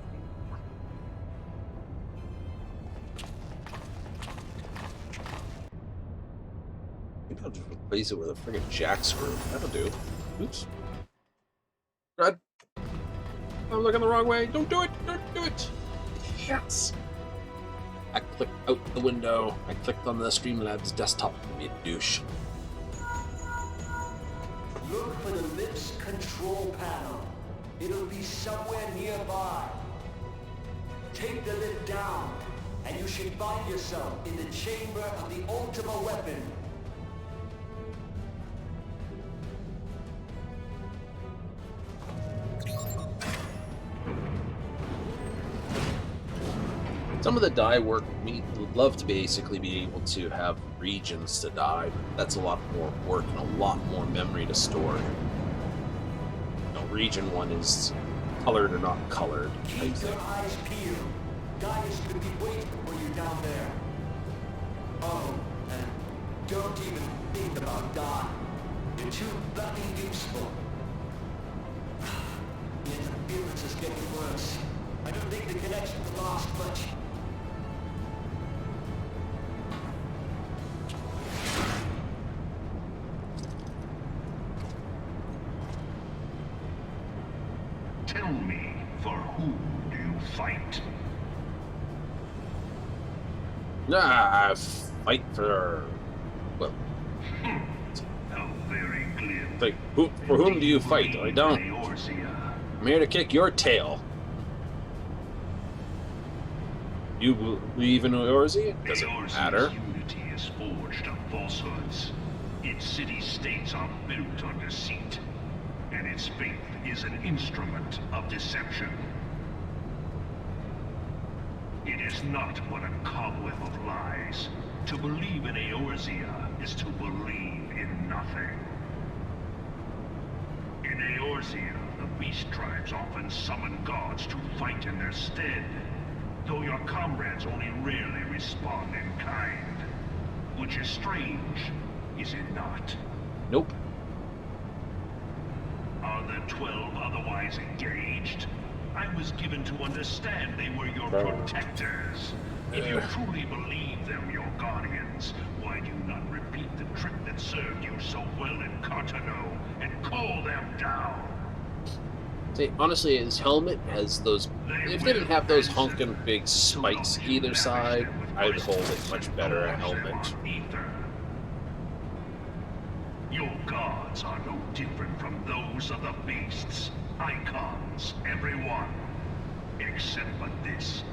Maybe I'll just replace it with a friggin' jack screw. That'll do. Oops. God. I'm looking the wrong way. Don't do it! Don't do it! Yes! I clicked out the window. I clicked on the Streamlabs desktop. You douche.
Look for the lift's control panel. It'll be somewhere nearby. Take the lift down, and you should find yourself in the chamber of the Ultima weapon.
Some of the dye work, we would love to basically be able to have regions to dye, but that's a lot more work and a lot more memory to store. You know, region 1 is colored or not colored type
Keep
thing.
your eyes peeled. Gaius could be waiting for you down there. Oh, and don't even think about dying. You're too bloody useful. The interference is getting worse. I don't think the connection will last much.
Tell me, for whom do you fight?
Fight for... Well,
How very glib.
like, for whom do you fight? I don't.
Eorzea.
I'm here to kick your tail. You believe in Eorzea? Doesn't
Eorzea's
matter.
unity is forged of falsehoods. Its city-states are built on deceit, and its faith is an instrument of deception. It is not but a cobweb of lies. To believe in Eorzea is to believe in nothing. In Eorzea, the beast tribes often summon gods to fight in their stead, though your comrades only rarely respond in kind. Which is strange, is it not?
Nope.
Are the 12 otherwise engaged? I was given to understand they were your protectors. If you truly believe them your guardians, why do you not repeat the trick that served you so well in Cartano and call them down?
See, honestly, his helmet has those... If they didn't have those honking big spikes either side, I'd hold it much better, a helmet.
Your gods are no different from those of the beasts. Icons, every one. Except for this.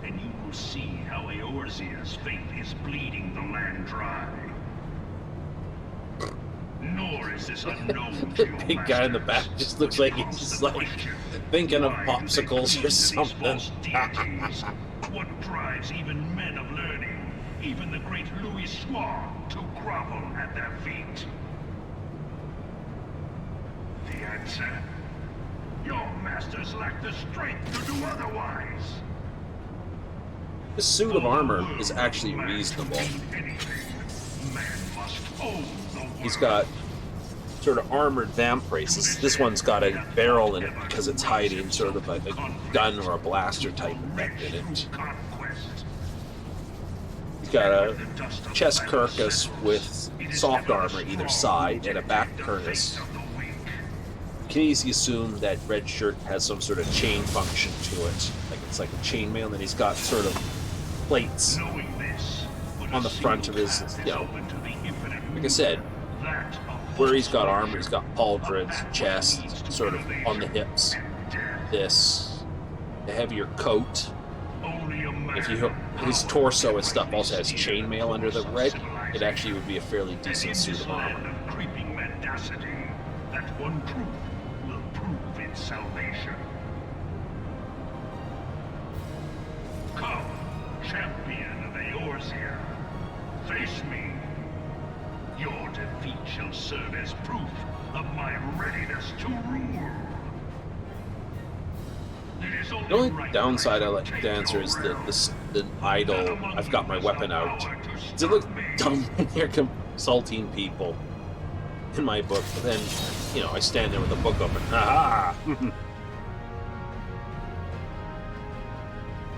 And you will see how Eorzea's faith is bleeding the land dry. Nor is this unknown to your
Big guy in the back
masters,
just looks
which
like he's
calls
just
the
like
question,
thinking of
why do they
popsicles
cling
or
to these
something.
false deities? What drives even men of learning, even the great Louis Swan, to grovel at their feet? The answer? Your masters lack the strength to do otherwise.
His suit of armor is actually reasonable. He's got sort of armored vamp braces. This one's got a barrel in it because it's hiding sort of like a gun or a blaster type effect in it. He's got a chest cuirass with soft armor either side and a back cuirass. You can easily assume that red shirt has some sort of chain function to it. Like it's like a chainmail, and then he's got sort of plates on the front of his, you know, like I said, where he's got armor, he's got pauldrons, chest, sort of on the hips. This, the heavier coat. If you his torso and stuff also has chainmail under the red, it actually would be a fairly decent suit of armor.
That one truth will prove its salvation. Come, champion of Eorzea, face me. Your defeat shall serve as proof of my readiness to rule.
The only downside I like to answer is the idle, I've got my weapon out. Does it look dumb when you're consulting people in my book? But then, you know, I stand there with the book open. Ha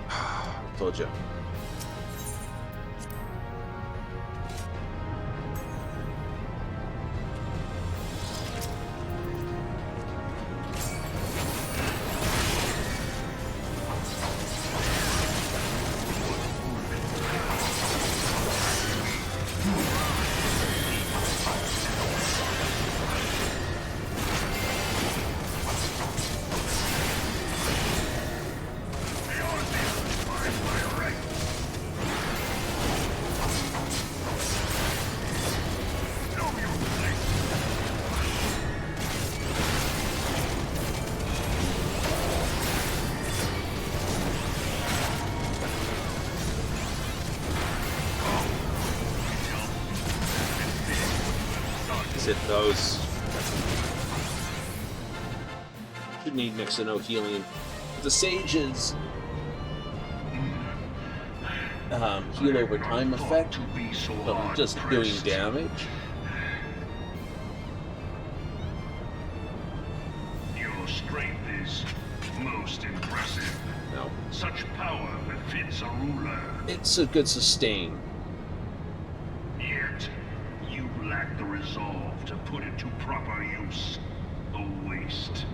ha! Told you. exit those. Should need next to no healing. The sages heal over time effect, but just doing damage.
Your strength is most impressive.
No,
Such power befits a ruler.
it's a good sustain.
Yet, you lack the resolve to put it to proper use. A waste.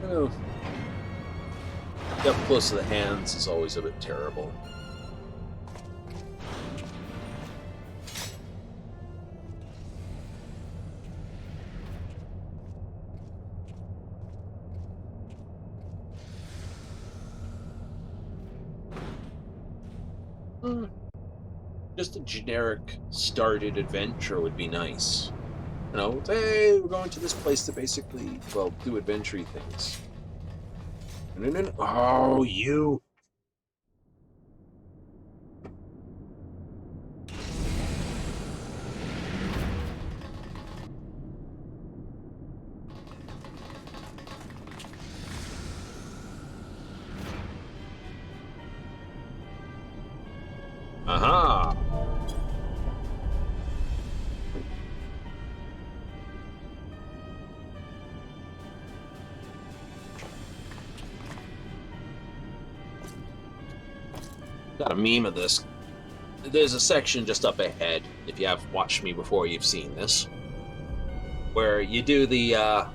You know, up close to the hands is always a bit terrible. Just a generic started adventure would be nice. You know, hey, we're going to this place to basically, well, do adventure things. Oh, you! Aha! Got a meme of this. There's a section just up ahead, if you have watched me before, you've seen this, where you do the
Allow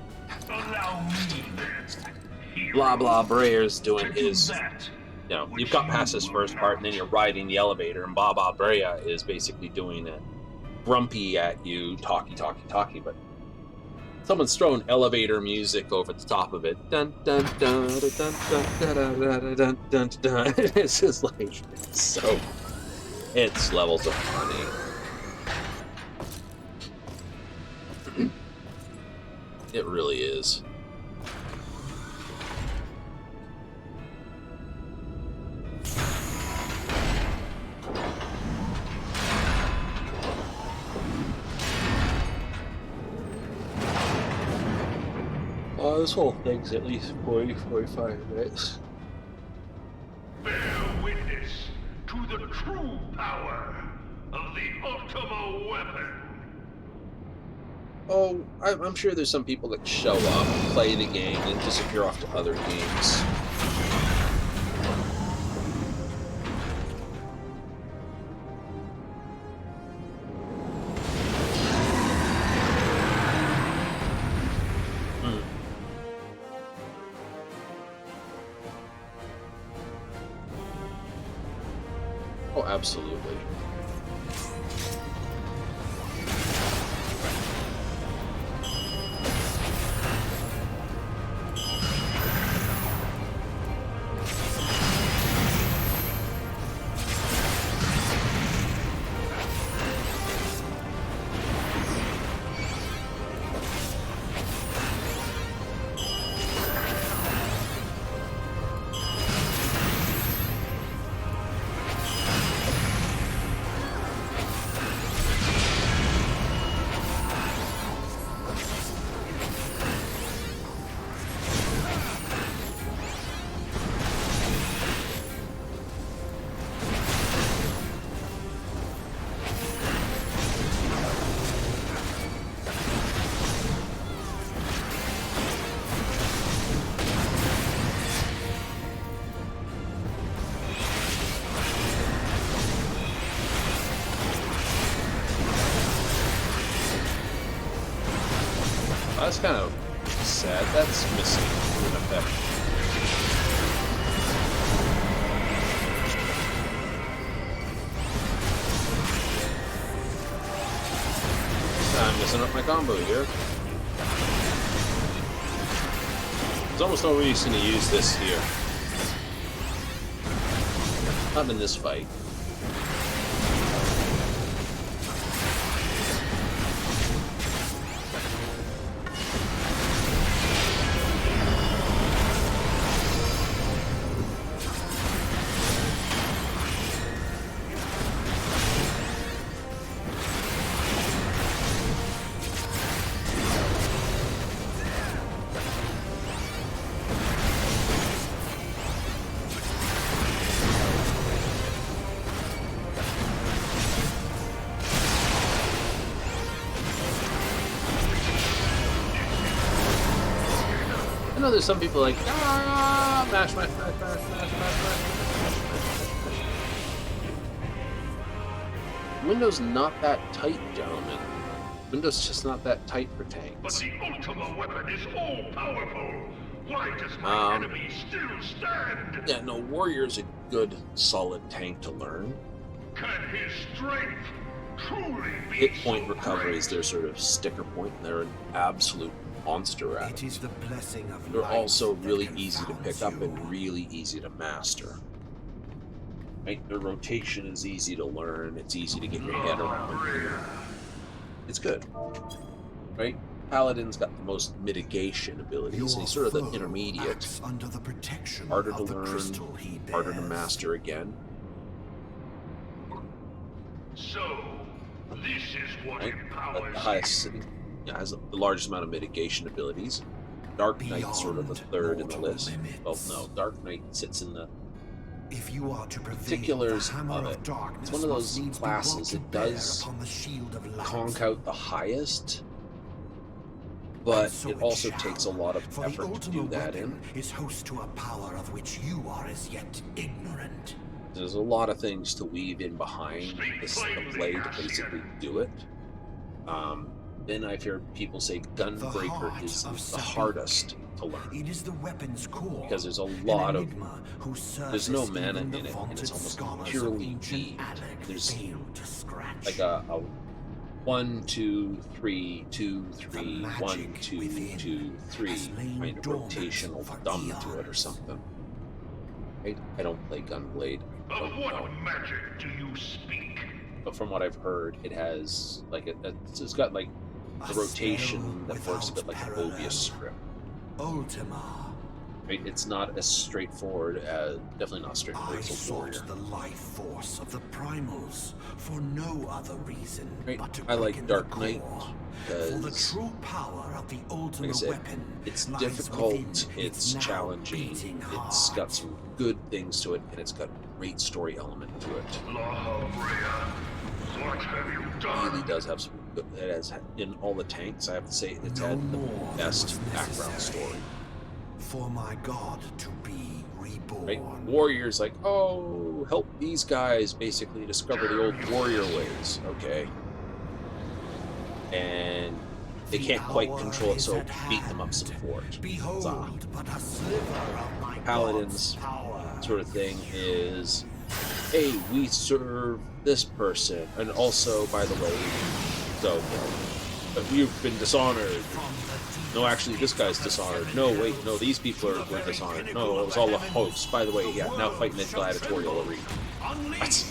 me then.
blah blah Brayer's doing
To do
his,
that.
you know, you've got past this first part and then you're riding the elevator and blah blah Brea is basically doing it grumpy at you, talky, but someone's thrown elevator music over the top of it. Dun dun dun dun dun dun dun dun dun dun. It's just like it's levels of funny. It really is. This whole thing's at least 40-45 minutes.
Bear witness to the true power of the Ultima weapon.
Oh, I'm sure there's some people that show up, play the game, and disappear off to other games. Oh, absolutely. That's kind of sad. That's missing an effect. I'm messing up my combo here. There's almost no reason to use this here. Not in this fight. I know there's some people like, mash, mash, mash, mash, mash, mash, mash. Window's not that tight, gentlemen. Window's just not that tight for
But
tanks.
the Ultima weapon is all-powerful. Why does my enemy still stand?
Yeah, no, Warrior's a good, solid tank to learn.
Can his strength truly be
Hit point
so
recovery
great?
is their sort of sticker point, and they're an absolute monster at
It
it.
is the blessing of
They're
life
also
that
really easy to
confounds
pick up
you.
and really easy to master. Right? Their rotation is easy to learn, it's easy to get your head around. It's good. Right? Paladin's got the most mitigation abilities, and he's sort of the intermediate.
Under the protection
Harder to
of the
learn,
crystal he
harder to
bears.
master again.
So, this is what
Right? But
empowers
the highest has the largest amount of mitigation abilities. Dark Knight's sort of the third in the
mortal
list.
limits.
Well, no, Dark Knight sits in the
If you are to prevail,
particulars
the hammer
of
of
it.
darkness
It's one of
must
those
needs be
classes,
brought
it
to bear
does
upon the shield of light.
conk out the highest, but
And so
it also
shall,
takes a lot of
for the
effort to
Ultima
do that in.
weapon is host to a power of which you are as yet ignorant.
There's a lot of things to weave in behind the blade to basically do it. Then I've heard people say Gunbreaker
heart
is
of
the
Sabine.
hardest to learn.
It is the weapon's core.
Because there's a
an
lot of
enigma whose
there's no
surface
mana
even the
in it, and
vaunted
it's almost
scholars
purely
of ancient
weaved.
Alec
There's
failed to scratch.
like a 1, 2, 3, 2, 3,
The
1,
magic
2,
within
2, 3
has lain
kind of
dormant
rotational
for
thumb to it or
eons.
something. I don't play Gunblade. I
Of
don't
what
know.
magic do you speak?
But from what I've heard, it has like it's got like
A
the rotation
spell
that works a bit
without
like a
parallel.
Mobius strip.
Ultima.
Right? It's not as straightforward as definitely not
I
straightforward as a warrior.
sought the life force of the primals for no other reason
Right.
but to
I like
quicken
Dark
the
Knight
core. For the
because
true power of the Ultima
like I said,
weapon
it's
lies
difficult,
within
it's
now
challenging,
beating
it's
heart.
got some good things to it, and it's got great story element to it.
Law of Rhea, what have you
It
done?
really does have some good, it has, in all the tanks, I have to say, it's
No
had the
more than
best
was
background
necessary.
story.
For my god to be reborn.
Right? Warriors like, oh, help these guys basically discover the old warrior ways. Okay. And they can't quite
The
control it,
hour
so
is at
beat them up
hand.
some for it.
Behold,
Huzzah.
but a sliver of my
Paladins
god's power.
sort of thing is, hey, we serve this person, and also, by the way, so you've been dishonored. No, actually, this guy's dishonored. No, wait, no, these people were dishonored. No, it was all a hoax. By the way, yeah, now fighting in gladiatorial arena. What?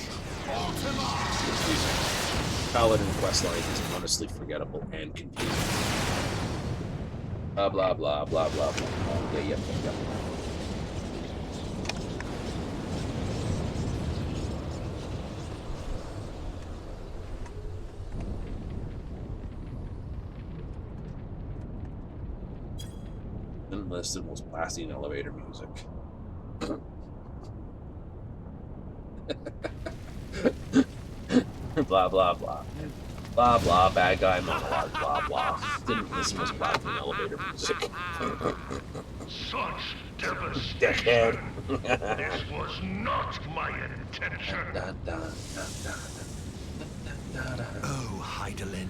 Paladin questline is honestly forgettable and confusing. Blah blah blah blah blah blah. Yeah. Unlisted most blasting elevator music. Blah blah blah. Blah blah, bad guy monologue, blah blah. Didn't listen to blasting elevator music.
Such devastation.
Dickhead.
This was not my intention.
Oh, Heidelin.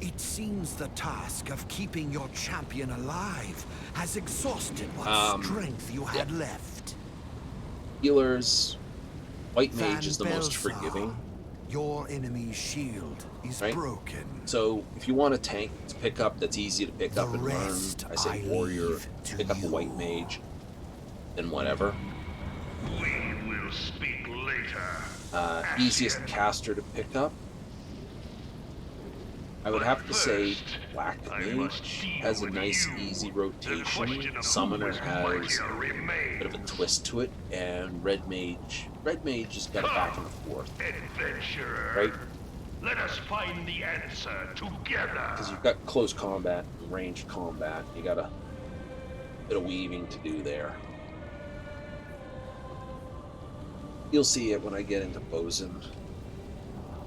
It seems the task of keeping your champion alive has exhausted what strength you had left.
Healers, White Mage is the
Van
most
Belsar,
forgiving.
Your enemy's shield is
Right?
broken.
So if you want a tank to pick up that's easy to pick
The
up and learn,
rest
I say
I
warrior,
leave to
pick up a
you.
White Mage, and whatever.
We will speak later.
Easiest caster to pick up, I would have to say Black Mage has a nice easy rotation. Summoner has a bit of a twist to it, and Red Mage has got it back and forth.
Adventurer.
Right?
Let us find the answer together.
Because you've got close combat and ranged combat. You got a bit of weaving to do there. You'll see it when I get into Bozja.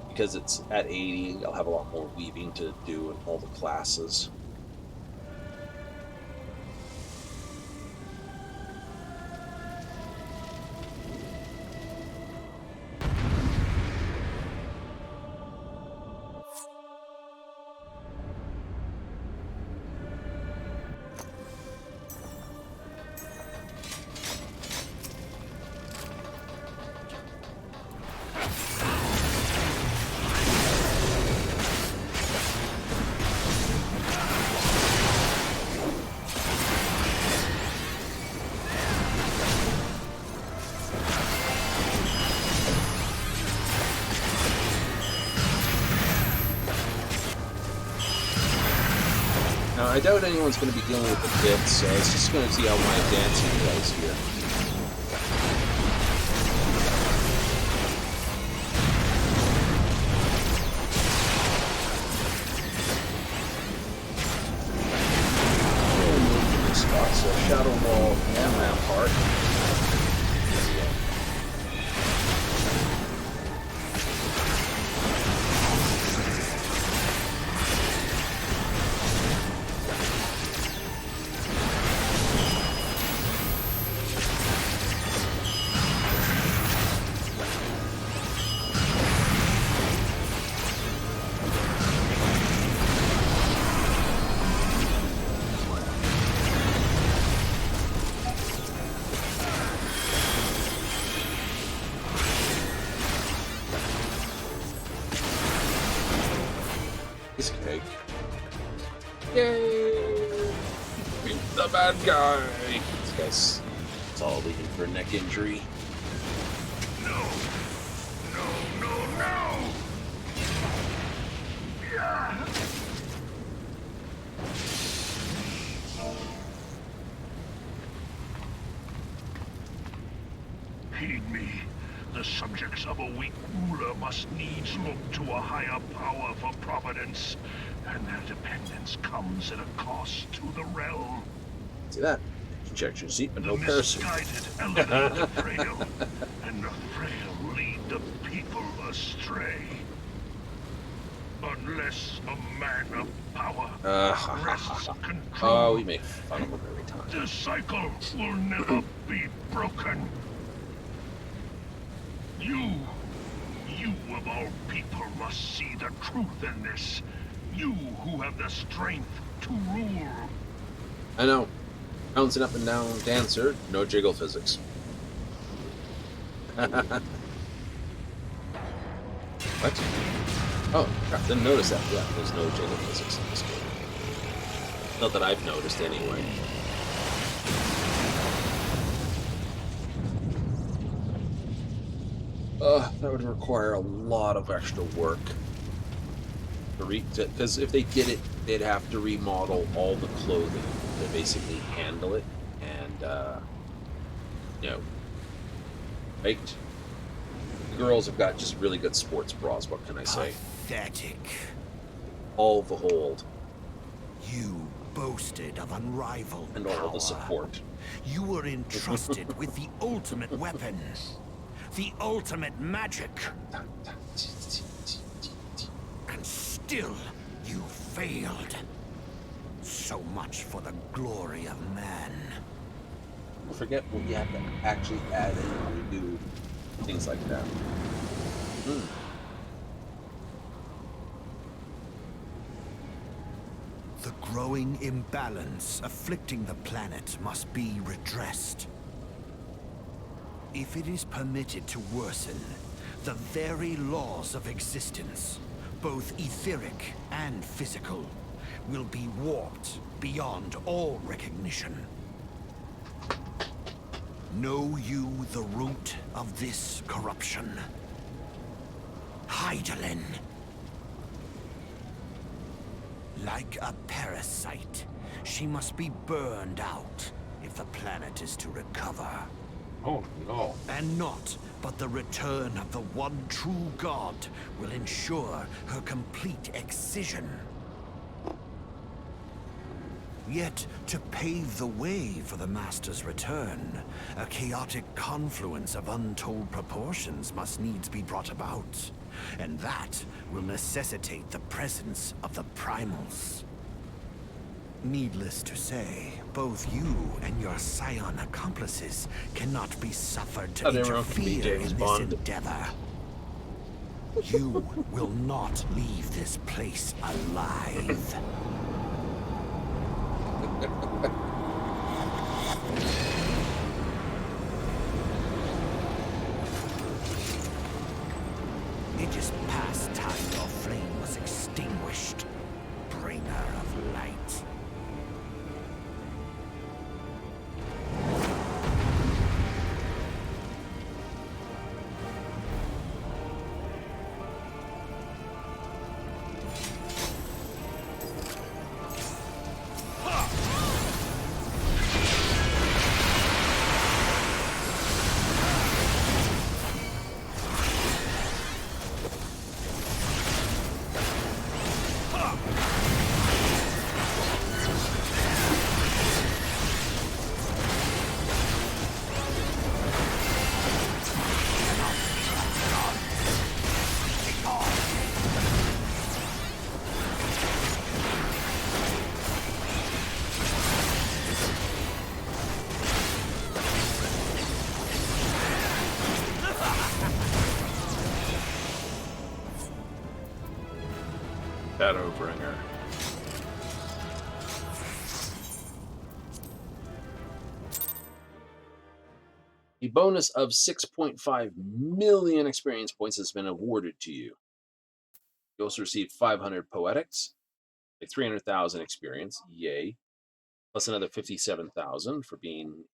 Because it's at 80, I'll have a lot more weaving to do in all the classes. I doubt anyone's going to be dealing with the bits, so it's just going to see how my dancing goes here. So Shadow Wall and Rampart. Piece of cake. Yay! Beat the bad guy! This guy's it's all leading for a neck injury.
No! No, no, no! Yeah. Heed me. The subjects of a weak ruler must needs look to a higher power for providence, and their dependence comes at a cost to the realm.
See that? Injection seat, but
The
no parachute.
misguided elevate the frail, and the frail lead the people astray. Unless a man of power wrests control,
Oh, we make fun of him every time.
the cycle will never be broken. You of all people must see the truth in this. You who have the strength to rule.
I know. Bouncing up and down dancer, no jiggle physics. What? Oh, crap, didn't notice that. Yeah, there's no jiggle physics in this game. Not that I've noticed anyway. That would require a lot of extra work. Because if they did it, they'd have to remodel all the clothing to basically handle it. And, you know, right? The girls have got just really good sports bras, what can I say?
Pathetic.
All the hold.
You boasted of unrivaled
And all
power.
the support.
You were entrusted with the ultimate weapon. The ultimate magic. And still, you failed. So much for the glory of man.
Forget what you have to actually add in when you do things like that.
The growing imbalance afflicting the planet must be redressed. If it is permitted to worsen, the very laws of existence, both etheric and physical, will be warped beyond all recognition. Know you the root of this corruption? Hydaelyn. Like a parasite, she must be burned out if the planet is to recover.
Oh, no.
And not but the return of the one true god will ensure her complete excision. Yet, to pave the way for the Master's return, a chaotic confluence of untold proportions must needs be brought about. And that will necessitate the presence of the primals. Needless to say, both you and your scion accomplices cannot be suffered to interfere in this endeavor. You will not leave this place alive. It is past time your flame was extinguished, bringer of light.
Shadowbringer. A bonus of 6.5 million experience points has been awarded to you. You also received 500 poetics, like 300,000 experience, yay, plus another 57,000 for being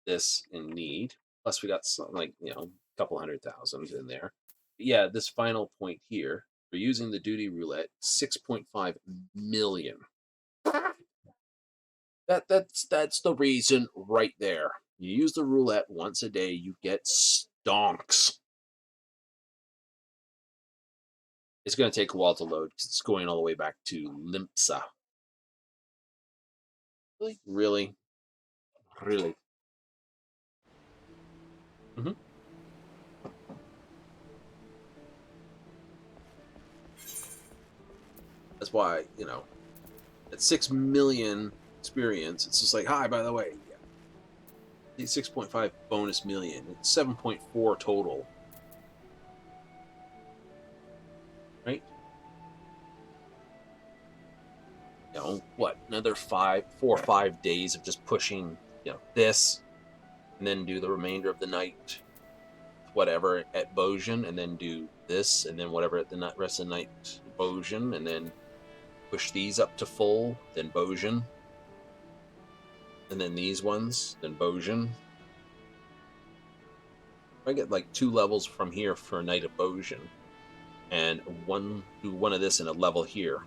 this in need. Plus we got some, like, you know, a couple 100,000 in there. But yeah, this final point here, for using the duty roulette, 6.5 million. That's the reason right there. You use the roulette once a day, you get stonks. It's going to take a while to load because it's going all the way back to Limpsa. Really? Mm-hmm. That's why, you know, at 6 million experience, it's just like, hi, by the way, yeah, the 6.5 bonus million, it's 7.4 total. Right? You know, what, another 4 or 5 days of just pushing, you know, this, and then do the remainder of the night, whatever, at Bozja, and then do this, and then whatever at the rest of the night, Bozja, and then push these up to full, then Bozja, and then these ones, then Bozja. I get like 2 levels from here for a night of Bozja, and do one of this in a level here.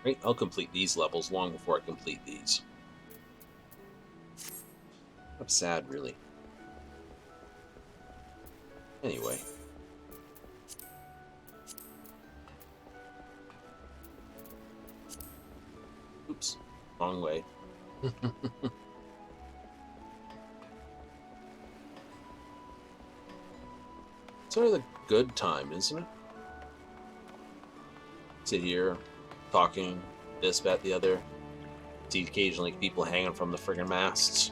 Right? I'll complete these levels long before I complete these. I'm sad, really. Anyway. Oops. Wrong way. Sort of the good time, isn't it? Sit here, talking, this, that, the other. See occasionally people hanging from the friggin' masts.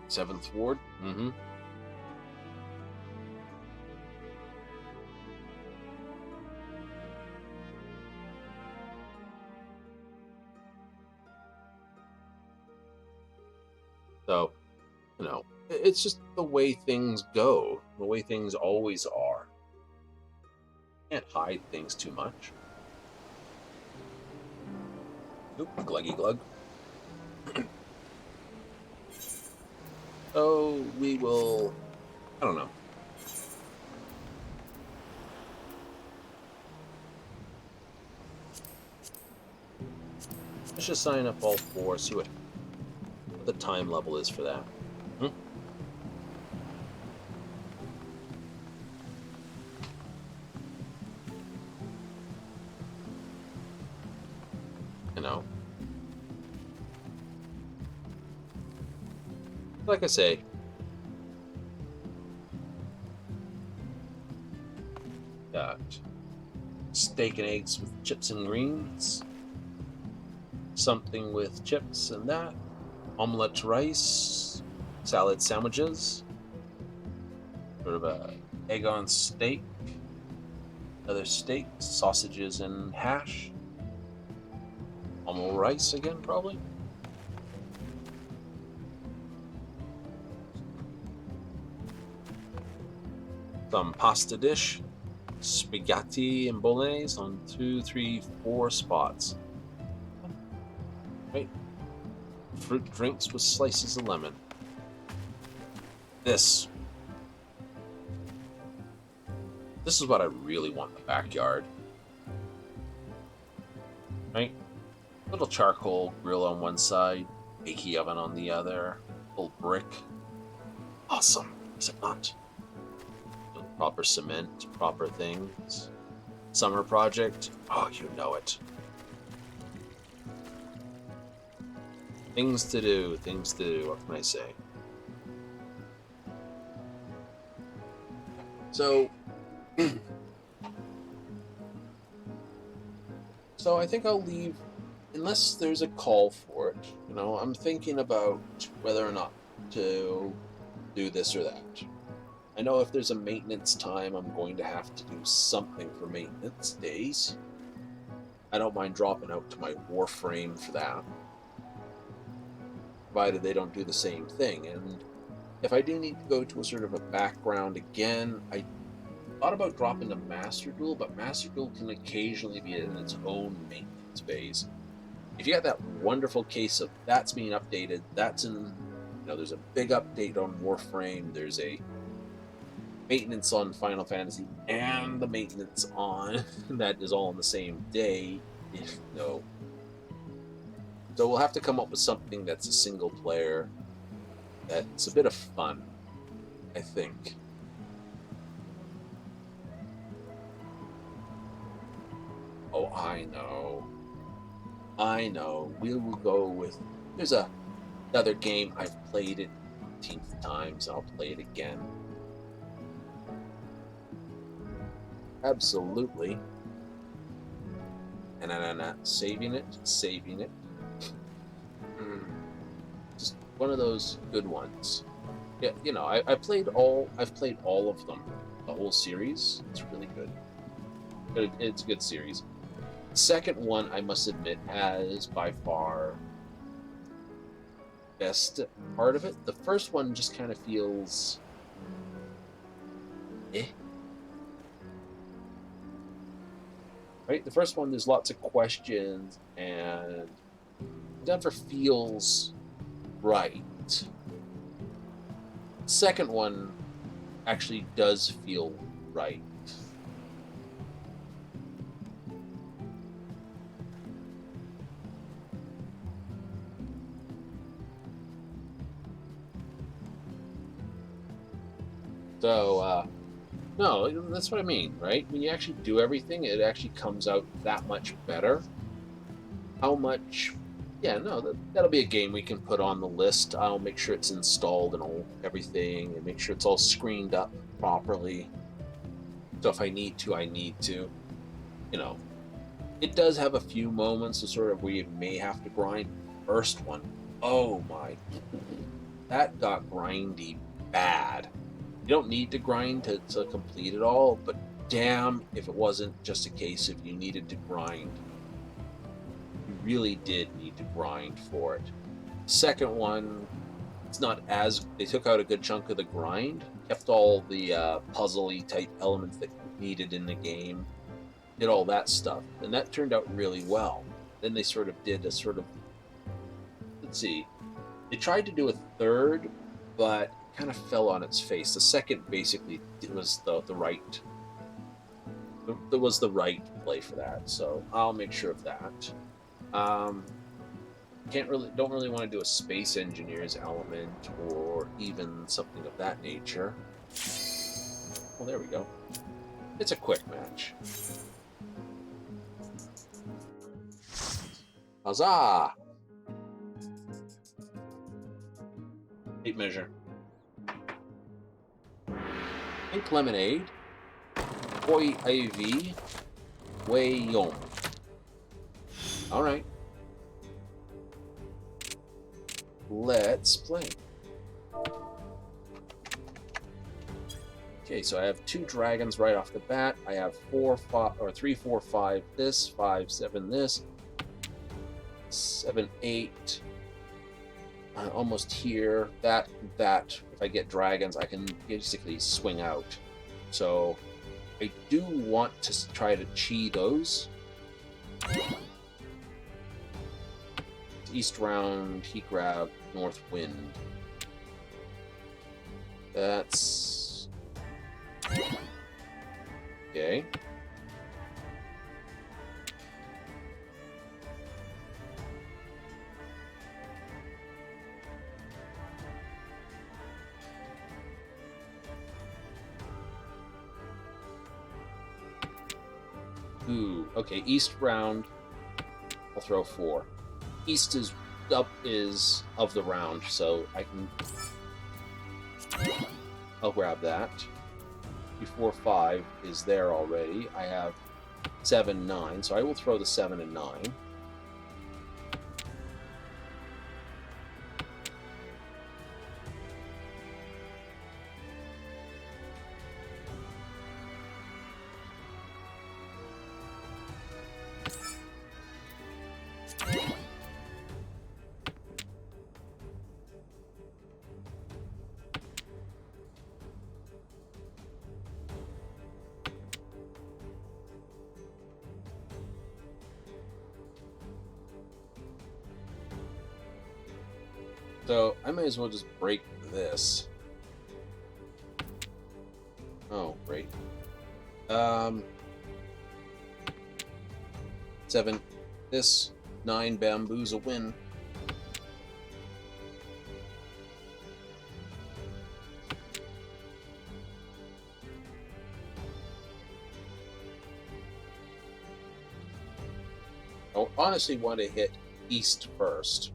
Seventh Ward? Mm-hmm. So, you know, it's just the way things go, the way things always are. Can't hide things too much. Oop, gluggy glug. So we will, I don't know. Let's just sign up all 4, see what the time level is for that. You know. Like I say, got steak and eggs with chips and greens, something with chips and that, omelette rice, salad sandwiches, sort of a egg on steak, another steak, sausages and hash, omelette rice again probably. Some pasta dish, spaghetti and bolognese on 2, 3, 4 spots. Right? Fruit drinks with slices of lemon. This is what I really want in the backyard. Right? Little charcoal grill on one side, bakey oven on the other, little brick. Awesome, is it not? Proper cement, proper things. Summer project, oh, you know it. Things to do, what can I say? So, I think I'll leave unless there's a call for it, I'm thinking about whether or not to do this or that. I know if there's a maintenance time, I'm going to have to do something for maintenance days. I don't mind dropping out to my Warframe for that, provided they don't do the same thing. And if I do need to go to a sort of a background again, I thought about dropping to Master Duel, but Master Duel can occasionally be in its own maintenance phase. If you got that wonderful case of that's being updated, that's in, there's a big update on Warframe, there's a maintenance on Final Fantasy, and the maintenance on that is all on the same day. No. So we'll have to come up with something that's a single player, that's a bit of fun, I think. Oh, I know. We will go with... There's another game. I've played it 15th times. I'll play it again. Absolutely. And saving it. Just one of those good ones. Yeah, I've played all of them. The whole series. It's really good. It's a good series. The second one, I must admit, has by far best part of it. The first one just kind of feels right? The first one, there's lots of questions, and it never feels right. The second one actually does feel right. So, no, that's what I mean, right? When you actually do everything, it actually comes out that much better. How much? Yeah, no, that'll be a game we can put on the list. I'll make sure it's installed and everything, and make sure it's all screened up properly. So if I need to, I need to. It does have a few moments of sort of where you may have to grind. First one, oh my, that got grindy bad. You don't need to grind to complete it all, but damn if it wasn't just a case of you needed to grind. You really did need to grind for it. Second one, it's not as... They took out a good chunk of the grind, kept all the puzzle-y type elements that needed in the game, did all that stuff, and that turned out really well. Then they sort of did a sort of... Let's see. They tried to do a third, but kind of fell on its face. The second basically was the right play for that, so I'll make sure of that. Don't really want to do a Space Engineers element or even something of that nature. Well, there we go. It's a quick match. Huzzah! Tape measure. Pink lemonade. Koi IV. Wei Yong. Alright. Let's play. Okay, so I have 2 dragons right off the bat. I have 4, 5, or 3, 4, 5 this, 5, 7 this, 7, 8. Almost here. That. If I get dragons, I can basically swing out. So I do want to try to chi those. East round, heat grab, north wind. That's okay. Ooh, okay, east round. I'll throw 4. East is of the round, so I can... I'll grab that. 3, 4, 5 is there already. I have 7, 9, so I will throw the 7 and 9. So I may as well just break this. Oh, great. 7. This 9 bamboos a win. I honestly want to hit east first.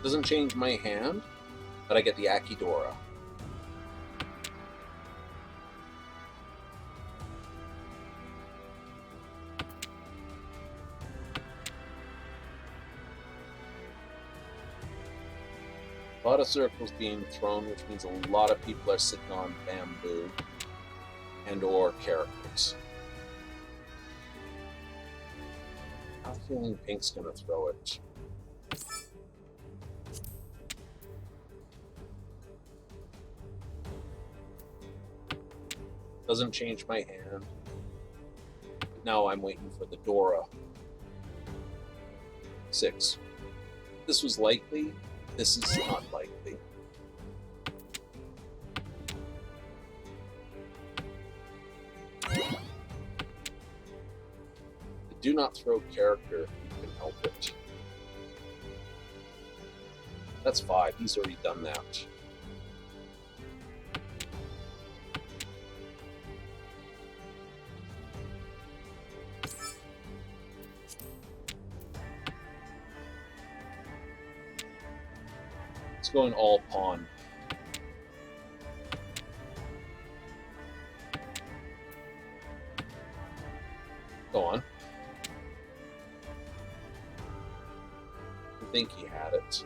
Doesn't change my hand, but I get the Akidora. A lot of circles being thrown, which means a lot of people are sitting on bamboo and or characters. I'm feeling Pink's gonna throw it. Doesn't change my hand. Now I'm waiting for the Dora. 6. This was likely. This is not likely. Do not throw character if you can help it. That's 5. He's already done that. It's going all pawn. Go on. I think he had it.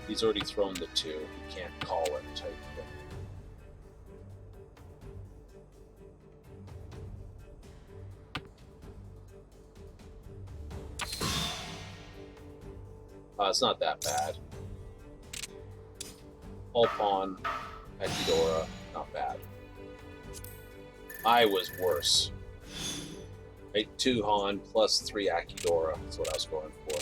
He's already thrown the 2. He can't call it type thing. It's not that bad. All pawn, Akidora, not bad. I was worse. Right, 2 Han plus 3 Akidora. That's what I was going for.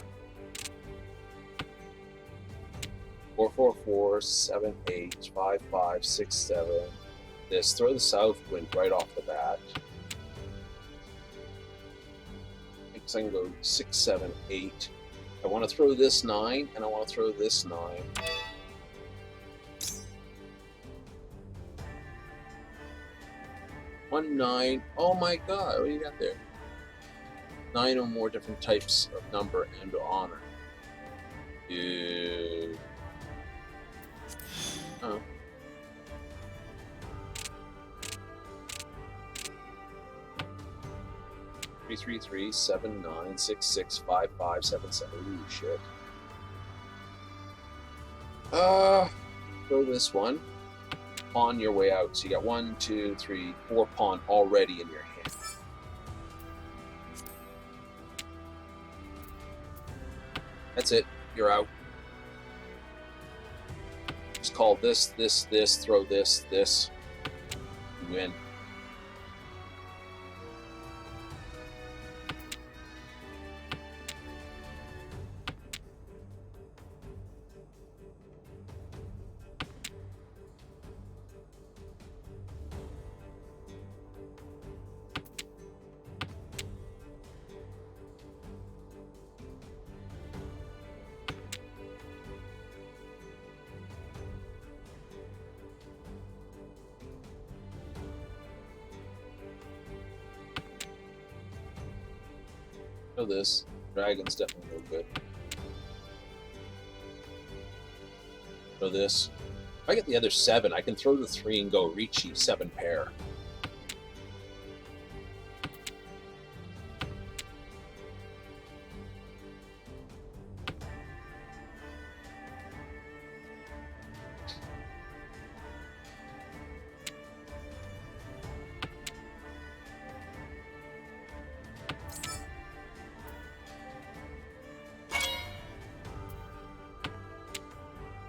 4, 4, 4, 7, 8, 5, 5, 6, 7. This throw the south wind right off the bat. I guess I can go 6, 7, 8. I want to throw this 9, and I want to throw this 9. One 9. Oh my god, what do you got there? 9 or more different types of number and honor. Dude. Oh. Three, 3, 3, 7, 9, 6, 6, 5, 5, 7, 7. Ooh, shit. Throw this one. Pawn your way out. So you got 1, 2, 3, 4 pawn already in your hand. That's it. You're out. Just call this, this, this, throw this, this. You win. Throw this. Dragon's definitely no good. Throw this. If I get the other 7, I can throw the 3 and go Ricci 7 pair.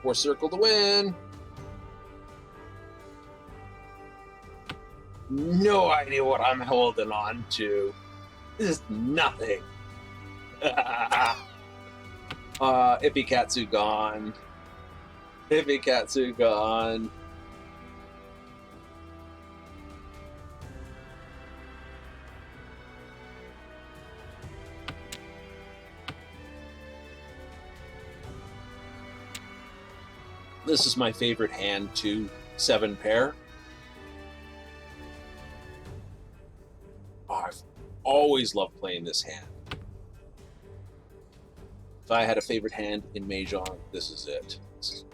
Four circle to win. No idea what I'm holding on to. This is nothing. Ipikatsu gone. Ipikatsu gone. This is my favorite hand too. 7 pair. Oh, I've always loved playing this hand. If I had a favorite hand in Mahjong, this is it. This is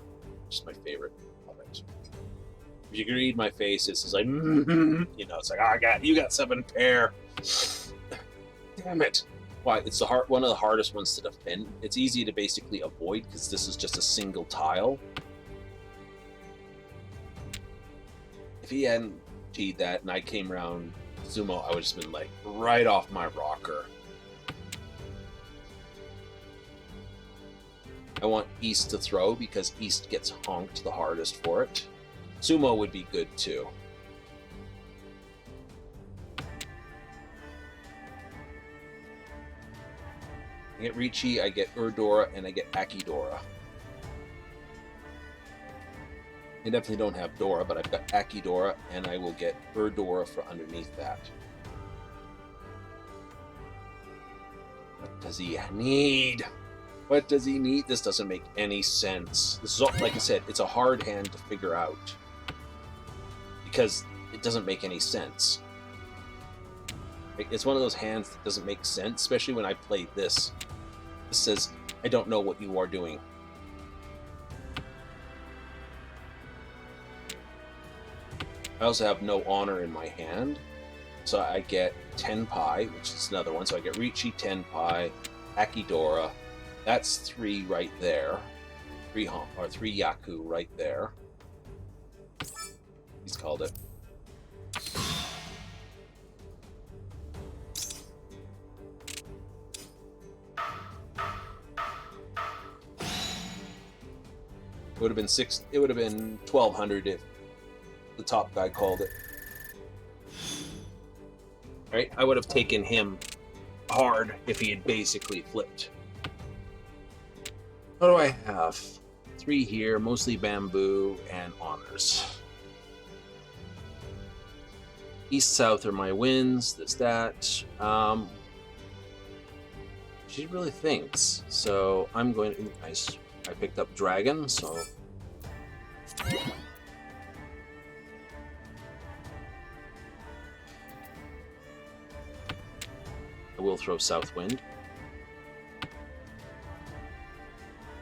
just my favorite. Love it. If you can read my face, it's like, you know, it's like, you got 7 pair. Damn it. Why? It's one of the hardest ones to defend. It's easy to basically avoid because this is just a single tile. If he hadn't G'd that and I came around Sumo, I would have just been like right off my rocker. I want East to throw because East gets honked the hardest for it. Sumo would be good too. I get Ricci, I get Urdora, and I get Akidora. I definitely don't have Dora, but I've got Akidora, and I will get Urdora for underneath that. What does he need? What does he need? This doesn't make any sense. This is all, like I said, it's a hard hand to figure out. Because it doesn't make any sense. It's one of those hands that doesn't make sense, especially when I play this. This says, I don't know what you are doing. I also have no honor in my hand, so I get Tenpai, which is another one. So I get Ricci, Tenpai, Akidora. That's 3 right there. 3 Yaku right there. He's called it. It would have been 6. It would have been 1,200 if the top guy called it. Right? I would have taken him hard if he had basically flipped. What do I have? 3 here, mostly bamboo and honors. East, south are my wins. This, that. She really thinks. So I'm going to. Nice. I picked up dragon, so. I will throw south wind.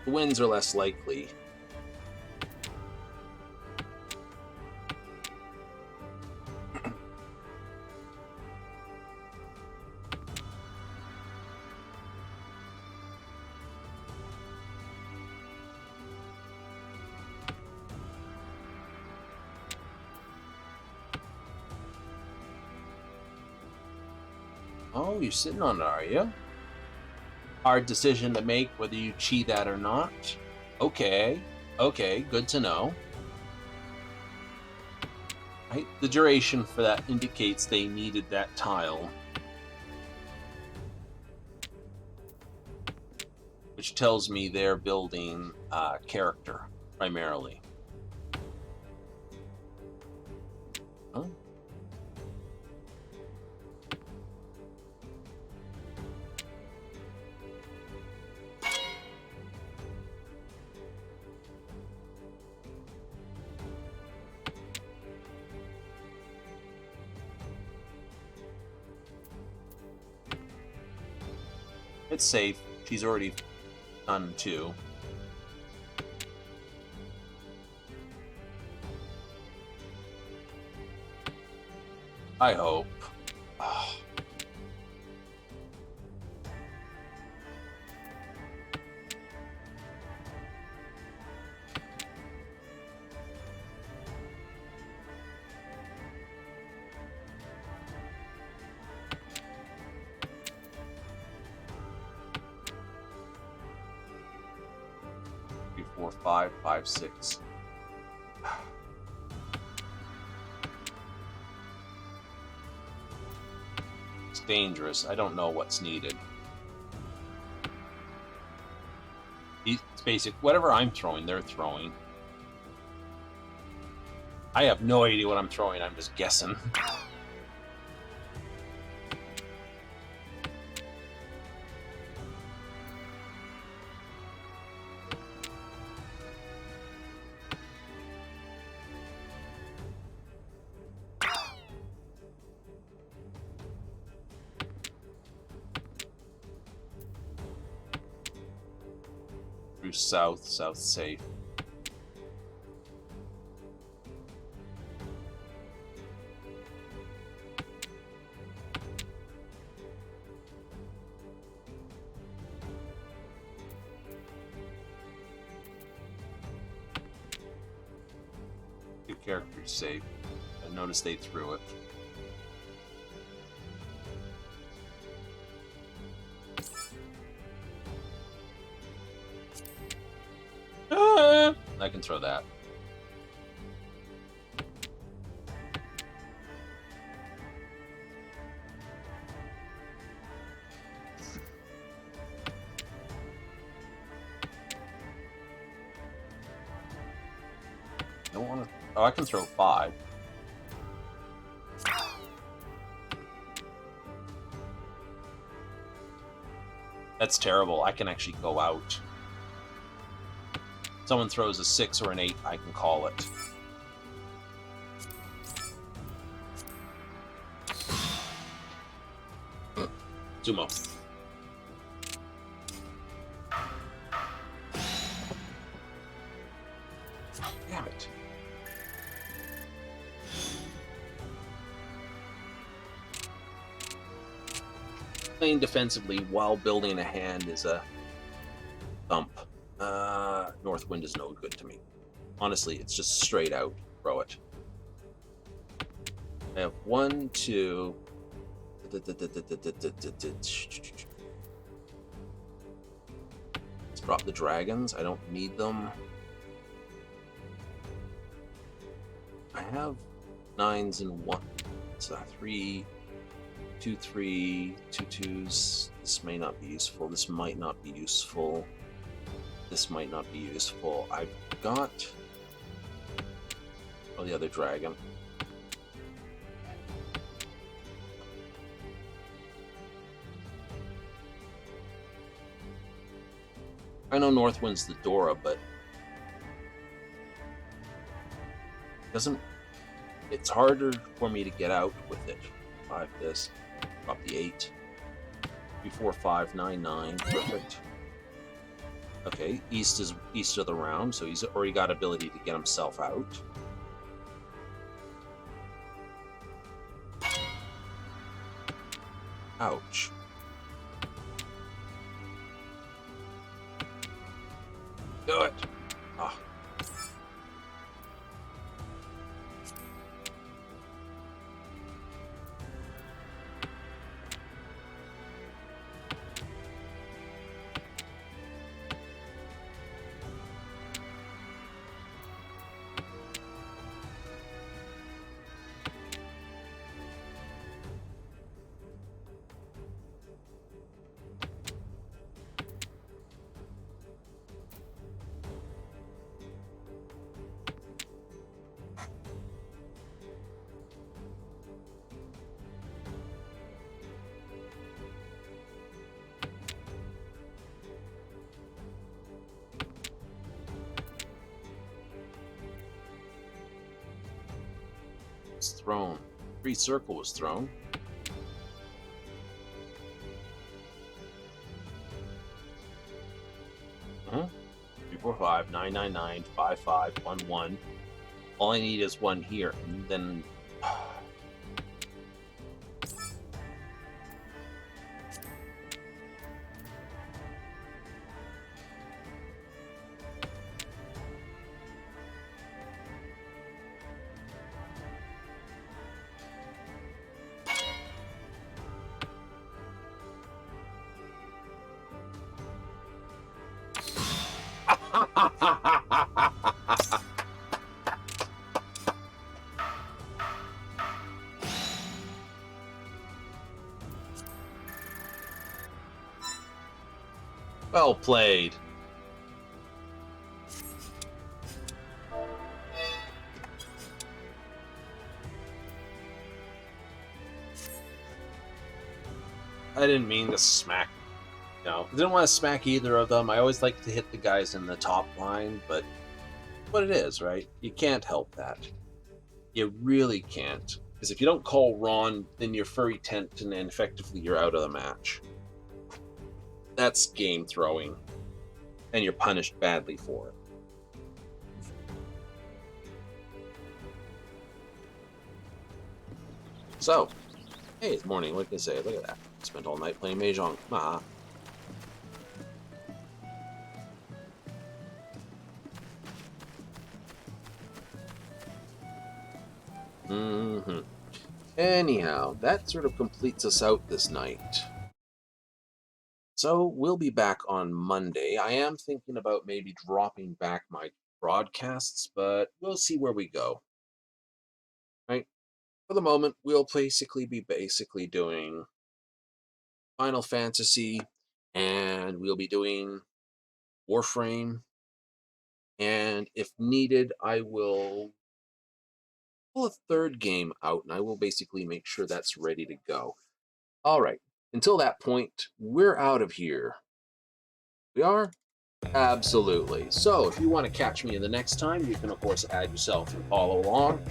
The winds are less likely. Oh, you're sitting on it, are you? Hard decision to make whether you cheat that or not. Okay, good to know. Right, the duration for that indicates they needed that tile. Which tells me they're building character, primarily. Huh? It's safe. She's already done 2. I hope. Ah. Three, 4, 5, 5, 6. It's dangerous. I don't know what's needed. It's basic. Whatever I'm throwing, they're throwing. I have no idea what I'm throwing. I'm just guessing. Through south, south safe. Two characters safe. I noticed they threw it. I can throw that. Don't want to. Oh, I can throw 5. That's terrible. I can actually go out. Someone throws a 6 or an 8, I can call it. Sumo. Damn it. Playing defensively while building a hand is a thump. Northwind is no good to me. Honestly, it's just straight out. Throw it. I have 1, 2. Let's drop the dragons. I don't need them. I have 9s and 1. So 3, 2, 3, 2 2s. This may not be useful. This might not be useful. This might not be useful. I've got the other dragon. I know Northwind's the Dora, but it's harder for me to get out with it. 5 this. Drop the 8. 3, 4, 5, 9, 9. Perfect. Okay, east is east of the round, so he's already got ability to get himself out. Ouch. Do it. Ah. Thrown. 3 circle was thrown. 345 999 5511. All I need is one here, and then. Well played. I didn't mean to smack. No, I didn't want to smack either of them. I always like to hit the guys in the top line, but what it is, right? You can't help that. You really can't. Because if you don't call Ron, then you're furry tent, and then effectively you're out of the match. That's game throwing, and you're punished badly for it. So, hey, it's morning, like they say. Look at that. Spent all night playing Mahjong. Anyhow, that sort of completes us out this night. So we'll be back on Monday. I am thinking about maybe dropping back my broadcasts, but we'll see where we go. Right? For the moment, we'll basically be doing Final Fantasy, and we'll be doing Warframe, and if needed, I will pull a third game out, and I will basically make sure that's ready to go. All right. Until that point, we're out of here. We are? Absolutely. So if you want to catch me in the next time, you can, of course, add yourself and follow along.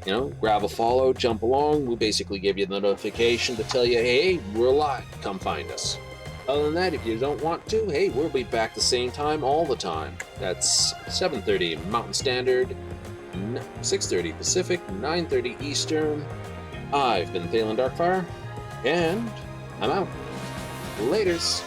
You know, grab a follow, jump along. We'll basically give you the notification to tell you, hey, we're live. Come find us. Other than that, if you don't want to, hey, we'll be back the same time all the time. That's 7:30 Mountain Standard, 6:30 Pacific, 9:30 Eastern. I've been Thalen Darkfire, and I'm out. Laters.